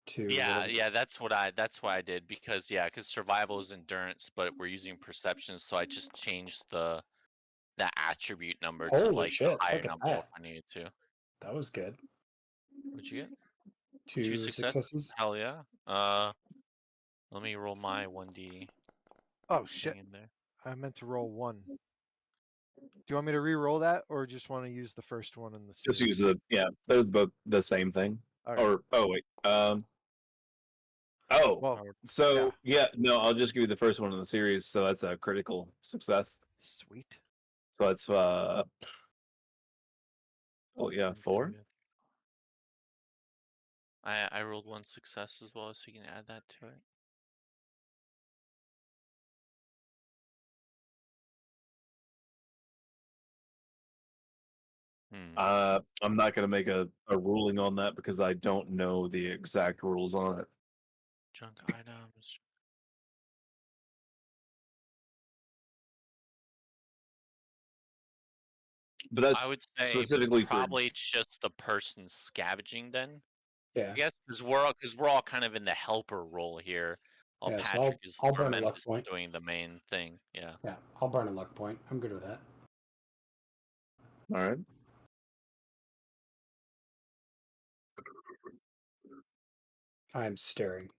to Yeah, whatever. yeah, that's what I did because yeah, because survival is endurance, but we're using perception, so I just changed the attribute number to Holy like the shit! higher Look at number if that. I needed to. That was good. What'd you get? Two 2 successes? successes. Hell yeah. Let me roll my 1d. Oh shit! thing in there. I meant to roll 1. Do you want me to re-roll that, or just want to use the first one in the Just series? use they're both the same thing. All right. Or oh wait, oh, Well, so yeah, no, I'll just give you the first one in the series. So that's a critical success. sweet. So that's oh yeah, 4. I rolled 1 success as well, so you can add that to it. I'm not gonna make a ruling on that because I don't know the exact rules on it. Junk items. But that's I would say specifically for probably it's just the person scavenging then. Yeah. I guess because we're all kind of in the helper role here, while Yeah. So Patrick is I'll or burn a luck Memphis is point. doing the main thing. Yeah. Yeah, I'll burn a luck point. I'm good with that. all right. I'm staring.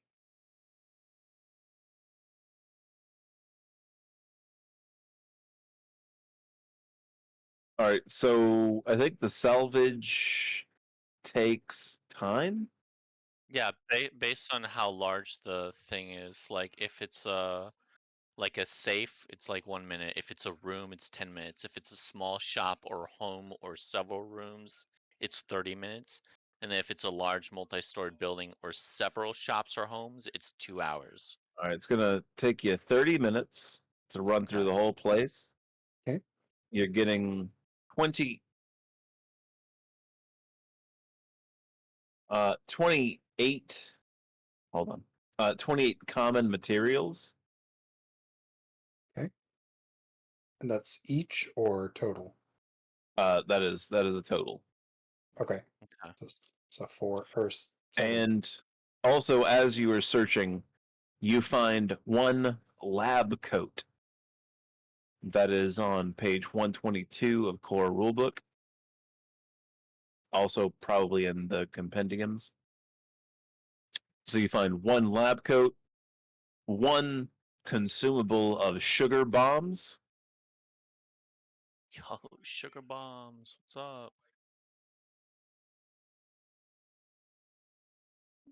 All right, so I think the salvage takes time. Yeah, based on how large the thing is, like if it's like a safe, it's like 1 minute. If it's a room, it's 10 minutes. If it's a small shop or home or several rooms, it's 30 minutes. And then if it's a large multi-story building or several shops or homes, it's 2 hours. All right, it's gonna take you 30 minutes to run through Okay. the whole place. Okay. You're getting 20, 28. Hold on, 28 common materials. Okay. And that's each or total? That is a total. Okay. Okay. So 4 or 7. And also, as you are searching, you find one lab coat that is on page 122 of Core Rulebook. Also, probably in the compendiums. So you find one lab coat, one consumable of sugar bombs, Yo, sugar bombs. What's up?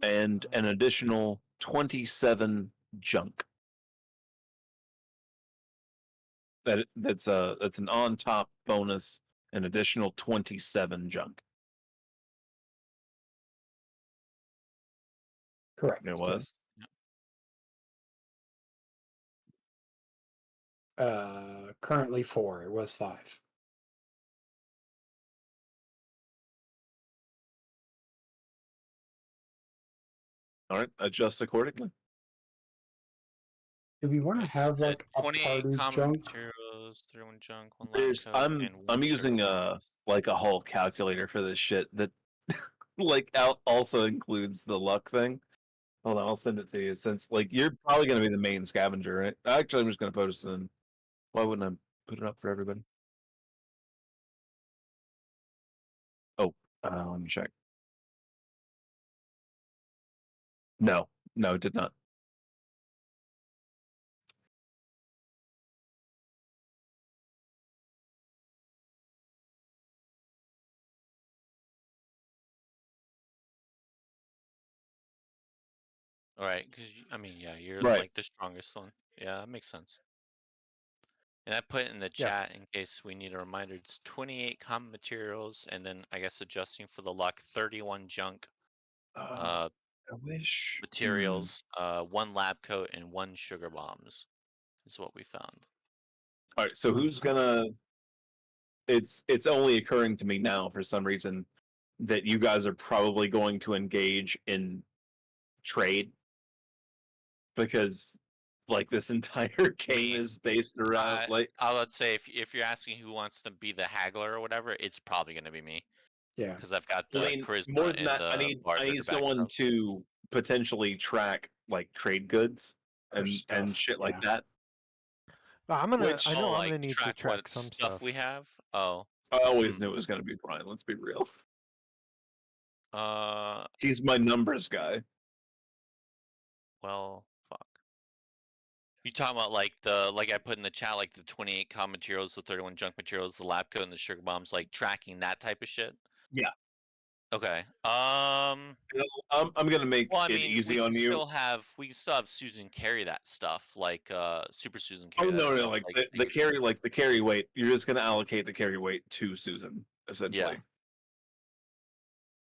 and an additional 27 junk. That's an on top bonus, an additional 27 junk. Correct. You know what? Yes. Currently 4. It was 5. All right, adjust accordingly. Do we want to Right, have said like a 28 party common junk? materials, 31 junk, 1 lab There's coat, I'm and 1 I'm sugar using bomb. like a whole calculator for this shit that like also includes the luck thing. Hold on, I'll send it to you since like you're probably gonna be the main scavenger, right? Actually, I'm just gonna post it in. Why wouldn't I put it up for everybody? Oh, let me check. No, no, it did not. All right, because I mean, yeah, you're Right. like the strongest one. Yeah, that makes sense. And I put in the Yeah. chat in case we need a reminder. It's 28 common materials, and then I guess adjusting for the luck, 31 junk I wish. materials, 1 lab coat, and 1 sugar bombs is what we found. All right, so who's gonna? It's only occurring to me now for some reason that you guys are probably going to engage in trade because like this entire game Me, is based around like I would say if you're asking who wants to be the haggler or whatever, it's probably gonna be me Yeah. because I've got I the mean more charisma than and that the I barter need to back it someone up. to potentially track like trade goods Or and stuff. shit like Yeah. that. But Which I know I'm like gonna need to track track what some stuff stuff. we have. Oh, I always knew it was gonna be Brian, let's be real. uh, He's my numbers guy. well, fuck. You talking about like I put in the chat, like the 28 comm materials, the 31 junk materials, the lab coat, and the sugar bombs, like tracking that type of shit? Yeah. Okay. I'm gonna make Well, I it mean, easy on you. we can still have Susan carry that stuff, like Super Susan Oh carry that no, no, stuff, like like the things. carry, like the carry weight. You're just gonna allocate the carry weight to Susan, essentially. Yeah,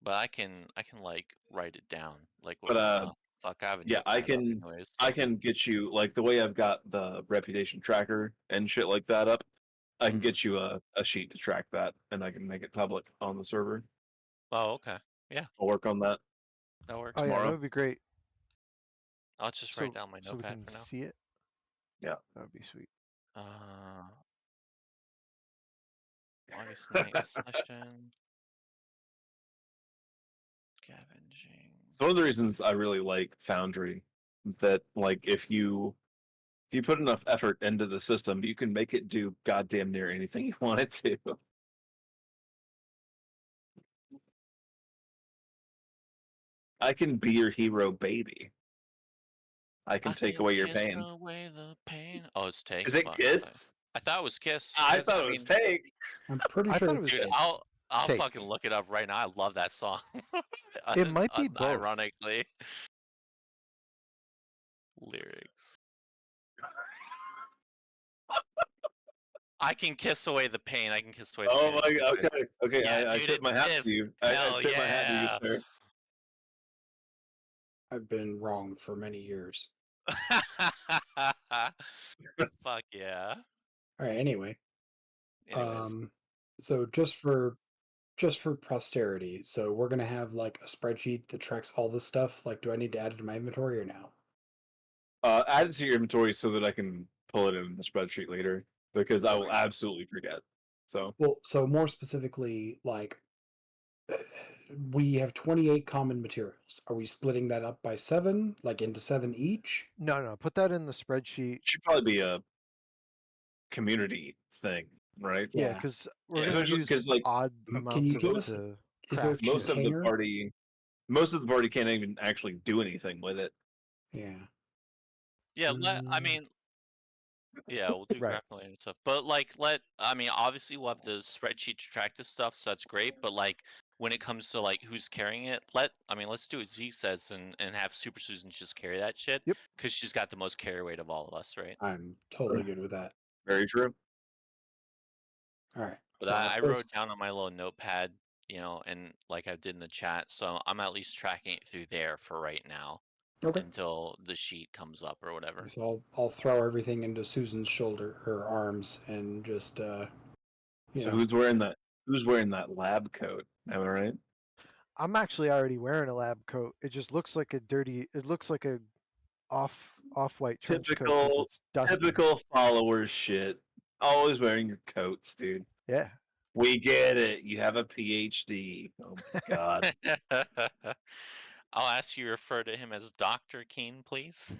but I can like write it down, like But fuck, I have a yeah, I notepad up can anyways. I can get you like the way I've got the reputation tracker and shit like that up. I can Mhm. get you a sheet to track that, and I can make it public on the server. Oh, okay. Yeah, I'll work on that that Oh works. yeah, that tomorrow. would be great. I'll just write So down my so we notepad can for now. see it. Yeah. That would be sweet. Uh, August 9th session. Scavenging. It's one of the reasons I really like Foundry. That like if you put enough effort into the system, you can make it do goddamn near anything you want it to. I can be your hero, baby. I I can take can away your kiss pain. away the pain. Oh, it's take. Is it Fuck. Kiss? I thought it was kiss. I Cause thought I it was mean, Take. I'm pretty I sure thought it it's dude, was take. I'll take. fucking look it up right now. I love that song. It might be both. Unironically, lyrics. I can kiss away the pain. I can kiss away the Oh pain. my That's god, right. okay, okay. Yeah, I dude, tip it's my hat to kiss. you. I Hell tip my hat to you, yeah. sir. I've been wrong for many years. Fuck yeah. All right. Anyway, Anyways, so just for posterity, so we're gonna have like a spreadsheet that tracks all this stuff. Like, do I need to add it to my inventory or no? Add it to your inventory so that I can pull it in the spreadsheet later because I will Okay. absolutely forget. So Well, so more specifically, like we have 28 common materials. Are we splitting that up by 7, like into 7 each? No, no, put that in the spreadsheet. it should probably be a community thing, right? Yeah, Yeah. because we're yeah. gonna Especially use because like odd Can amounts you of give it us? to Is there a craft most shit. of the container? party can't even actually do anything with it. Yeah. Yeah, I Mm, mean, yeah, we'll do Right. grappling and stuff. But I mean, obviously we'll have the spreadsheet to track this stuff, so that's great. But like when it comes to like who's carrying it, I mean, let's do what Zeke says and have Super Susan just carry that shit Yep. because she's got the most carry weight of all of us, right? I'm totally good with that. Very true. All right. But So I'll I wrote post. down on my little notepad, and like I did in the chat, so I'm at least tracking it through there for right now Okay. until the sheet comes up or whatever. So I'll throw everything into Susan's shoulder or arms and just you So know, who's wearing that? Who's wearing that lab coat? Am I right? I'm actually already wearing a lab coat. It just looks like a dirty. It looks like a off-white trench coat because Typical, it's dusty. typical follower shit. Always wearing your coats, dude. Yeah. We get it. You have a PhD. Oh my god. I'll ask you to refer to him as Dr. Keen, please.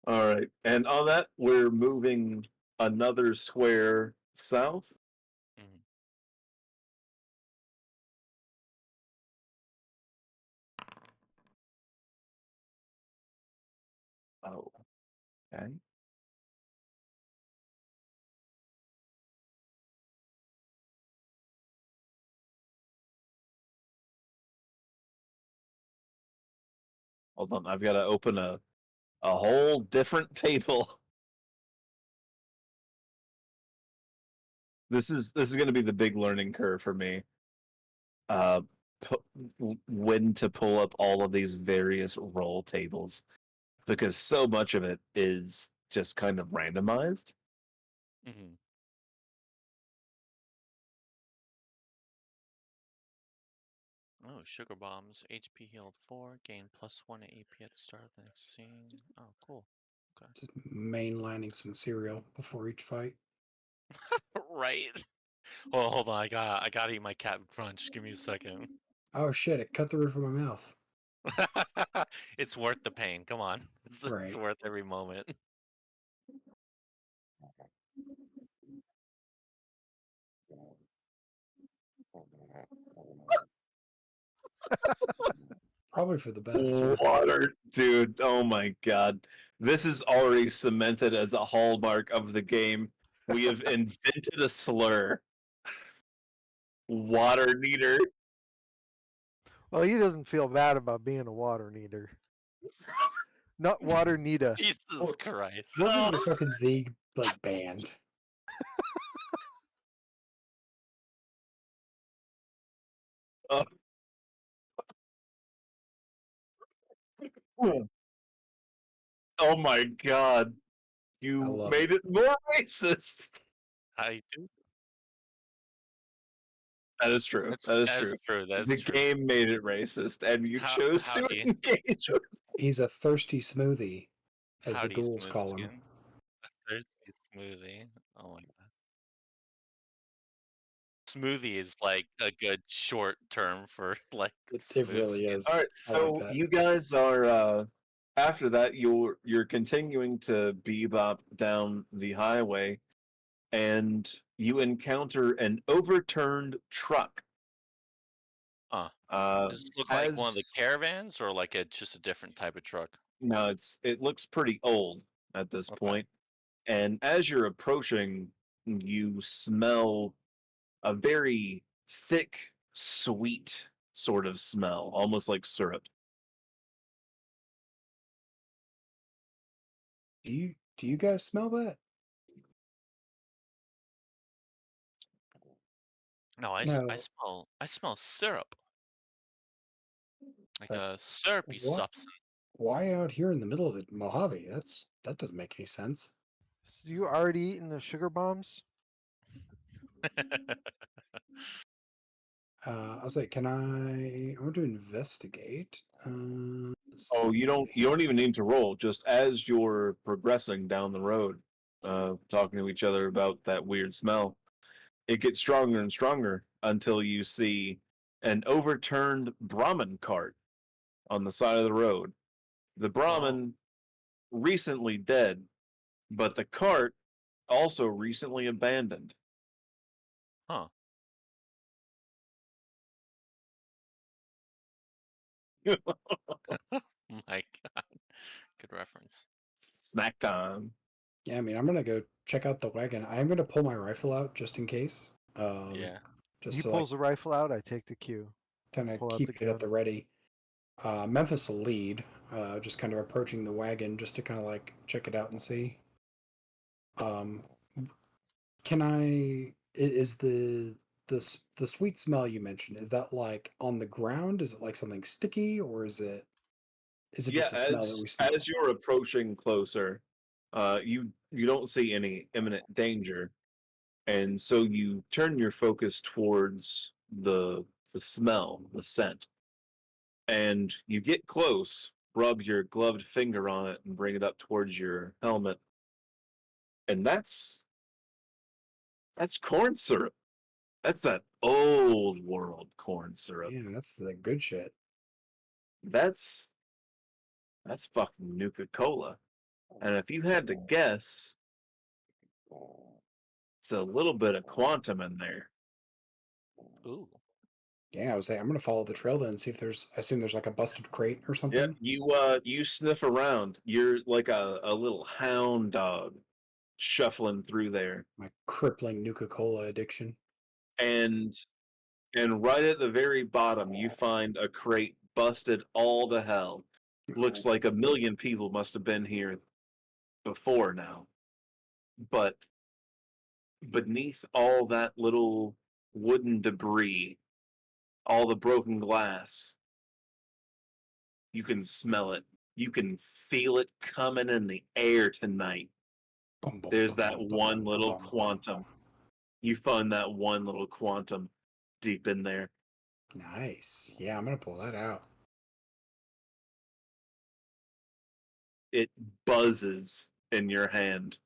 All right. And on that, we're moving another square south. Mhm. Oh, okay. Hold on. I've got to open a whole different table. This is going to be the big learning curve for me. Uh, when to pull up all of these various roll tables because so much of it is just kind of randomized. Mhm. Oh, sugar bombs. HP healed 4. Gain +1 AP at the start of the next scene. Oh, cool. Okay. just mainlining some cereal before each fight. Right. Well, hold on. I gotta eat my Captain Crunch. Give me a second. Oh shit! It cut the roof of my mouth. It's worth the pain. Come on. It's Right. worth every moment. probably for the best. Yeah. Water, dude. Oh my god. This is already cemented as a hallmark of the game. We have invented a slur. Water neater. Well, he doesn't feel bad about being a water needer. Not water needa. Jesus Well, Christ. We'll get your fucking Zeeg like banned. Uh, oh my god. I You love made it more racist. I do. That is true. That's That is that's true. true. That's The true. game made it racist, and you chose to Howdy, engage with He's a thirsty smoothie, as the howdy, ghouls smooth call him. skin. A thirsty smoothie. Oh my god. Smoothie is like a good short term for like It smooth really skin. is. All right, I like so that. you guys are after that you're continuing to bebop down the highway, and you encounter an overturned truck. Huh. Uh, Does this look like one of the as caravans or like just a different type of truck? no, it looks pretty old at this Okay. point, and as you're approaching, you smell a very thick, sweet sort of smell, almost like syrup. Do you guys smell that? No, I No. smell syrup. Like But a syrupy what? substance. Why out here in the middle of the Mojave? That doesn't make any sense. So you already eaten the sugar bombs? I was like, I want to investigate. Let's Oh, see. you don't even need to roll. Just as you're progressing down the road, talking to each other about that weird smell, it gets stronger and stronger until you see an overturned Brahmin cart on the side of the road. The Oh, Brahmin recently dead, but the cart also recently abandoned. huh. My God. Good reference. Snack time. Yeah, I mean, I'm gonna go check out the wagon. I am gonna pull my rifle out just in case. Yeah. Just He to like pulls the rifle out, I take the cue. kind of Pull out keep the it at gun. the ready. Memphis will lead, just kind of approaching the wagon just to kind of like check it out and see. Um, can is the sweet smell you mentioned, is that like on the ground? Is it like something sticky, or is it Yeah, just a smell that we as smell? you're approaching closer, you don't see any imminent danger, and so you turn your focus towards the smell, the scent, and you get close, rub your gloved finger on it, and bring it up towards your helmet, and that's corn syrup. That's that old world corn syrup. Yeah, that's the good shit. That's that's fucking Nuka Cola. And if you had to guess, it's a little bit of quantum in there. Ooh. Yeah, I was saying I'm gonna follow the trail then and see if there's. I assume there's like a busted crate or Yeah, something. you sniff around. You're like a little hound dog shuffling through there. My crippling Nuka Cola addiction. And and right at the very bottom you find a crate busted all to hell. Looks like a million people must have been here before now. But beneath all that little wooden debris, all the broken glass, you can smell it. You can feel it coming in the air tonight. Bum, bum, There's bum, that bum, bum, one bum, bum, little bum, bum, bum. quantum. You find that one little quantum deep in there. Nice. Yeah, I'm gonna pull that out. It buzzes in your hand.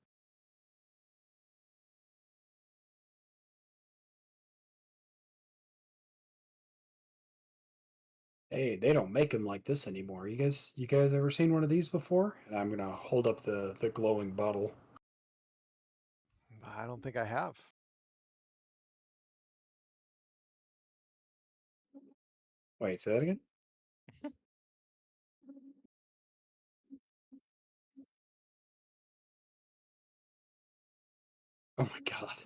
Hey, they don't make them like this anymore. You guys ever seen one of these before? And I'm gonna hold up the glowing bottle. I don't think I have. Wait, say that again? Oh my god.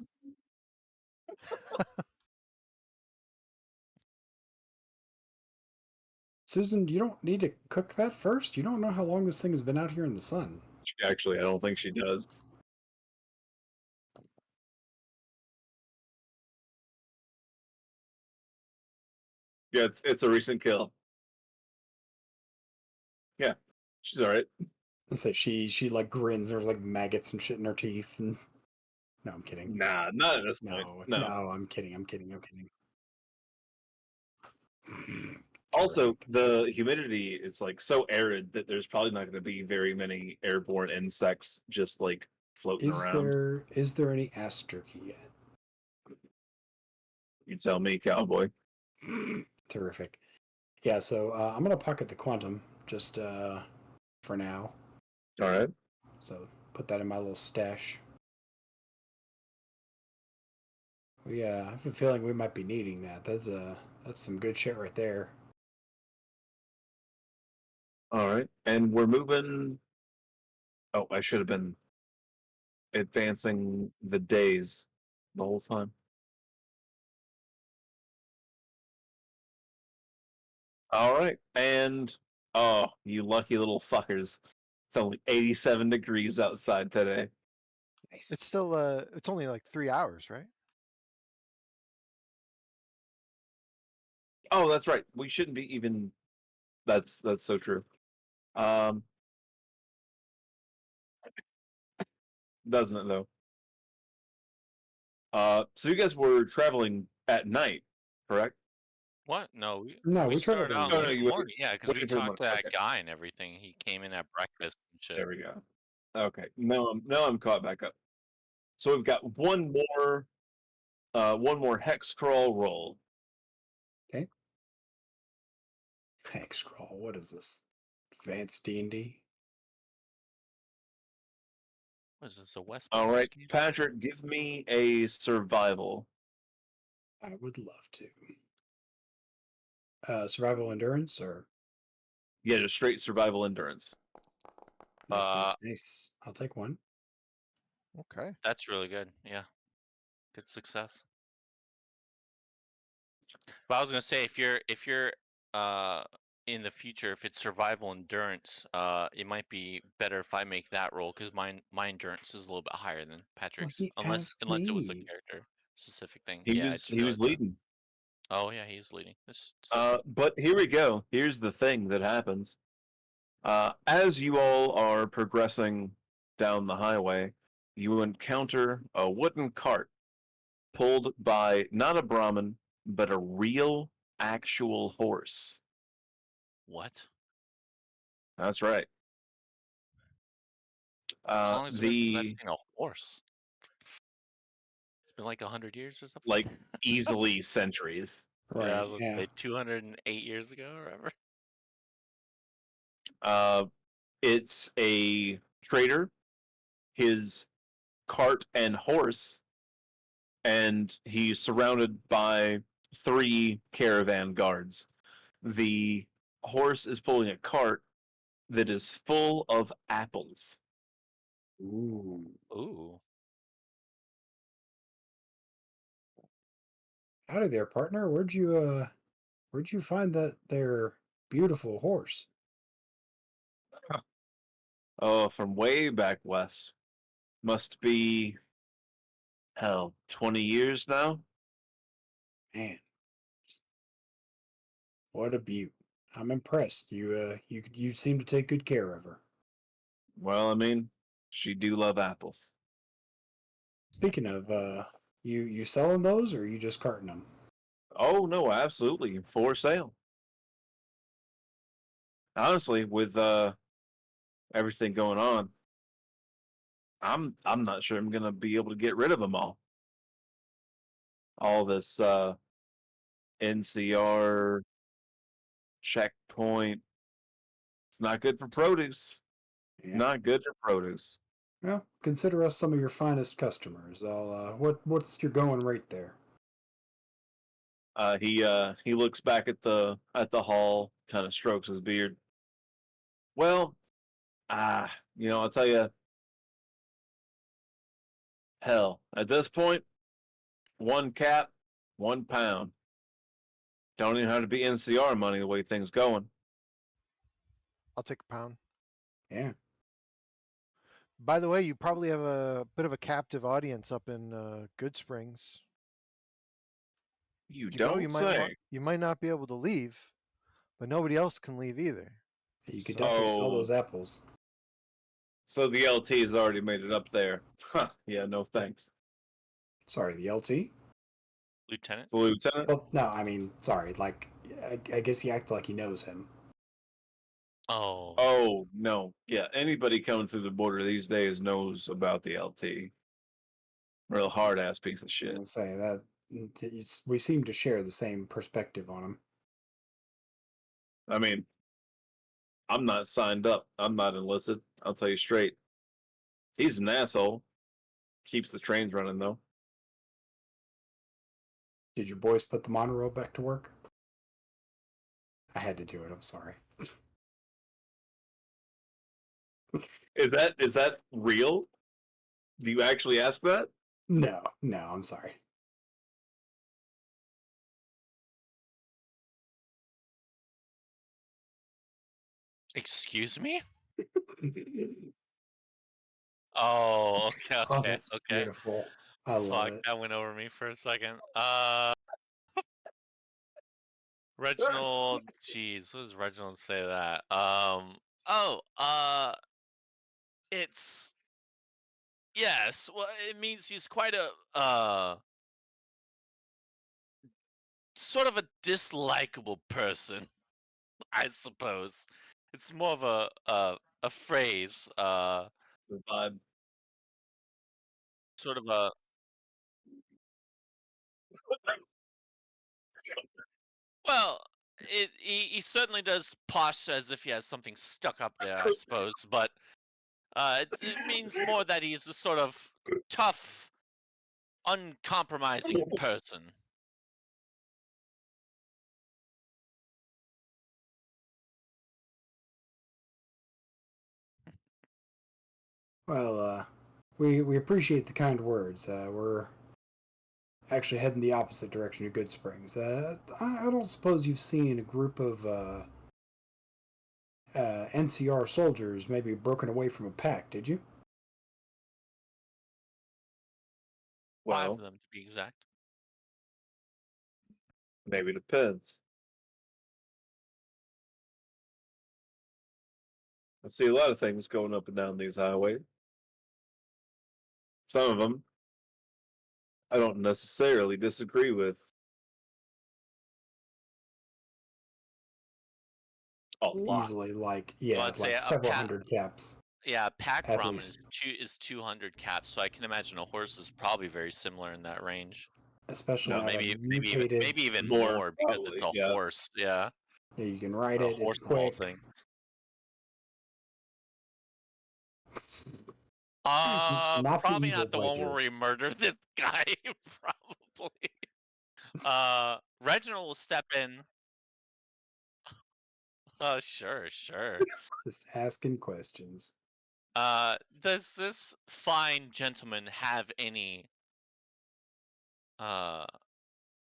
Susan, you don't need to cook that first? You don't know how long this thing has been out here in the sun. Actually, I don't think she does. Yeah, it's a recent kill. Yeah, she's all right. And so she like grins and there's like maggots and shit in her teeth and no, I'm kidding. Nah, not at this point. No, No. I'm kidding. I'm kidding. I'm kidding. Also, Terrific. the humidity is like so arid that there's probably not going to be very many airborne insects just like floating around. Is there any ass jerky yet? You tell me, cowboy. Terrific. Yeah, so I'm gonna pocket the quantum just for now. All right. So put that in my little stash. I have a feeling we might be needing that. That's some good shit right there. All right. And we're moving. Oh, I should have been advancing the days the whole time. All right. And oh, you lucky little fuckers. It's only 87 degrees outside today. Nice. It's still it's only like 3 hours, right? Oh, that's right. We shouldn't be even that's so true. Um doesn't it though? So you guys were traveling at night, correct? What? No, No, we we traveled started in the out Oh in no, the morning. you morning. Yeah, because we waiting for the talked morning. to that Okay. guy and everything. He came in at breakfast and shit. There we go. Okay. Now I'm caught back up. So we've got one more hex crawl roll. Okay. Hex crawl. What is this? Advanced D&D? What is this, a West All Busters right, game? Patrick, give me a survival. I would love to. Survival endurance or Yeah, just straight survival endurance. nice, nice, Uh, nice. I'll take one. Okay. that's really good. Yeah, good success. But I was gonna say if you're uh in the future, if it's survival endurance, it might be better if I make that roll because my endurance is a little bit higher than Well, Patrick's, he unless asked it was a me. character specific thing. He Yeah, I was just he was realized that. leading. Oh yeah, he's leading. It's different. But here we go. Here's the thing that happens. As you all are progressing down the highway, you encounter a wooden cart pulled by not a Brahmin, but a real, actual horse. What? That's right. How long has it been since I've The seen a horse? It's been like 100 years or something. like easily centuries. Yeah, I Right, was gonna yeah. say 208 years ago or whatever. Uh, it's a trader, his cart and horse, and he's surrounded by three caravan guards. The horse is pulling a cart that is full of apples. Ooh. Ooh, Howdy there, partner. Where'd you find that there beautiful horse? Oh, from way back west. Must be, hell, 20 years now? Man, what a beaut. I'm impressed. You seem to take good care of her. Well, I mean, she do love apples. Speaking of, you selling those or are you just carting them? Oh, no, absolutely. For sale. Honestly, with everything going on, I'm not sure I'm gonna be able to get rid of them all. All this NCR checkpoint. It's not good for produce. Yeah. Not good for produce. Well, consider us some of your finest customers. What's your going rate there? He looks back at the hall, kind of strokes his beard. Well, I'll tell you, Hell, at this point, 1 cap, 1 pound. Don't even have to be NCR money the way things going. I'll take a pound. Yeah. By the way, you probably have a bit of a captive audience up in Good Springs. You You go, don't say. you might not be able to leave, but nobody else can leave either. You could So- definitely sell those apples. So the LT has already made it up there. Huh, yeah, no thanks. Sorry, the LT? Lieutenant. The lieutenant? Well, no, I mean, sorry. Like, I guess he acts like he knows him. Oh. Oh, no. Yeah, anybody coming through the border these days knows about the LT. Real hard ass piece of I'm shit. gonna say that we seem to share the same perspective on him. I mean, I'm not signed up. I'm not enlisted. I'll tell you straight. He's an asshole. Keeps the trains running, though. Did your boys put the monorail back to work? I had to do it. I'm sorry. Is that real? Do you actually ask that? No, I'm sorry. Excuse me? Oh, okay, Oh, okay, that's okay. beautiful. I love Fuck, it. that went over me for a second. Reginald, jeez, what does Reginald say to that? Oh, it's yes. Well, it means he's quite a sort of a dislikable person, I suppose. It's more of a phrase, The vibe. sort of a well. He certainly does posh as if he has something stuck up there, I suppose, but it means more that he's a sort of tough, uncompromising person. Well, we appreciate the kind words. We're actually heading the opposite direction of Good Springs. I don't suppose you've seen a group of NCR soldiers maybe broken away from a pack, did you? 5 Well, of them, to be exact. maybe it depends. I see a lot of things going up and down these highways. Some of them I don't necessarily disagree with a lot. Easily, like Well, yeah, I'd say like a several pack. hundred caps Yeah, a pack at ramen least, 200 caps, so I can imagine a horse is probably very similar in that range. especially No, not a Maybe mutated. even more more because it's probably. a Yeah. horse. Yeah, Yeah, you can ride a it. It's horse of all quick. things. Not the Probably evil not the one pleasure. where we murder this guy. Probably. Reginald will step in. Sure, sure. Just asking questions. Does this fine gentleman have any? Uh,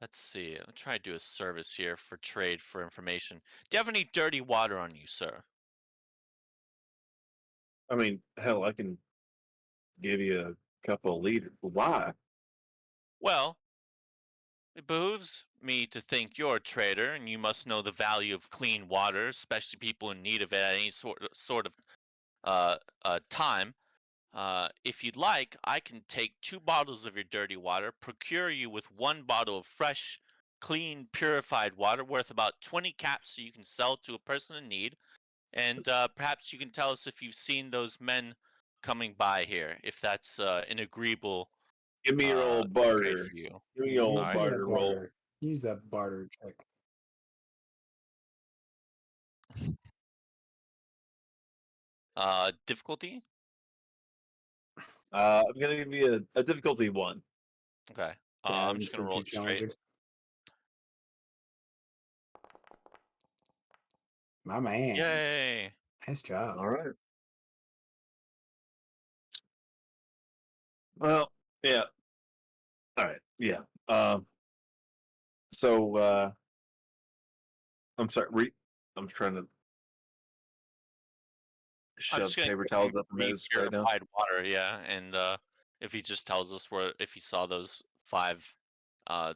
let's see. I'm trying to do a service here for trade for information. Do you have any dirty water on you, sir? I mean, hell, I can give you a couple of liters. Why? Well, it behooves me to think you're a trader, and you must know the value of clean water, especially people in need of it at any sort of time. If you'd like, I can take 2 bottles of your dirty water, procure you with 1 bottle of fresh, clean, purified water worth about 20 caps so you can sell to a person in need. And perhaps you can tell us if you've seen those men coming by here, if that's an agreeable Give me your old trade barter. for you. Give me your Give, old All right. give me that barter roll. barter. Use that barter check. Difficulty? I'm gonna give you a difficulty 1. Okay. Yeah, I'm I'm just gonna too roll it straight. challenging. My man. Yay! Nice job. All right. Well, Yeah. All right. Yeah. So I'm sorry. I'm trying to I'm just shove gonna paper give you towels up my nose right now. repurified water, yeah, and if he just tells us where if he saw those 5 uh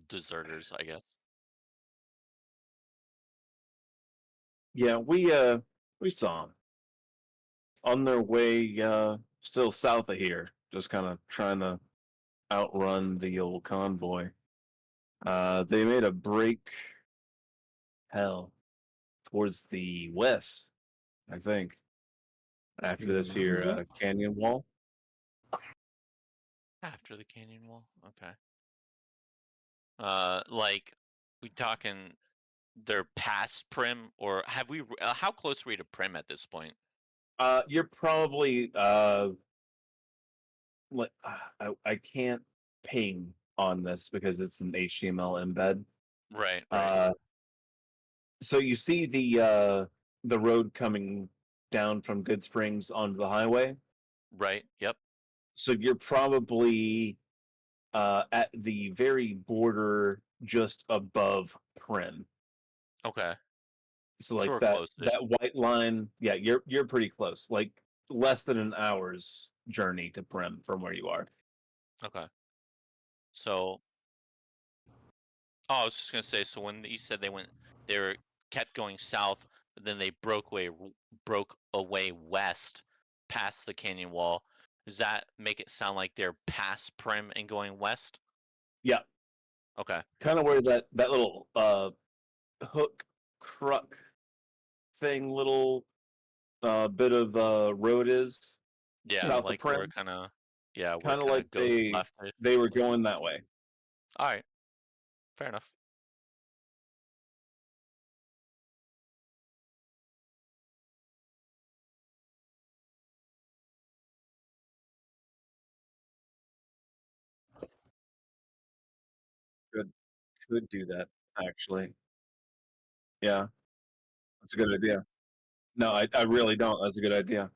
deserters, I guess. Yeah, we saw them on their way still south of here, just kind of trying to outrun the old convoy. They made a break, hell, towards the west, I think, after Into the this mountains here then? canyon wall. After the canyon wall? Okay. Like we talking they're past Prim or have we how close were we to Prim at this point? You're probably like I can't ping on this because it's an HTML embed. Right, right. Uh, so you see the road coming down from Good Springs onto the highway. Right. Yep. So you're probably at the very border, just above Prim. Okay. So So like we're that close-ish. that white line, yeah, you're pretty close. Like less than an hour's journey to Prim from where you are. Okay. So oh, I was just gonna say, so when you said they were kept going south, but then they broke away west past the canyon wall. Does that make it sound like they're past Prim and going west? Yeah, Okay. Yep. kind of where Gotcha. that little hook truck thing, little bit of road is Yeah, south of like we're Prim. kind of yeah, we're Kind of kind like of goes left. they were going that way. All right. Fair enough. Could do that actually. Yeah, that's a good idea. No, I really don't. That's a good idea.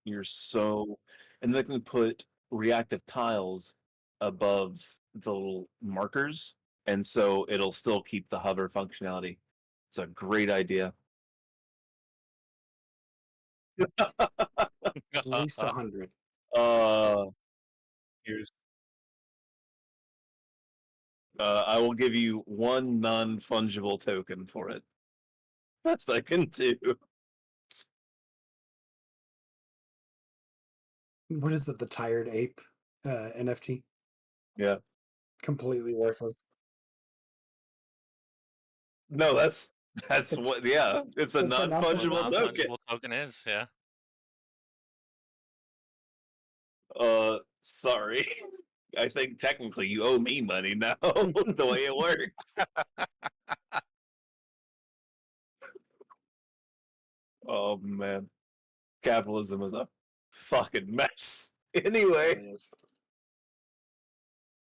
You're so, and they can put reactive tiles above the little markers, and so it'll still keep the hover functionality. It's a great idea. At least 100. uh, here's I will give you one non-fungible token for it. Best I can do. What is it? The tired ape NFT? Yeah. Completely worthless. No, that's It's what. Yeah, it's a that's what That's what a non-fungible non-fungible token is. token. non-fungible token is. Yeah. Sorry. I think technically you owe me money now. The way it works. Oh man, capitalism is a fucking mess. Anyway, Really is.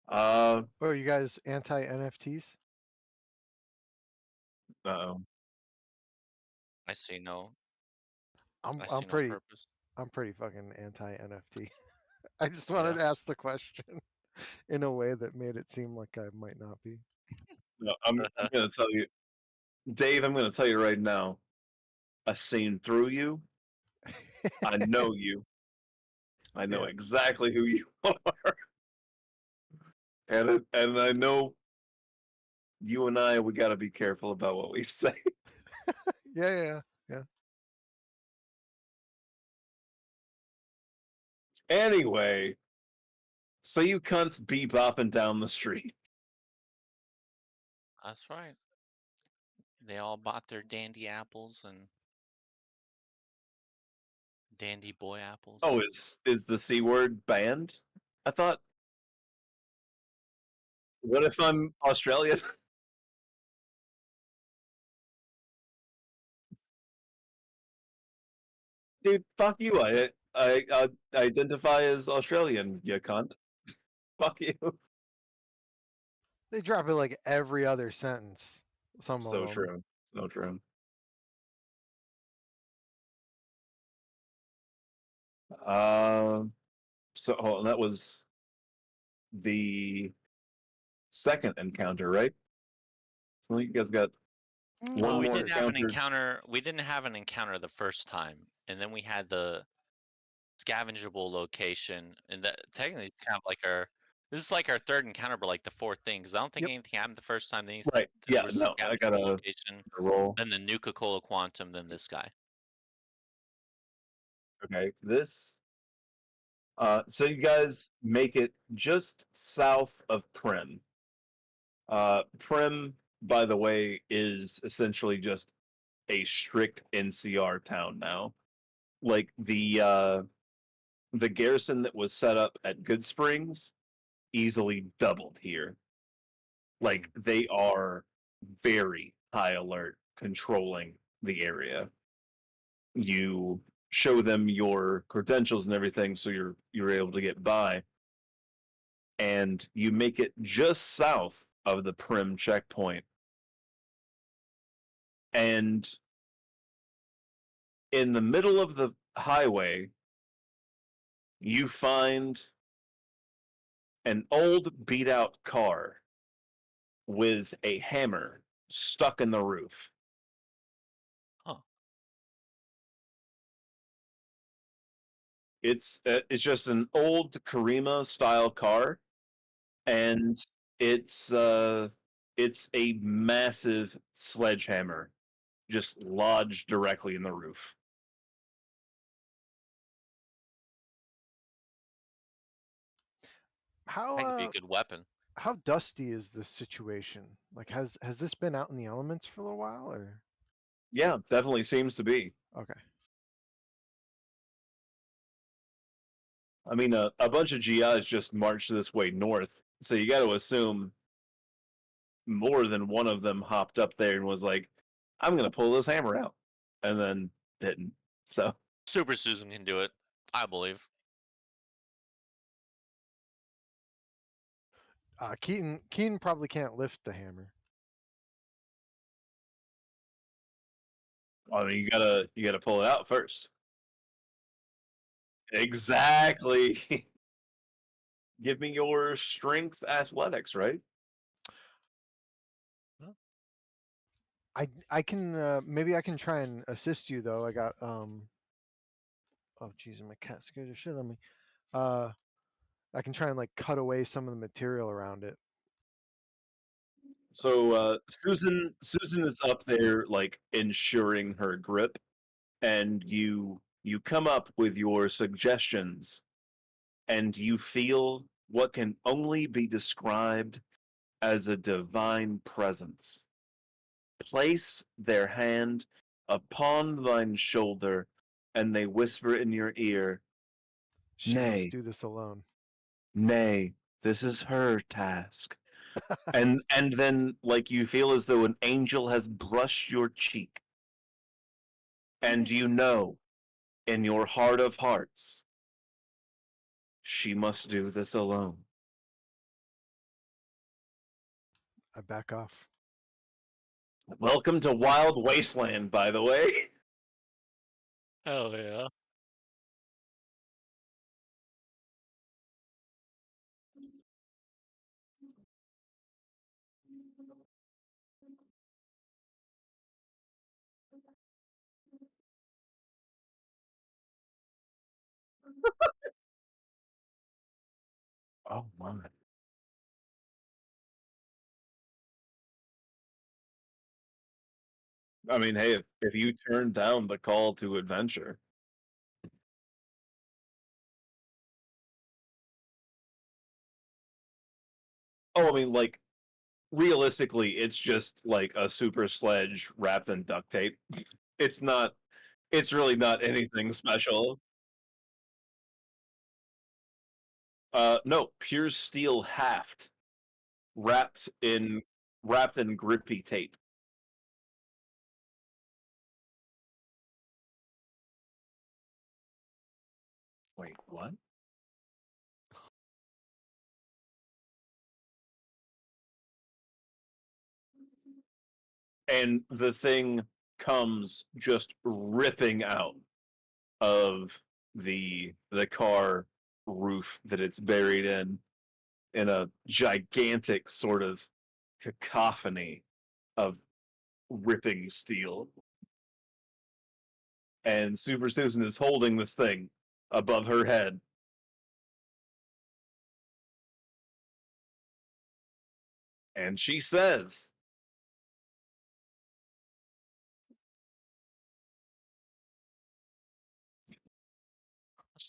uh, Oh, you guys anti NFTs? oh, I see no. I'm I I'm see no pretty purpose. I'm pretty fucking anti NFT. I just Yeah. wanted to ask the question in a way that made it seem like I might not be. no, I'm gonna tell you, Dave. I'm gonna tell you right now. I seen through you. I know you. I know Yeah. exactly who you are, and I know you and I. We got to be careful about what we say. Yeah. Anyway, so you cunts bebopping down the street. That's right. They all bought their dandy apples and dandy boy apples. Oh, is the C word banned? I thought. What if I'm Australian? Dude, fuck you. I identify as Australian, you cunt. Fuck you. They drop it like every other sentence. Some of So them. true. So true. Um, So that was the second encounter, right? So you guys got one Oh, we more didn't have an encounter. encounter. We didn't have an encounter the first time, and then we had the scavengeable location, and that technically it's kind of like our. This is like our third encounter, but like the fourth thing, because I don't think Yep. anything happened the first time. Then Right. there Yeah. was No, a I got scavengeable location, a roll. then the Nuka-Cola Quantum, then this guy. Okay. This. So you guys make it just south of Prim. Prim, by the way, is essentially just a strict NCR town now. Like the garrison that was set up at Good Springs easily doubled here. Like they are very high alert, controlling the area. You show them your credentials and everything, so you're able to get by, and you make it just south of the Prim checkpoint, and in the middle of the highway, you find an old beat out car with a hammer stuck in the roof. Huh. It's just an old Karima style car, and it's uh it's a massive sledgehammer just lodged directly in the roof. How That could be a good weapon. how dusty is this situation? Like, has this been out in the elements for a little while, or Yeah, definitely seems to be. okay? I mean, a bunch of GIs just marched this way north, so you got to assume more than one of them hopped up there and was like, "I'm gonna pull this hammer out," and then didn't. So Super Susan can do it, I believe. Keaton probably can't lift the hammer. I mean, you gotta pull it out first. Exactly. Give me your strength athletics, right? Huh? I can maybe I can try and assist you though. I got oh geez, my cat scared the shit out of me. Uh, I can try and like cut away some of the material around it. So Susan is up there like ensuring her grip, and you come up with your suggestions, and you feel what can only be described as a divine presence. Place their hand upon thine shoulder, and they whisper in your ear, She must "Nay, do this alone. nay, this is her task." And then like you feel as though an angel has brushed your cheek, and you know in your heart of hearts she must do this alone. I back off. Welcome to Wild Wasteland, by the way. Hell yeah. Oh my. I mean, hey, if you turn down the call to adventure. Oh, I mean, like, realistically, it's just like a super sledge wrapped in duct tape. It's not, it's really not anything special. No, pure steel haft wrapped in grippy tape. Wait, what? And the thing comes just ripping out of the car roof that it's buried in a gigantic sort of cacophony of ripping steel. And Super Susan is holding this thing above her head. And she says,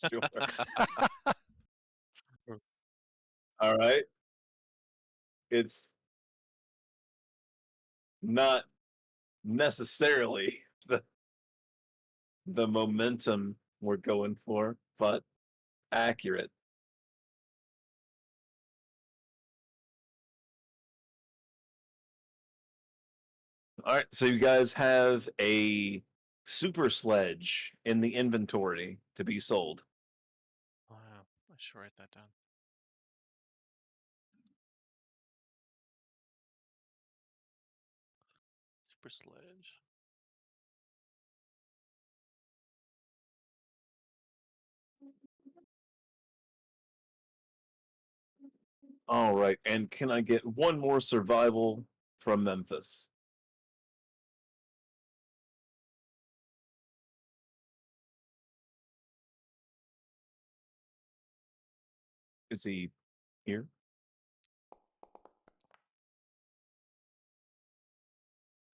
sure. All right. It's not necessarily the momentum we're going for, but accurate. All right, so you guys have a super sledge in the inventory to be sold. Wow, I should write that down. Super sledge. All right, and can I get one more survival from Memphis? Is he here?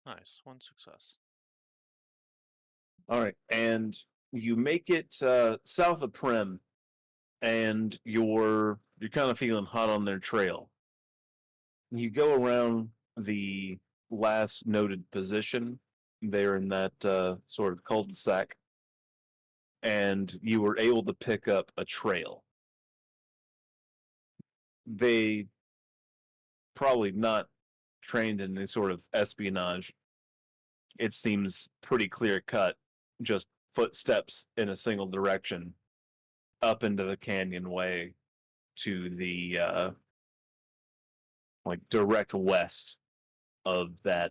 Nice, one success. All right, and you make it south of Prim, and you're kind of feeling hot on their trail. You go around the last noted position there in that sort of cul-de-sac, and you were able to pick up a trail. They probably not trained in any sort of espionage. It seems pretty clear cut, just footsteps in a single direction up into the canyon way to the like direct west of that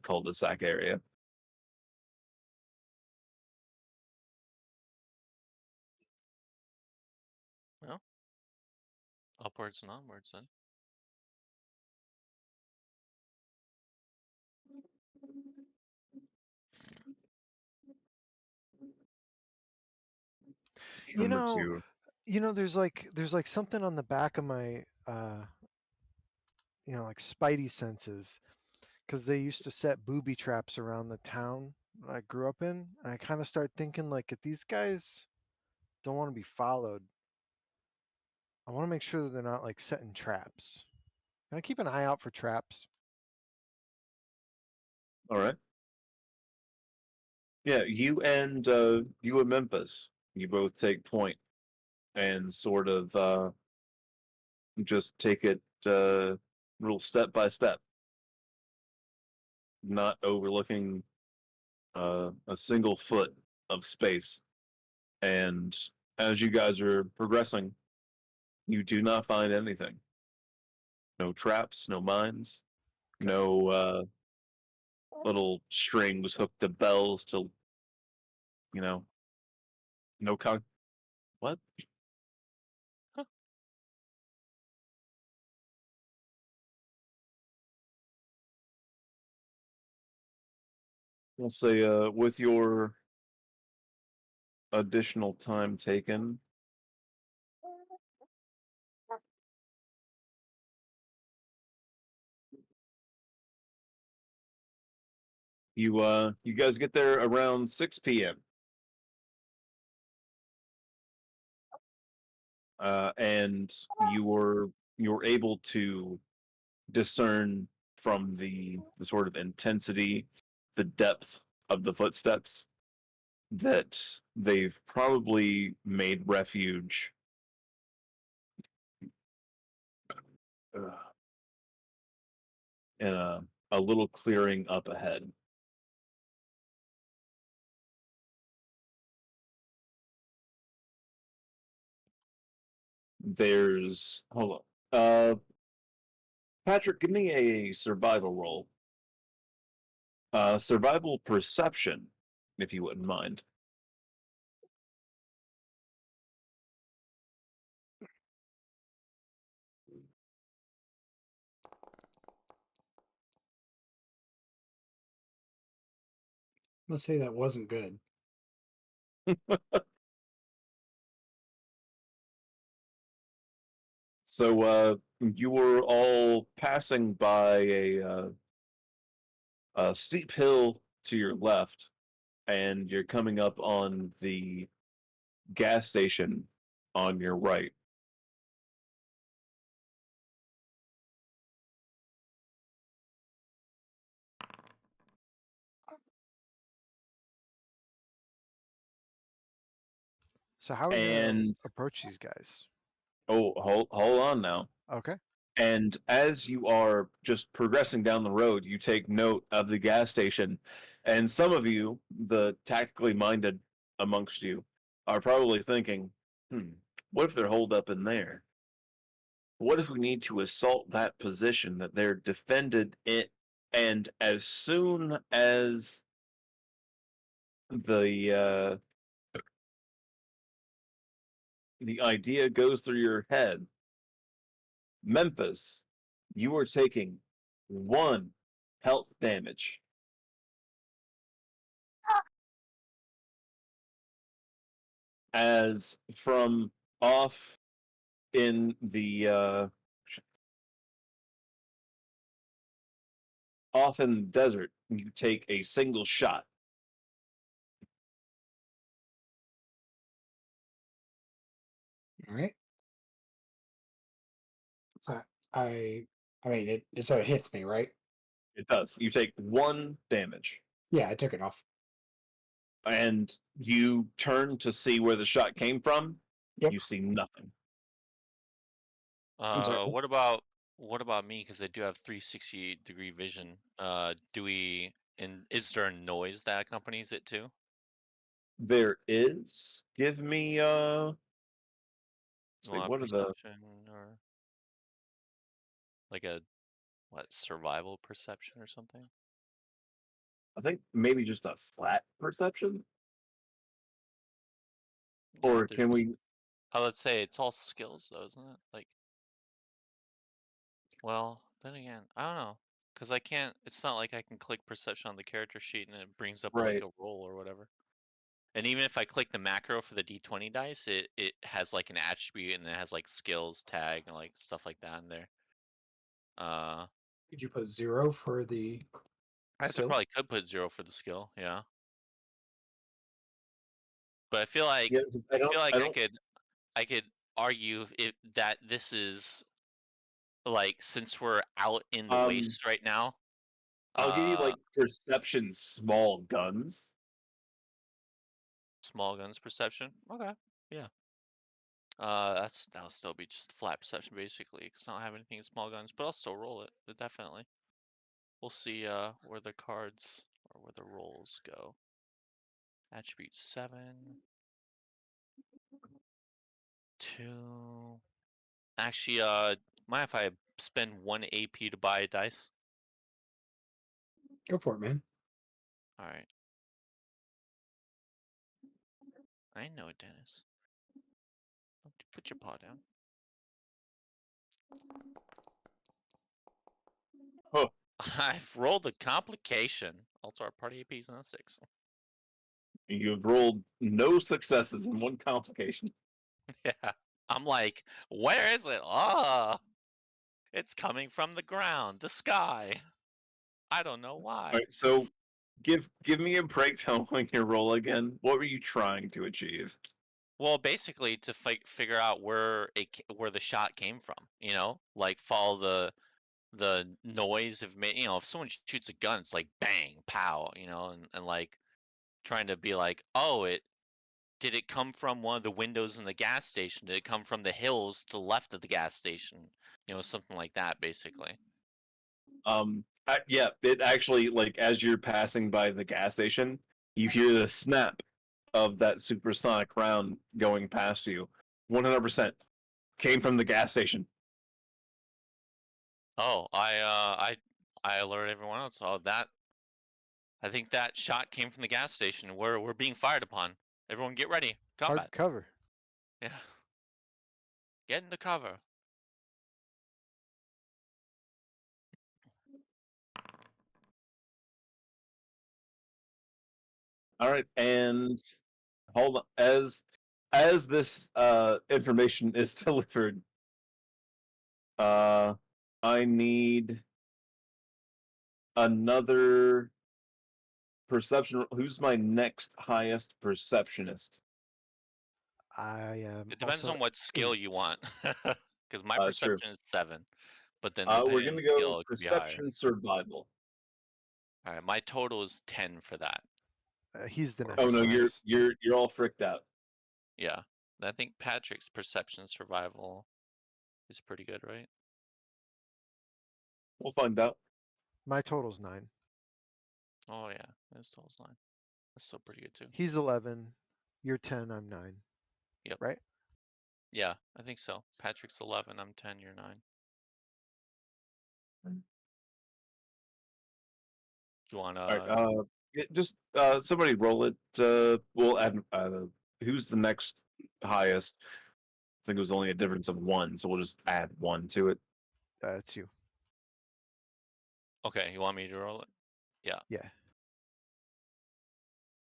cul-de-sac area. Well, upwards and onwards then. You Number know, two. there's like something on the back of my like spidey senses, because they used to set booby traps around the town I grew up in, and I kind of start thinking like if these guys don't want to be followed, I want to make sure that they're not like setting traps. Can I keep an eye out for traps? All right. Yeah, you and Memphis, you both take point and sort of just take it real step by step, not overlooking a single foot of space. And as you guys are progressing, you do not find anything. No traps, no mines, Okay. no little strings hooked to bells to, you know, no what? Huh. We'll say with your additional time taken, you guys get there around 6 p.m. And you're able to discern from the sort of intensity, the depth of the footsteps that they've probably made refuge in a little clearing up ahead. There's hold on. Patrick, give me a survival roll. Survival perception, if you wouldn't mind. Let's say that wasn't good. So you were all passing by a steep hill to your left, and you're coming up on the gas station on your right. So how are we gonna And approach these guys? oh, hold on now. Okay. And as you are just progressing down the road, you take note of the gas station. And some of you, the tactically minded amongst you, are probably thinking, what if they're holed up in there? What if we need to assault that position that they're defended it? And as soon as the the idea goes through your head, Memphis, you are taking 1 health damage. As from off in the off in the desert, you take a single shot. All right. So I mean, so it hits me, right? It does. You take 1 damage, Yeah, I took it off. and you turn to see where the shot came from. Yep. You see nothing. I'm sorry. What about me? Because I do have 360-degree vision. Do we? And is there a noise that accompanies it too? There is. Give me say what are the Perception or like a what survival perception or something? I think maybe just a flat perception, Yeah, or can there's. we? Let's say it's all skills though, isn't it? Like, well, then again, I don't know, because I can't. It's not like I can click perception on the character sheet and it brings up like Right. a roll or whatever. And even if I click the macro for the D20 dice, it has like an attribute and it has like skills tag and like stuff like that in there. Did you put 0 for the I guess I skill? probably could put 0 for the skill, yeah. But I feel like Yeah, because I feel like I I don't. could I could argue it that this is like since we're out in the Um, waste right now, I'll give you uh, like perception small guns. small guns perception. Okay, yeah. That'll still be just flat perception basically, because I don't have anything in small guns, but I'll still roll it, definitely. We'll see where the cards or where the rolls go. Attribute 7, 2. Actually, mind if I spend 1 AP to buy a dice? Go for it, man. All right. I know, Dennis. Put your paw down. Huh. I've rolled a complication. Also, our party AP is not 6. You've rolled no successes in 1 complication. Yeah. I'm like, where is it? Oh, it's coming from the ground, the sky. I don't know All why. right, so give me a breakdown on your roll again. What were you trying to achieve? Well, basically to figure out where the shot came from, like follow the noise of if someone shoots a gun, it's like bang, pow, and like trying to be like, oh, it did it come from one of the windows in the gas station? Did it come from the hills to the left of the gas station? Something like that, basically. Yeah, it actually like as you're passing by the gas station, you hear the snap of that supersonic round going past you. 100% came from the gas station. Oh, I alerted everyone else. Oh, I think that shot came from the gas station. We're being fired upon. Everyone, get ready. Hard Combat. cover. Yeah. Get in the cover. All right, and hold on. As this information is delivered, I need another perception. Who's my next highest perceptionist? I am It depends also on what skill 8. you want, because my True. perception is 7, but then We're depending on gonna the go skill, it could be higher. perception survival. All right, my total is 10 for that. He's the Or Oh next no, whatever. highest. you're all fricked out. Yeah, I think Patrick's perception survival is pretty good, right? We'll find out. My total's 9. Oh yeah, his total's 9. That's still pretty good too. He's 11. You're 10. I'm 9. Yep. Right? Yeah, I think so. Patrick's 11, I'm 10, you're 9. Do you want All right. to? Just somebody roll it. We'll add. Who's the next highest? I think it was only a difference of 1, so we'll just add 1 to it. It's you. Okay, you want me to roll it? Yeah. Yeah.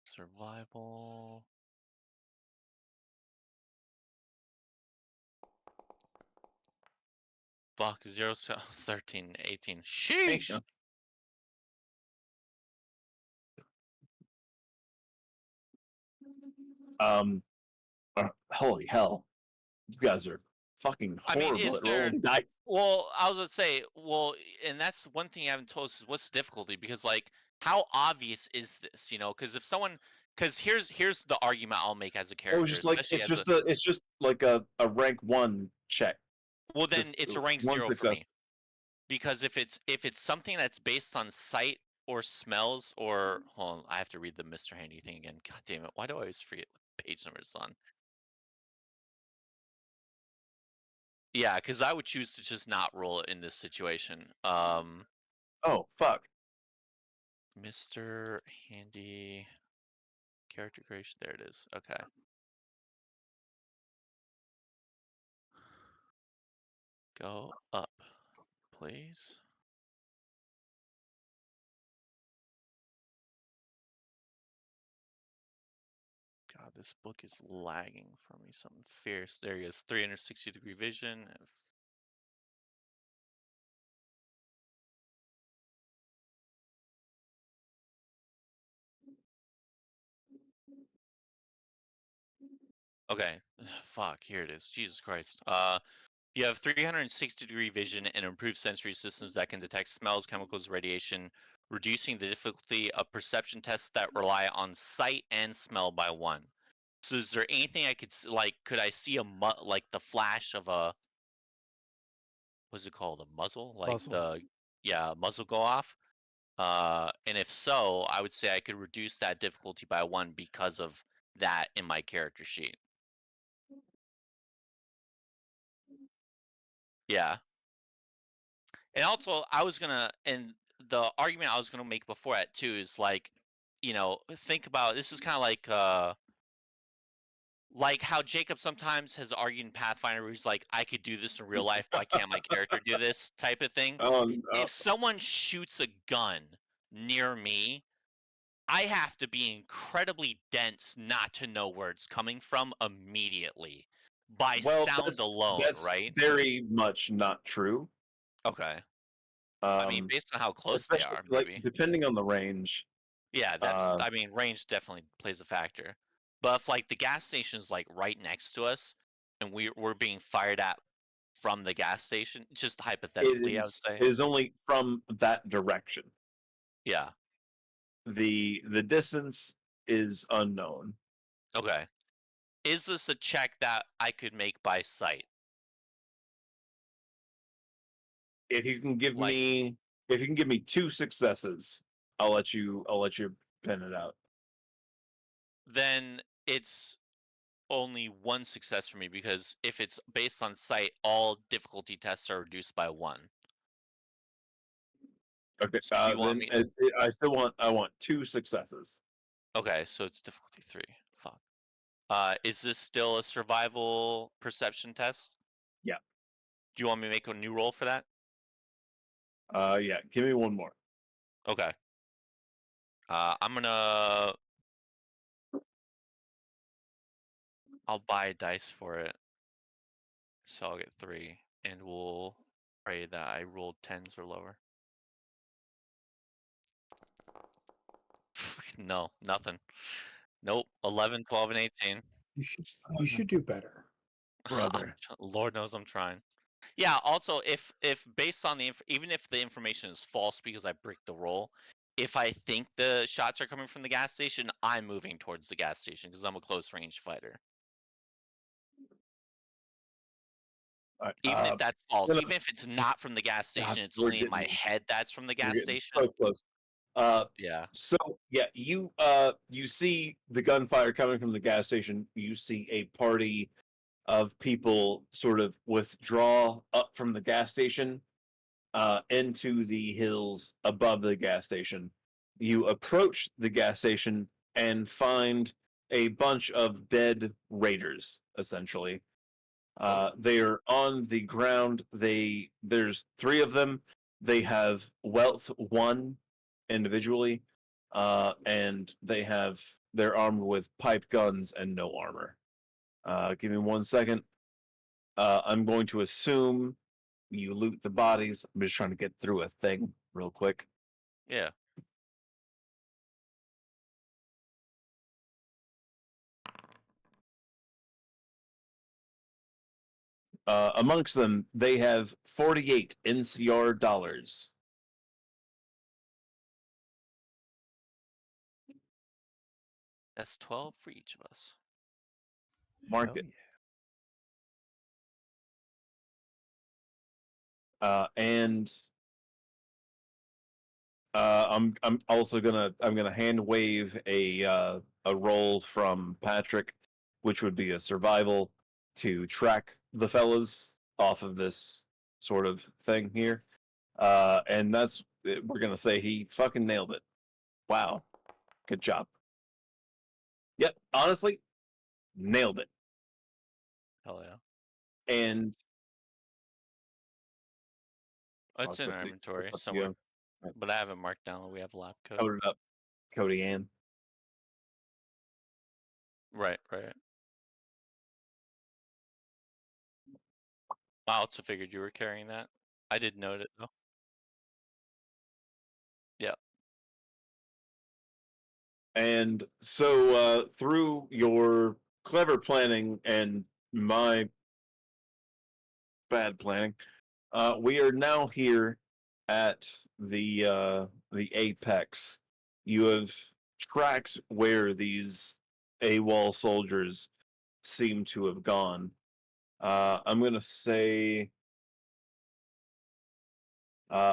Survival. Fuck, 0, 13, 18. Sheesh! Um, holy hell, you guys are fucking I mean, horrible is at there? rolling dice. Well, I was gonna say, well, and that's one thing you haven't told us is what's the difficulty? Because like, how obvious is this? Because if someone, because here's the argument I'll make as a Well, it's character, just like especially as a, it's just like a rank 1 check. well, Just then it's a rank one 0 for success. me. Because if it's something that's based on sight or smells or hold on, I have to read the Mr. Handy thing again. God damn it! Why do I always forget what page number it's on? Yeah, because I would choose to just not roll it in this situation. Oh fuck. Mr. Handy character creation. There it is. Okay. Go up, please. God, this book is lagging for me. Something fierce. There he is. 360-degree vision. Okay. Fuck. Here it is. Jesus Christ. You have 360-degree vision and improved sensory systems that can detect smells, chemicals, radiation, reducing the difficulty of perception tests that rely on sight and smell by 1. So is there anything I could like? Could I see like the flash of a what's it called? A muzzle? Like Muzzle. the yeah, muzzle go off? And if so, I would say I could reduce that difficulty by 1 because of that in my character sheet. Yeah. And also, and the argument I was gonna make before that too is like, think about this is kind of like how Jacob sometimes has argued in Pathfinder where he's like, I could do this in real life, why can't my character do this type of thing? Oh, If someone shoots a gun near me, I have to be incredibly dense not to know where it's coming from immediately by well, sound alone, that's right? very much not true. Okay. I mean, Um, based on how close they especially are, like maybe. depending on the range. Yeah, Uh, I mean, range definitely plays a factor. But if like the gas station's like right next to us and we're being fired at from the gas station, just it hypothetically, I would say. is only from that direction. Yeah. The distance is unknown. Okay. Is this a check that I could make by sight? If you can give Like me 2 successes, I'll let you pin it out. then it's only 1 success for me because if it's based on sight, all difficulty tests are reduced by 1. Okay. So do you want Then me? I want 2 successes. Okay, so it's difficulty 3. Fuck. Is this still a survival perception test? Yeah. Do you want me to make a new roll for that? Yeah. Give me one more. Okay. I'm gonna I'll buy dice for it, so I'll get 3, and we'll pray that I rolled 10s or lower. No, nothing. Nope. 11, 12, and 18. You should do better. Brother. Lord knows I'm trying. Yeah. Also, if based on the even if the information is false because I bricked the roll, if I think the shots are coming from the gas station, I'm moving towards the gas station because I'm a close range fighter. All right, Even if that's false, gonna- even if it's not from the gas station, it's we're only in my getting head that's from the we're gas getting station. so close. Yeah. So yeah, you see the gunfire coming from the gas station. You see a party of people sort of withdraw up from the gas station into the hills above the gas station. You approach the gas station and find a bunch of dead raiders, essentially. Oh. They are on the ground. There's 3 of them. They have wealth 1 individually, and they're armed with pipe guns and no armor. Give me 1 second. I'm going to assume you loot the bodies. I'm just trying to get through a thing real quick. Yeah. Amongst them, they have 48 NCR dollars. That's 12 for each of us. Mark Hell it. yeah. And I'm also gonna hand wave a roll from Patrick, which would be a survival to track the fellas off of this sort of thing here. And we're gonna say he fucking nailed it. Wow, good job. Yep, honestly, nailed it. Hell yeah. And It's in our it's inventory up to somewhere, you. but I haven't marked down that we have lab code. Code it up, Cody Ann. Right. I also figured you were carrying that. I did note it though. Yeah. And so through your clever planning and my bad planning, we are now here at the apex. You have tracked where these AWOL soldiers seem to have gone. I'm gonna say,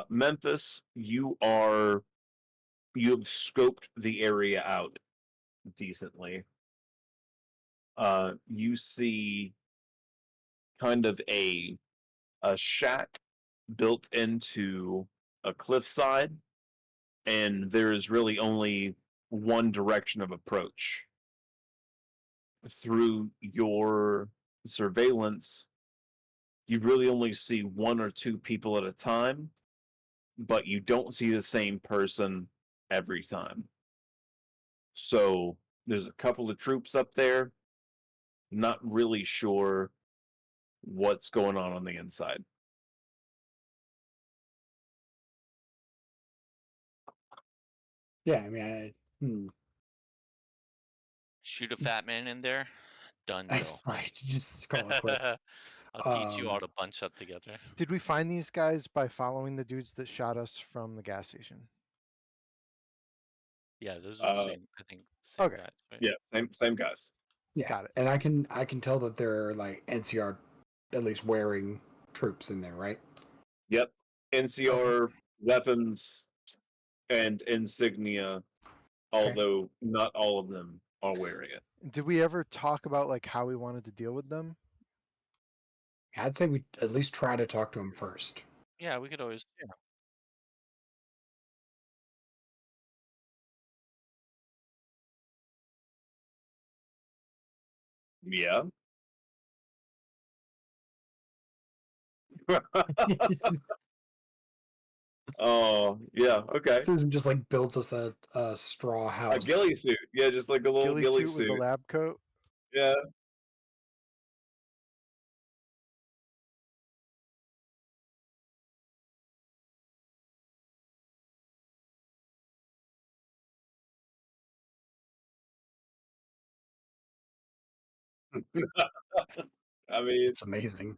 Memphis, you've scoped the area out decently. You see kind of a shack built into a cliffside, and there is really only one direction of approach. Through your surveillance, you really only see 1 or 2 people at a time, but you don't see the same person every time. So there's a couple of troops up there, not really sure what's going on the inside. Yeah, I mean, Shoot a fat man in there. Done deal. right, just call it quits. I'll teach you all to bunch up together. Did we find these guys by following the dudes that shot us from the gas station? Yeah, those are the same. I think same Okay. guys, right? Yeah, same guys. Yeah, Got it. and I can tell that there are like NCR at least wearing troops in there, right? Yep. NCR weapons and insignia, although not all of them are wearing it. Did we ever talk about like how we wanted to deal with them? I'd say we at least try to talk to him first. Yeah, we could always. Yeah. Oh, yeah, okay. Susan just like builds us a straw A house. ghillie suit. Yeah, just like a little ghillie Suit with suit. the lab coat? Yeah. I mean, It's amazing.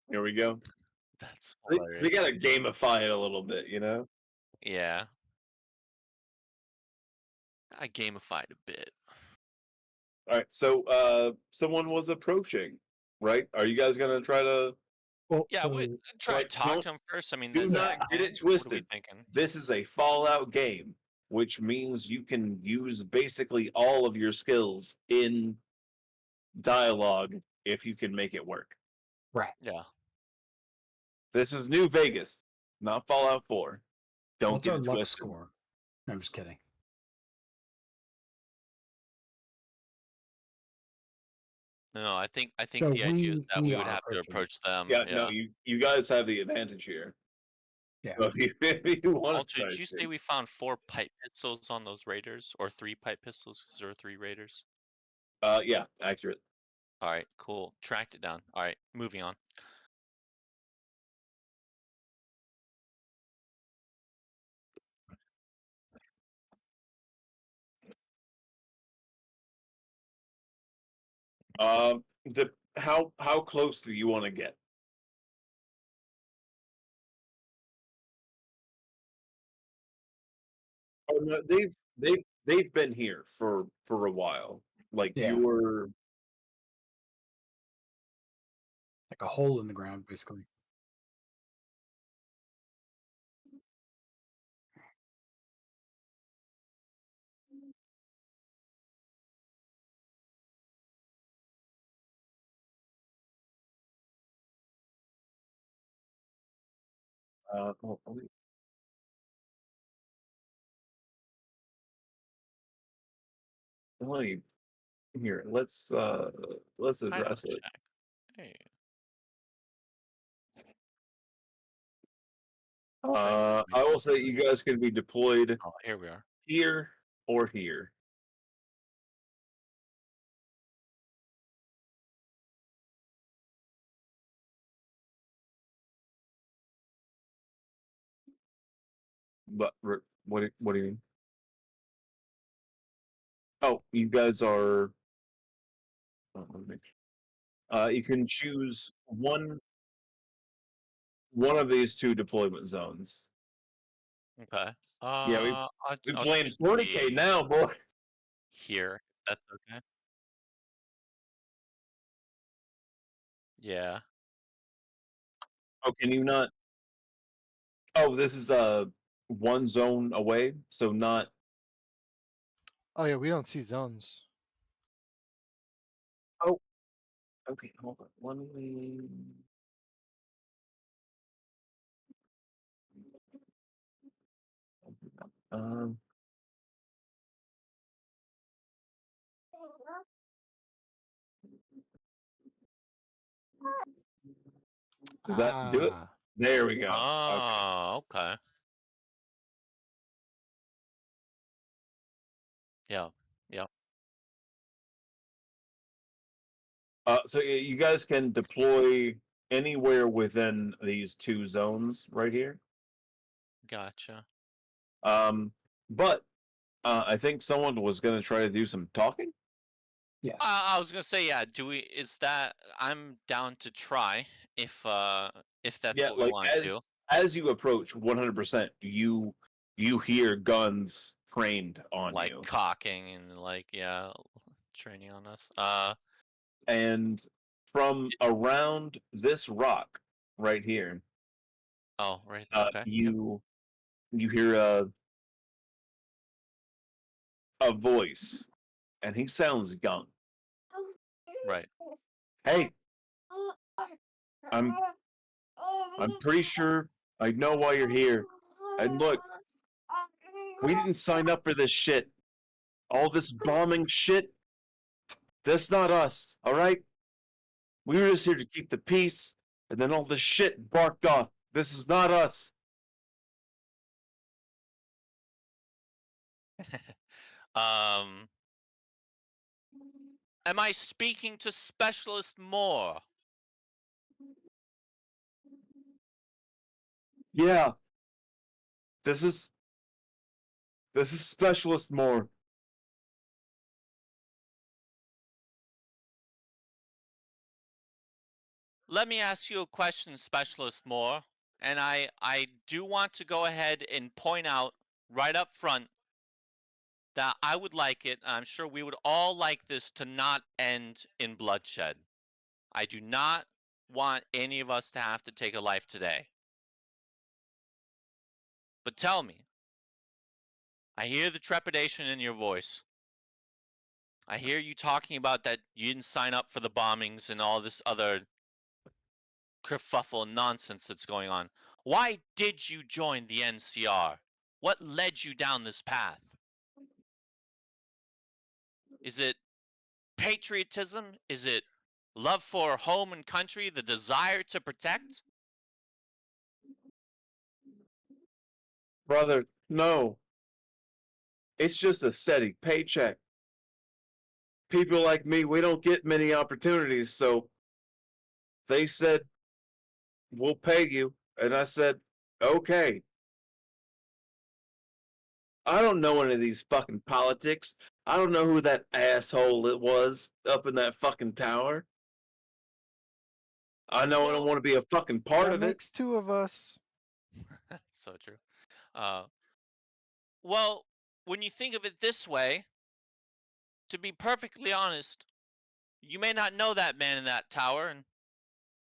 here we go. That's They gotta hilarious. gamify it a little bit, you know? Yeah, I gamified a bit. All right, so someone was approaching, right? Are you guys gonna try to Well, Yeah, we so try to like talk to him first. I mean, do is that yeah, not get plan? it What are we twisted. thinking? This is a Fallout game, which means you can use basically all of your skills in dialogue if you can make it work. right. Yeah. This is New Vegas, not Fallout 4. Don't What's get our it luck twisted. score? No, I'm just kidding. No, I think So the idea is that we we would are have to approaching. approach them. Yeah, no, Yeah. you guys have the advantage here. Yeah. So if you want to Also, try did you say to, we found 4 pipe pistols on those raiders, or 3 pipe pistols? 'Cause there were 3 raiders. yeah, accurate. All right, cool. Tracked it down. All right, moving on. The how close do you want to get? Oh, no, they've been here for a while. Like Yeah. you're Like a hole in the ground, basically. wait, wait, here. Let's Title address it. check. Hey, check if my I will say you inventory. guys can be deployed Oh, here we are. here or here. But what do you mean? Oh, you guys are. Let me make sure. You can choose one of these two deployment zones. Okay. Yeah, we I'll playing choose 40K the now, boy. here. That's okay. Yeah. Oh, can you not? Oh, this is one zone away, so not. Oh yeah, we don't see zones. Oh, okay. Hold on. One way. Um, does that do it? Ah, There we go. Okay. Oh, okay. Yeah. Yep. So you guys can deploy anywhere within these two zones right here. Gotcha. Um, but I think someone was going to try to do some talking. Yes. I was gonna say, yeah. Is that? I'm down to try if that's Yeah, what we like want to do. as you approach 100%, you hear guns trained on Like you, cocking and like, yeah, training on us. and from around this rock right here, Oh, right there. Okay. Yep. you hear a voice, and he sounds young. Right. Hey, I'm I'm pretty sure I know why you're here. And look, we didn't sign up for this shit. All this bombing shit. That's not us, all right? We were just here to keep the peace, and then all this shit barked off. This is not us. Um, am I speaking to Specialist Moore? Yeah, this is Specialist Moore. let me ask you a question, Specialist Moore. And I do want to go ahead and point out right up front that I would like it, I'm sure we would all like this to not end in bloodshed. I do not want any of us to have to take a life today. But tell me, I hear the trepidation in your voice. I hear you talking about that you didn't sign up for the bombings and all this other kerfuffle and nonsense that's going on. Why did you join the NCR? What led you down this path? Is it patriotism? Is it love for home and country, the desire to protect? Brother, no. It's just a steady paycheck. People like me, we don't get many opportunities, so they said, we'll pay you. And I said, okay. I don't know any of these fucking politics. I don't know who that asshole it was up in that fucking tower. I know I don't Well, want to be a fucking part That of it. makes two of us. so true. Uh, well, when you think of it this way, to be perfectly honest, you may not know that man in that tower, and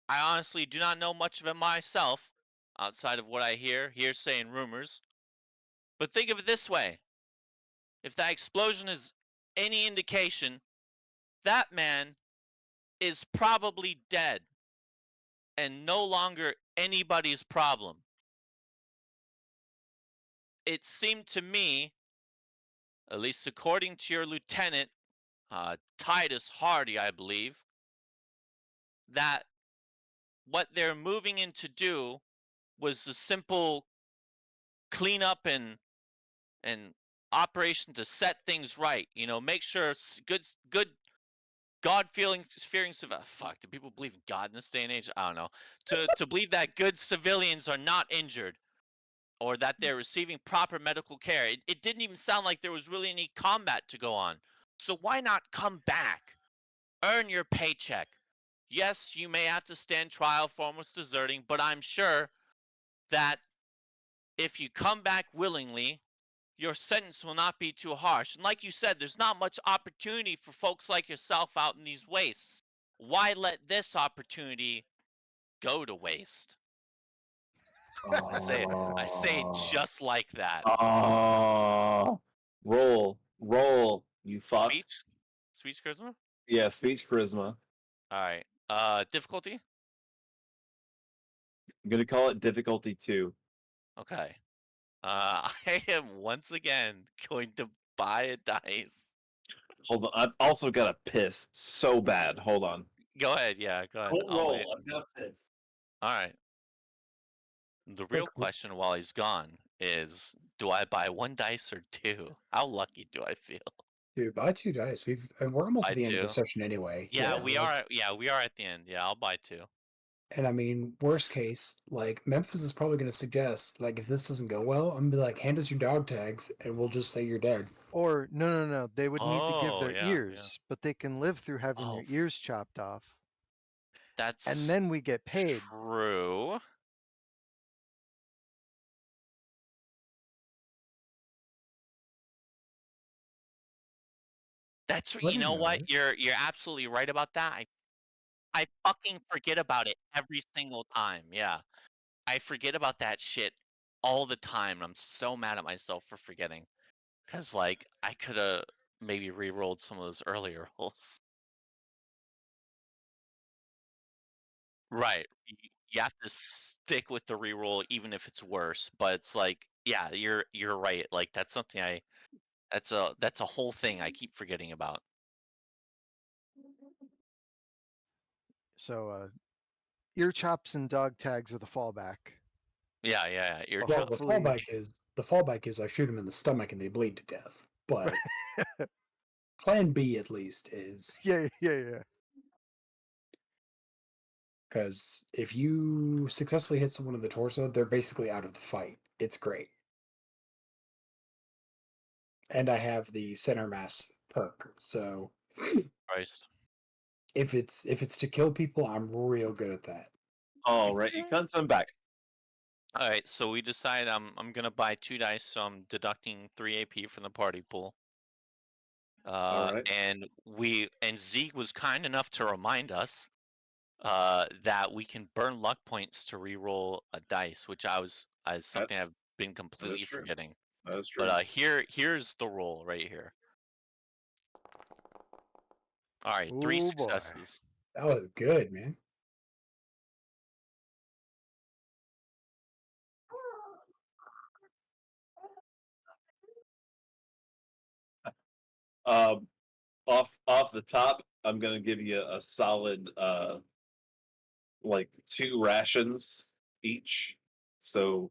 I honestly do not know much of him myself, outside of what I hear, hearsay and rumors. But think of it this way. If that explosion is any indication, that man is probably dead and no longer anybody's problem. It seemed to me, at least according to your lieutenant, Titus Hardy, I believe, that what they're moving in to do was a simple cleanup and operation to set things right. You know, make sure good God fearing fuck. Do people believe in God in this day and age? I don't know. To believe that good civilians are not injured or that they're receiving proper medical care. It didn't even sound like there was really any combat to go on. So why not come back, earn your paycheck? Yes, you may have to stand trial for almost deserting, but I'm sure that if you come back willingly, your sentence will not be too harsh. And like you said, there's not much opportunity for folks like yourself out in these wastes. Why let this opportunity go to waste? I say it just like that. Roll, you fuck. Speech charisma? Yeah, speech charisma. Alright. Difficulty? I'm gonna call it difficulty 2. Okay. I am once again going to buy a dice. Hold on, I've also got to piss so bad. Hold on. Go ahead, yeah, go ahead. Don't I'll roll. wait. I've got to piss. Alright. The Quick, real question while he's gone is, do I buy one dice or two? How lucky do I feel? dude, buy 2 dice. We're almost Buy at the end of the two? session anyway. Yeah, we are. Yeah, we are at the end. Yeah, I'll buy two. And I mean, worst case, like Memphis is probably going to suggest, like, if this doesn't go well, I'm gonna be like, hand us your dog tags, and we'll just say you're dead. Or no. They would need to give Oh, their yeah, yeah. ears, but they can live through having Oh, their ears chopped off. And that's then we get paid. true. That's Let you me know what? know. You're absolutely right about that. I fucking forget about it every single time. Yeah. I forget about that shit all the time. I'm so mad at myself for forgetting. Cause like I could have maybe re-rolled some of those earlier rolls. Right. You have to stick with the re-roll even if it's worse. But it's like, yeah, you're right. Like that's something that's a whole thing I keep forgetting about. So ear chops and dog tags are the fallback. Yeah. Ear But Well, chops. hopefully, the fallback is I shoot them in the stomach and they bleed to death. But plan B at least is yeah. because if you successfully hit someone in the torso, they're basically out of the fight. It's great. And I have the center mass perk, so Christ. If it's to kill people, I'm real good at that. All right, you cut some back. All right, so we decide I'm gonna buy 2 dice, so I'm deducting 3 AP from the party pool. All right. And Zeke was kind enough to remind us that we can burn luck points to re-roll a dice, which I something That's I've been that is completely true. forgetting. That is true. But here's the roll right here. All right, 3 Oh boy. successes. That was good, man. Um, off the top, I'm gonna give you a solid like 2 rations each. So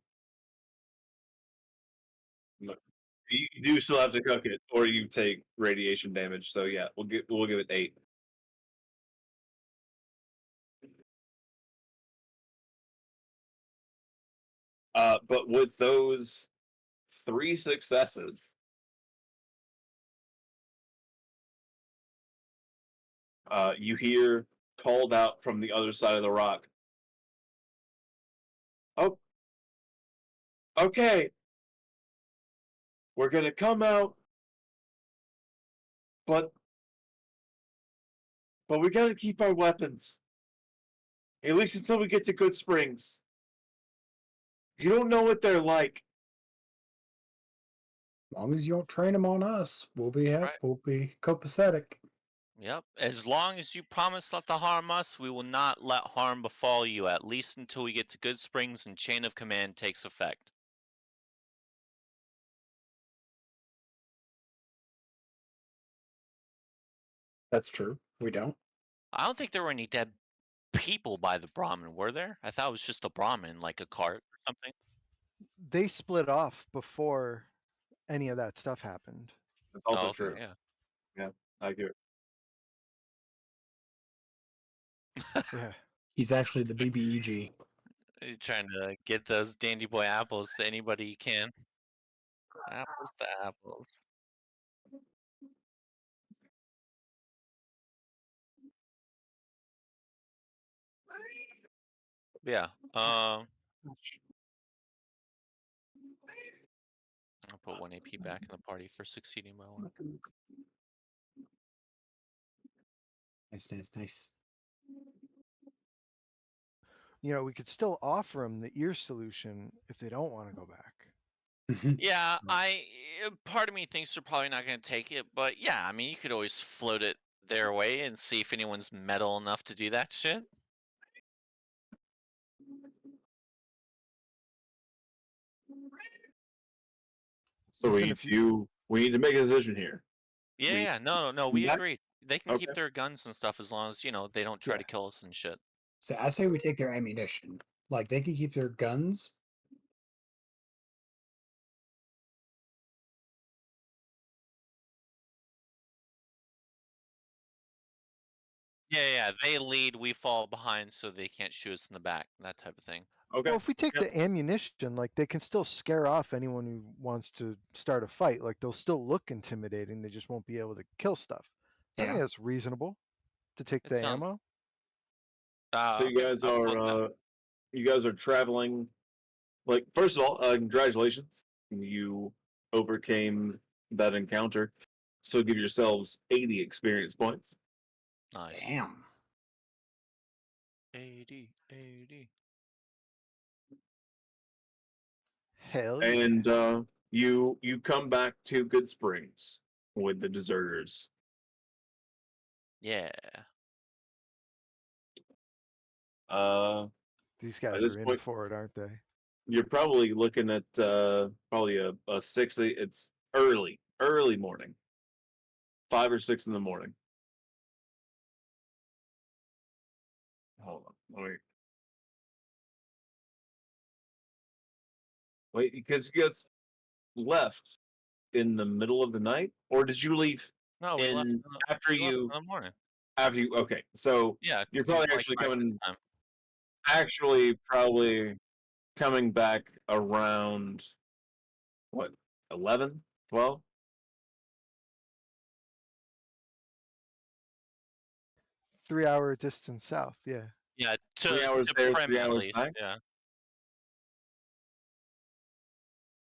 you do still have to cook it, or you take radiation damage. So yeah, we'll give it 8. But with those 3 successes, you hear called out from the other side of the rock. Oh, okay. We're gonna come out, but we gotta keep our weapons. At least until we get to Good Springs. You don't know what they're like. As long as you don't train them on us, we'll be Right. we'll be copacetic. Yep. As long as you promise not to harm us, we will not let harm befall you, at least until we get to Good Springs and Chain of Command takes effect. That's true. We don't. I don't think there were any dead people by the Brahmin, were there? I thought it was just a Brahmin, like a cart or something. They split off before any of that stuff happened. That's Oh, also okay, true. yeah. Yeah, I get it. Yeah. He's actually the BBEG. You're trying to get those dandy boy apples to anybody you can. Apples to apples. Yeah. I'll put 1 AP back in the party for succeeding my 1. Nice, nice, nice. You know, we could still offer them the ear solution if they don't want to go back. Yeah, part of me thinks they're probably not going to take it, but yeah, I mean, you could always float it their way and see if anyone's metal enough to do that shit. So Listen, if you we need to make a decision here. Yeah, We yeah, no, come we back? agreed. They can keep Okay. their guns and stuff as long as, they don't try Yeah. to kill us and shit. So I say we take their ammunition. Like they can keep their guns. Yeah, they lead, we fall behind so they can't shoot us in the back, that type of thing. Okay. well, if we take Yep. the ammunition, like they can still scare off anyone who wants to start a fight. Like they'll still look intimidating. They just won't be able to kill stuff. I think Yeah. that's reasonable to take It the sounds ammo. So okay. I'll vote that. you guys are traveling. Like first of all, congratulations, you overcame that encounter. So give yourselves 80 experience points. Nice. Damn. 80, 80. Hell yeah. And you come back to Good Springs with the deserters. Yeah. These At guys this are in point, for it, aren't they? you're probably looking at probably a 6. It's early morning, 5 or 6 in the morning. Hold on, wait, because you guys left in the middle of the night, or did you leave No, in we left in the morning. after you? Okay, so Yeah, you're because it was probably like breakfast time. probably coming back around what 11, 12. 3-hour distance south. Yeah. Yeah, 3 to hours there, Prim 3 at hours least. back. Yeah.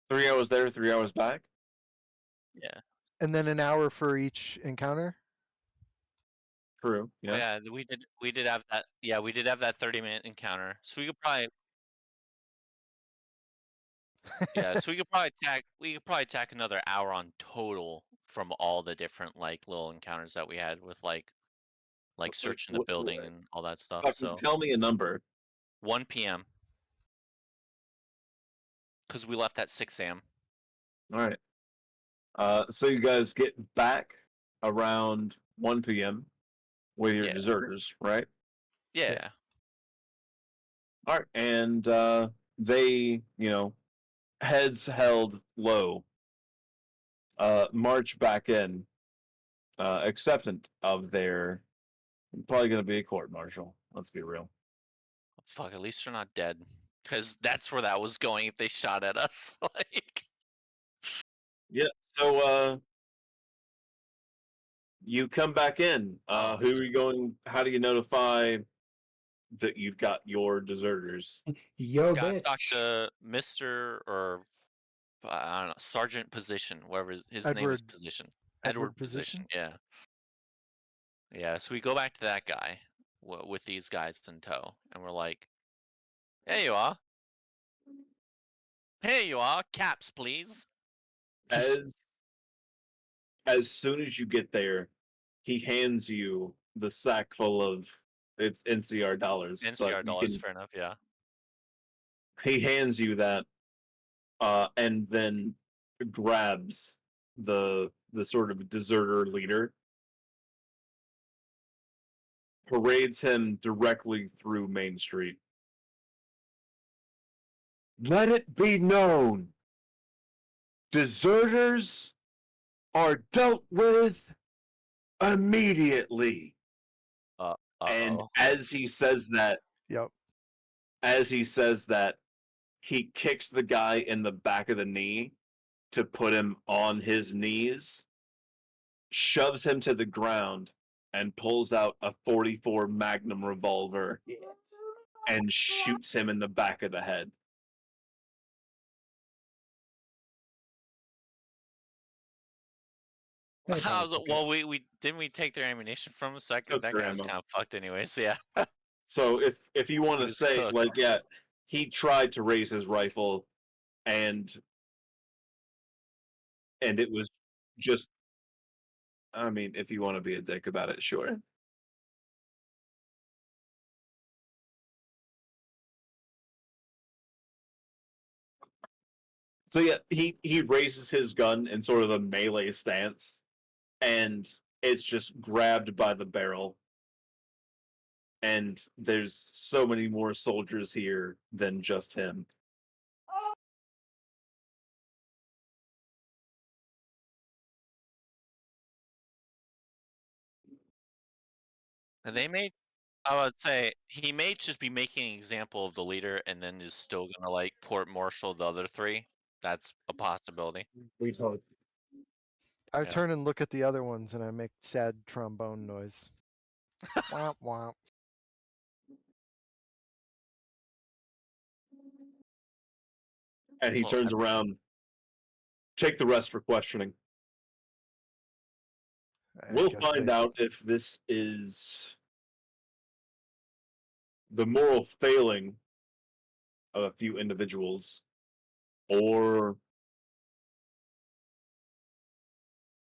3 hours there, 3 hours back. Yeah. And then an hour for each encounter. True. Oh, Yeah. yeah, we did have that. Yeah, we did have that 30-minute encounter. So we could probably we could probably tack another hour on total from all the different like little encounters that we had with like searching the building and all that stuff. Fucking So tell me a number. 1 p.m. because we left at 6 a.m. All right. So you guys get back around 1 p.m. with your Yeah. deserters, right? Yeah. All right, and they, heads held low, march back in, acceptant of their probably going to be a court martial. Let's be real. Fuck, at least they're not dead. Because that's where that was going if they shot at us. Like, Yeah. So you come back in. oh, Who are you going? How do you notify that you've got your deserters? Yo, gotta talk bitch. to Mr. or I don't know, Sergeant Position, whatever his name is. Edward. Position. Edward Position. Position? Yeah. Yeah. So we go back to that guy with these guys in tow, and we're like, "Hey, you are. Hey, you are. Caps, please." As as soon as you get there, he hands you the sack full of it's NCR dollars, but NCR you dollars, can fair enough. Yeah. he hands you that and then grabs the sort of deserter leader, parades him directly through Main Street. Let it be known, deserters are dealt with immediately. And Uh-oh. as he says that, Yep. he kicks the guy in the back of the knee to put him on his knees, shoves him to the ground, and pulls out a 44 Magnum revolver and shoots him in the back of the head. Well, we didn't we take their ammunition from him? So Took that their guy was ammo. kind of fucked, anyways. Yeah. So if you want He to was say cooked. like, yeah, he tried to raise his rifle and it was just, I mean, if you want to be a dick about it, sure. So yeah, he raises his gun in sort of a melee stance, and it's just grabbed by the barrel. And there's so many more soldiers here than just him. And they may, I would say, he may just be making an example of the leader, and then is still gonna like court martial the other three. That's a possibility. We told. I Yeah. turn and look at the other ones and I make sad trombone noise. Womp womp. And he Well, turns around. Take the rest for questioning. I We'll guess find they. out if this is the moral failing of a few individuals or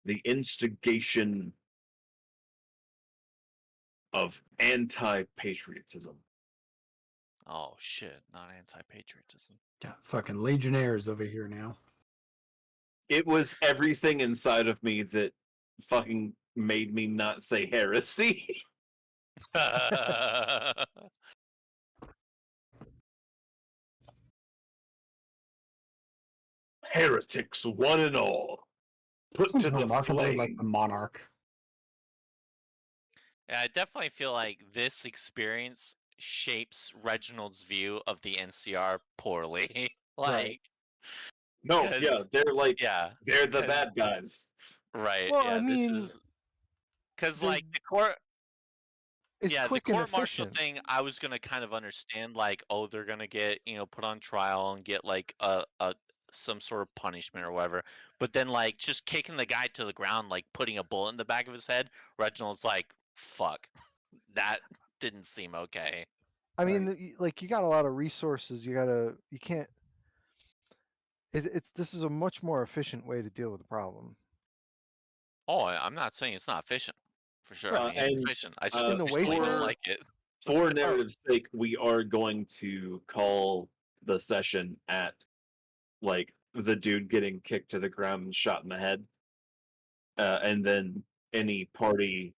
the instigation of anti-patriotism. oh shit, not anti-patriotism. Got fucking legionnaires over here now. It was everything inside of me that fucking made me not say heresy. Heretics, one and all, put Sounds to the remarkably like flame. the monarch. Yeah, I definitely feel like this experience shapes Reginald's view of the NCR poorly. Right. No, yeah, Because they're like, yeah, they're the because bad guys. right, Well, I yeah, this mean, is because the like the court. It's Yeah, the quick and court-martial efficient. thing, I was gonna kind of understand, like, oh, they're gonna get, put on trial and get, like, a some sort of punishment or whatever, but then, like, just kicking the guy to the ground, like, putting a bullet in the back of his head, Reginald's like, "Fuck, that didn't seem okay." I mean, Right. like you got a lot of resources. You can't. This is a much more efficient way to deal with the problem. Oh, I'm not saying it's not efficient, for sure, I mean, it's And efficient, I In just the visually don't for wasteland. like it. Oh, narrative's sake, we are going to call the session at like the dude getting kicked to the ground and shot in the head, and then any party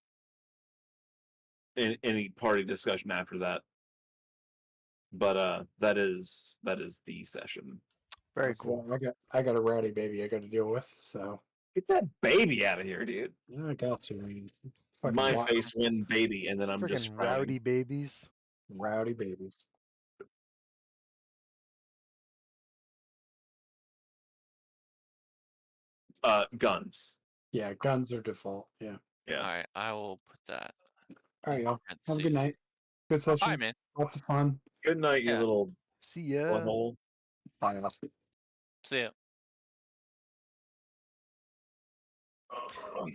any party discussion after that. But that is the session. very So cool. I got a rowdy baby I got to deal with. So Get that baby out of here, dude. yeah, I got to. I mean, fucking My face win baby, and then I'm just Freaking frowning. rowdy babies. rowdy babies. Guns. Yeah, guns are default. Yeah. Yeah. Alright, I will put that All right, in y'all. Have a good parentheses. night. Good Alright, session. man. Lots of fun. Good night, you Yeah, little See ya. butthole. Bye. Y'all. see ya.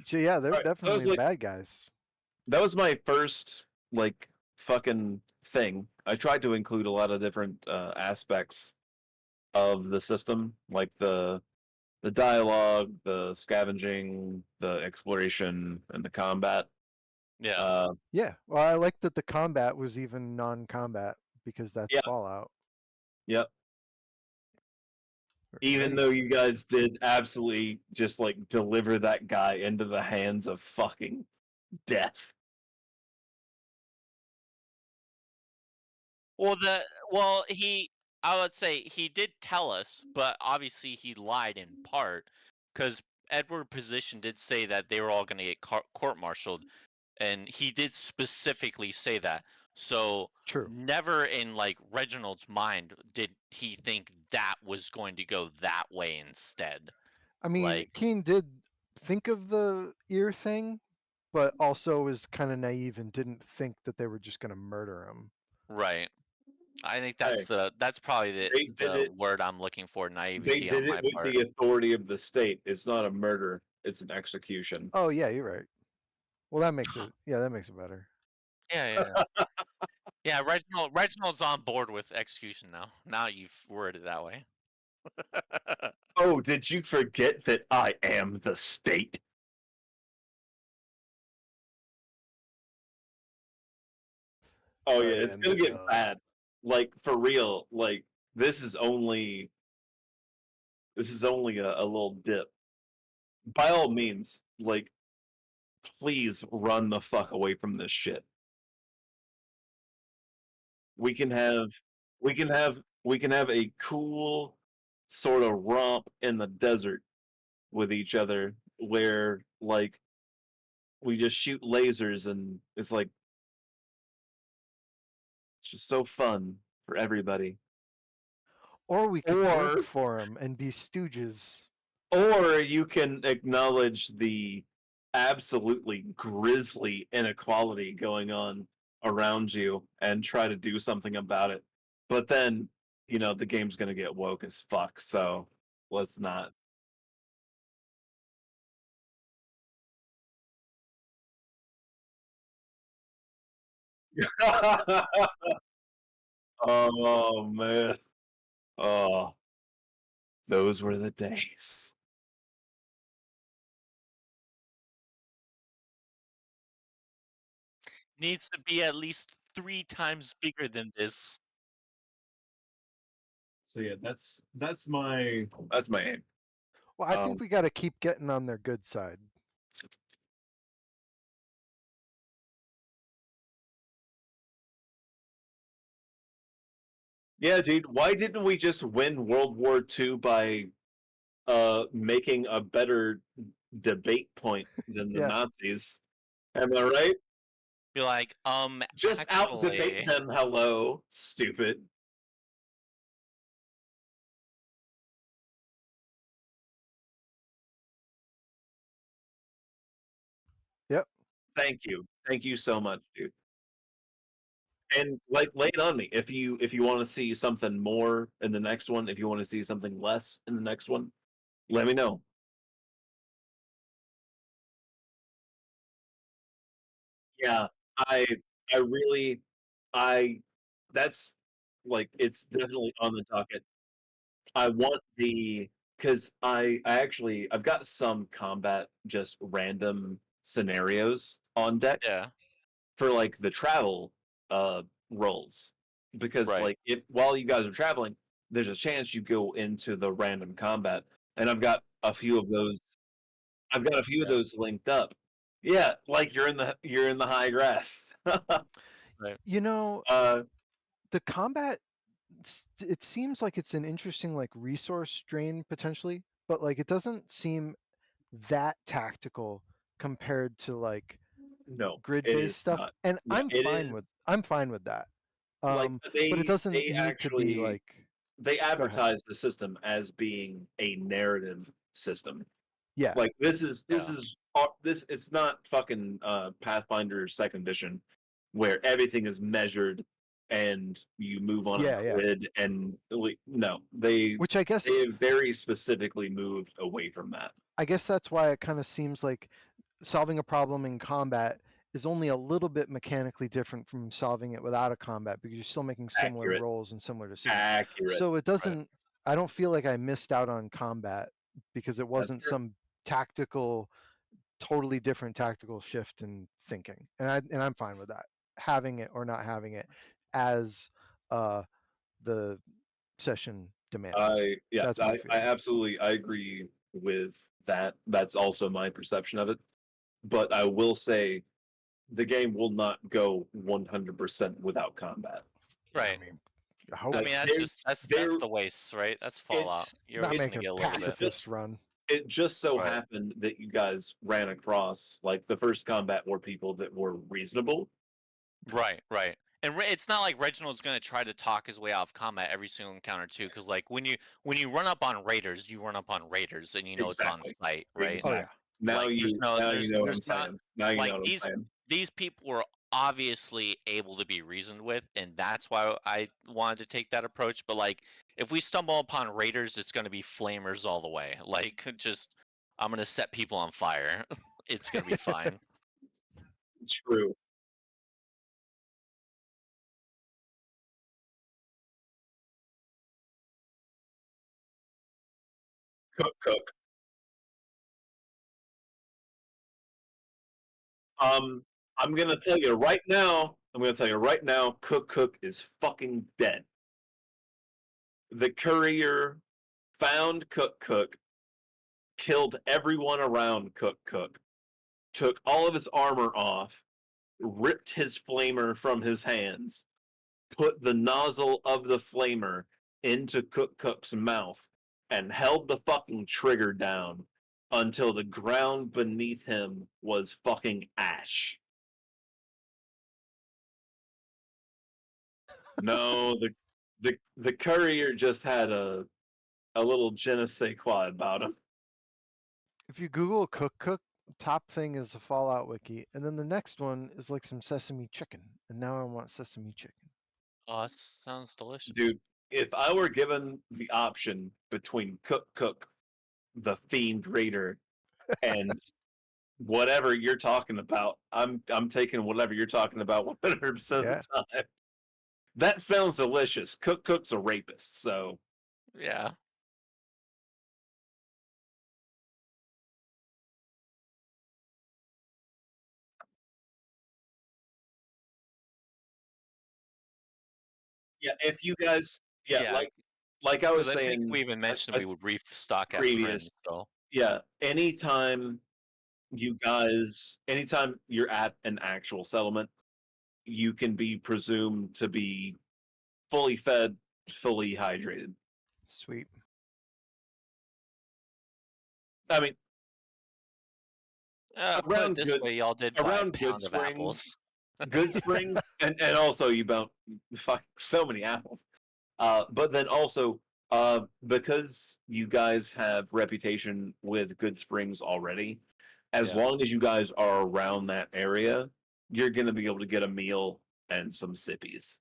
So yeah, they're Alright, definitely the bad guys. that was my first like fucking thing. I tried to include a lot of different aspects of the system, like the dialogue, the scavenging, the exploration, and the combat. Yeah. Uh, Yeah. Well, I like that the combat was even non-combat because that's yeah, Fallout. yep. Even Very though you cool. guys did absolutely just like deliver that guy into the hands of fucking death. Well, I would say he did tell us, but obviously he lied in part, because Edward Position did say that they were all going to get court-martialed, and he did specifically say that. So True. never in like Reginald's mind did he think that was going to go that way instead. I mean, Like, Keen did think of the ear thing, but also was kind of naive and didn't think that they were just going to murder him. right. I think Hey, that's probably they did the it. word I'm looking for, They naivety on did it my with part. the authority of the state. It's not a murder. It's an execution. Oh yeah, you're right. Well, that makes it. Yeah, that makes it better. Yeah, yeah, yeah. Yeah, Reginald's on board with execution now. Now you've worded it that way. Oh, did you forget that I am the state? Oh I yeah, it's am the gonna get god. bad. Like for real. Like this is only a little dip. By all means, like please run the fuck away from this shit. We can have we can have a cool sort of romp in the desert with each other where like we just shoot lasers and it's just so fun for everybody. Or we could work Or for him and be stooges. or you can acknowledge the absolutely grisly inequality going on around you and try to do something about it. But then, the game's going to get woke as fuck, so let's not. Oh man. Oh, those were the days. Needs to be at least 3 times bigger than this. So yeah, that's my aim. Well, I think Um, we got to keep getting on their good side. yeah, dude. Why didn't we just win World War II by making a better debate point than the Yeah. Nazis? Am I right? Be like, Just out debate actually, them. Hello, stupid. Yep. Thank you so much, dude. And lay it on me. If you want to see something more in the next one, if you want to see something less in the next one, let me know. Yeah, I I really I that's like it's definitely on the docket. I want the because I actually I've got some combat just random scenarios on deck Yeah. for like the travel roles because Right. like if while you guys are traveling, there's a chance you go into the random combat, and I've got a few of those. I've got a few of Yeah. those linked up. Yeah, like you're in the high grass. Right. You know, uh, the combat, it seems like it's an interesting like resource drain potentially, but like it doesn't seem that tactical compared to like no, it grid-based is stuff. not. And Yeah, it is I'm fine with that. like But it doesn't they need to be actually like, they go ahead. advertise the system as being a narrative system. Yeah. Like this Yeah. is this it's not fucking Pathfinder second edition where everything is measured and you move on a Yeah, yeah. grid and like, no, Which I they guess very specifically moved away from that. that's why it kind of seems like solving a problem in combat is only a little bit mechanically different from solving it without a combat because you're still making similar Accurate. rolls and similar decisions. Accurate. So it Right. doesn't, I don't feel like I missed out on combat because it That's wasn't true. some tactical, totally different tactical shift in thinking. And I'm fine with that. Having it or not having it as uh the session demands. That's my I feeling. absolutely I agree with that. That's also my perception of it. But I will say the game will not go 100% without combat. I Right. mean, I hope I Like mean, that's just that's there the waste, right? That's Fallout. You're not always it's gonna making get a a little bit. pacifist just run. it just so Right. happened that you guys ran across like the first combat were people that were reasonable. Right. Right. And it's not like Reginald's gonna try to talk his way out of combat every single encounter too, because like when you run up on raiders, you run up on raiders, and you know it's on Exactly. sight, right? Oh Exactly. yeah. Like Now you know what I'm there's not saying. Now you know like what I'm saying. these people were obviously able to be reasoned with, and that's why I wanted to take that approach. But like if we stumble upon raiders, it's gonna be flamers all the way. Like just I'm gonna set people on fire. It's gonna be fine. True. Cook cook. Um I'm gonna tell you right now, Cook Cook is fucking dead. The courier found Cook Cook, killed everyone around Cook Cook, took all of his armor off, ripped his flamer from his hands, put the nozzle of the flamer into Cook Cook's mouth, and held the fucking trigger down until the ground beneath him was fucking ash. No, the courier just had a little je ne sais quoi about him. If you Google cook, top thing is a Fallout wiki, and then the next one is like some sesame chicken, and now I want sesame chicken. Oh, that sounds delicious. Dude, if I were given the option between Cook, the Fiend Raider, and whatever you're talking about, I'm taking whatever you're talking about 100% of Yeah. the time. That sounds delicious. Cook's a rapist, so Yeah. yeah. If you guys, yeah, Yeah. like I was Because I think saying, we even mentioned we would restock at previous, Friends, so yeah. Anytime you're at an actual settlement, you can be presumed to be fully fed, fully hydrated. Sweet. I mean, put it around this way, y'all did buy a around pound of apples. Good Springs, and also you bounce fuck so many apples. But then also, because you guys have reputation with Good Springs already, as Yeah. long as you guys are around that area, you're gonna be able to get a meal and some sippies.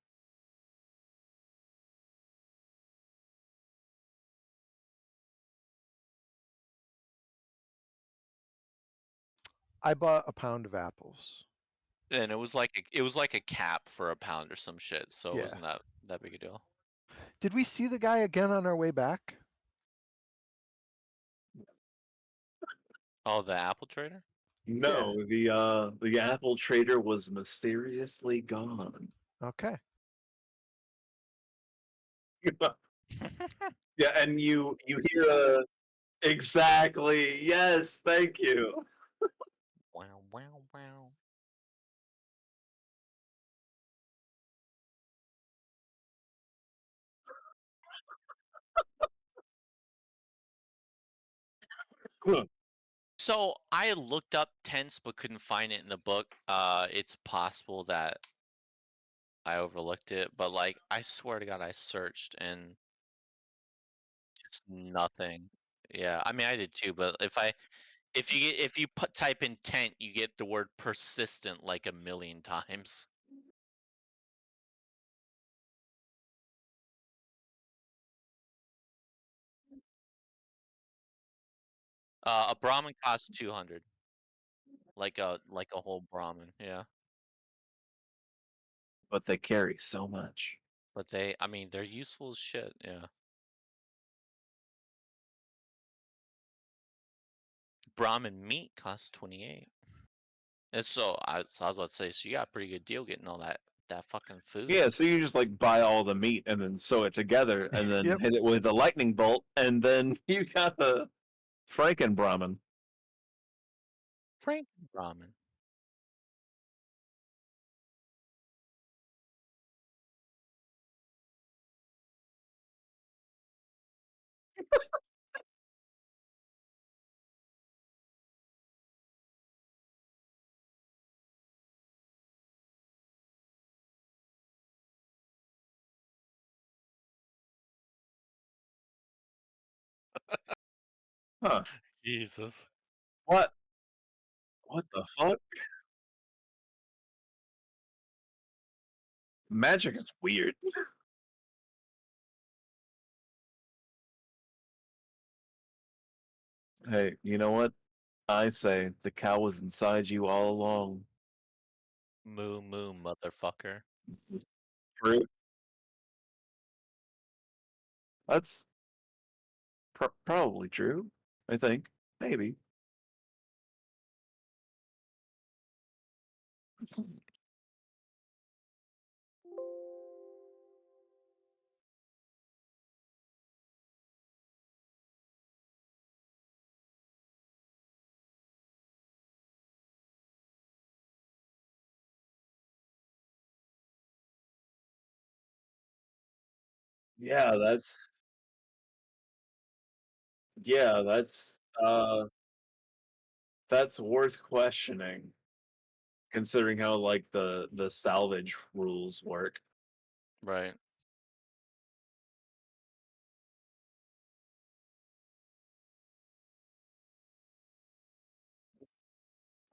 I bought a pound of apples. And it was like a cap for a pound or some shit, so it Yeah. wasn't that big a deal. Did we see the guy again on our way back? Oh, the Apple trader? No, the apple trader was mysteriously gone. Okay. Yeah, and you hear a exactly. Yes, thank you. Wow, wow, wow. So I looked up tents but couldn't find it in the book. It's possible that I overlooked it, but like I swear to God, I searched and just nothing. Yeah, I mean I did too, but if you type in tent, you get the word persistent like a million times. A Brahmin costs 200, like a whole Brahmin. Yeah, But they carry so much. but I mean, they're useful as shit. Yeah, Brahmin meat costs 28. And so I was about to say, so you got a pretty good deal getting all that fucking food. Yeah, so you just like buy all the meat and then sew it together and then Yep. hit it with a lightning bolt and then you got the Franken Brahmin. Frank ramen. Huh. Jesus. What? What the fuck? Magic is weird. Hey, you know what? I say the cow was inside you all along. Moo moo, motherfucker. True. That's probably true. I think. Maybe. Yeah, yeah, that's worth questioning, considering how like the salvage rules work. Right.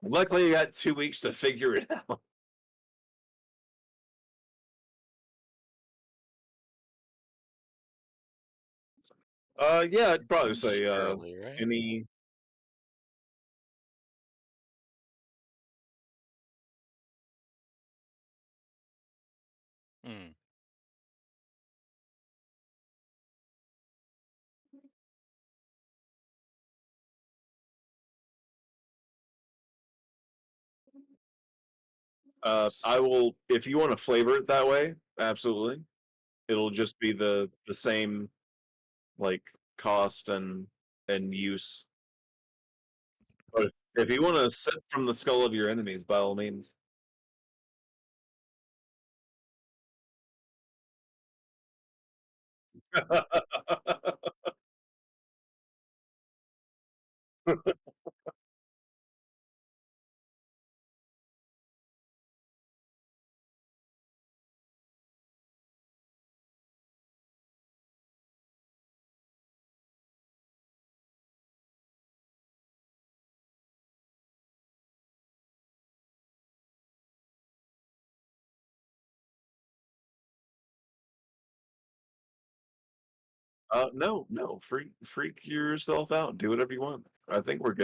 Luckily, you got 2 weeks to figure it out. Yeah, I'd probably say Surely, right? any. Hmm. I will if you want to flavor it that way. Absolutely, it'll just be the same like cost and use. But if you want to sip from the skull of your enemies, by all means. No, freak yourself out. Do whatever you want. I think we're good.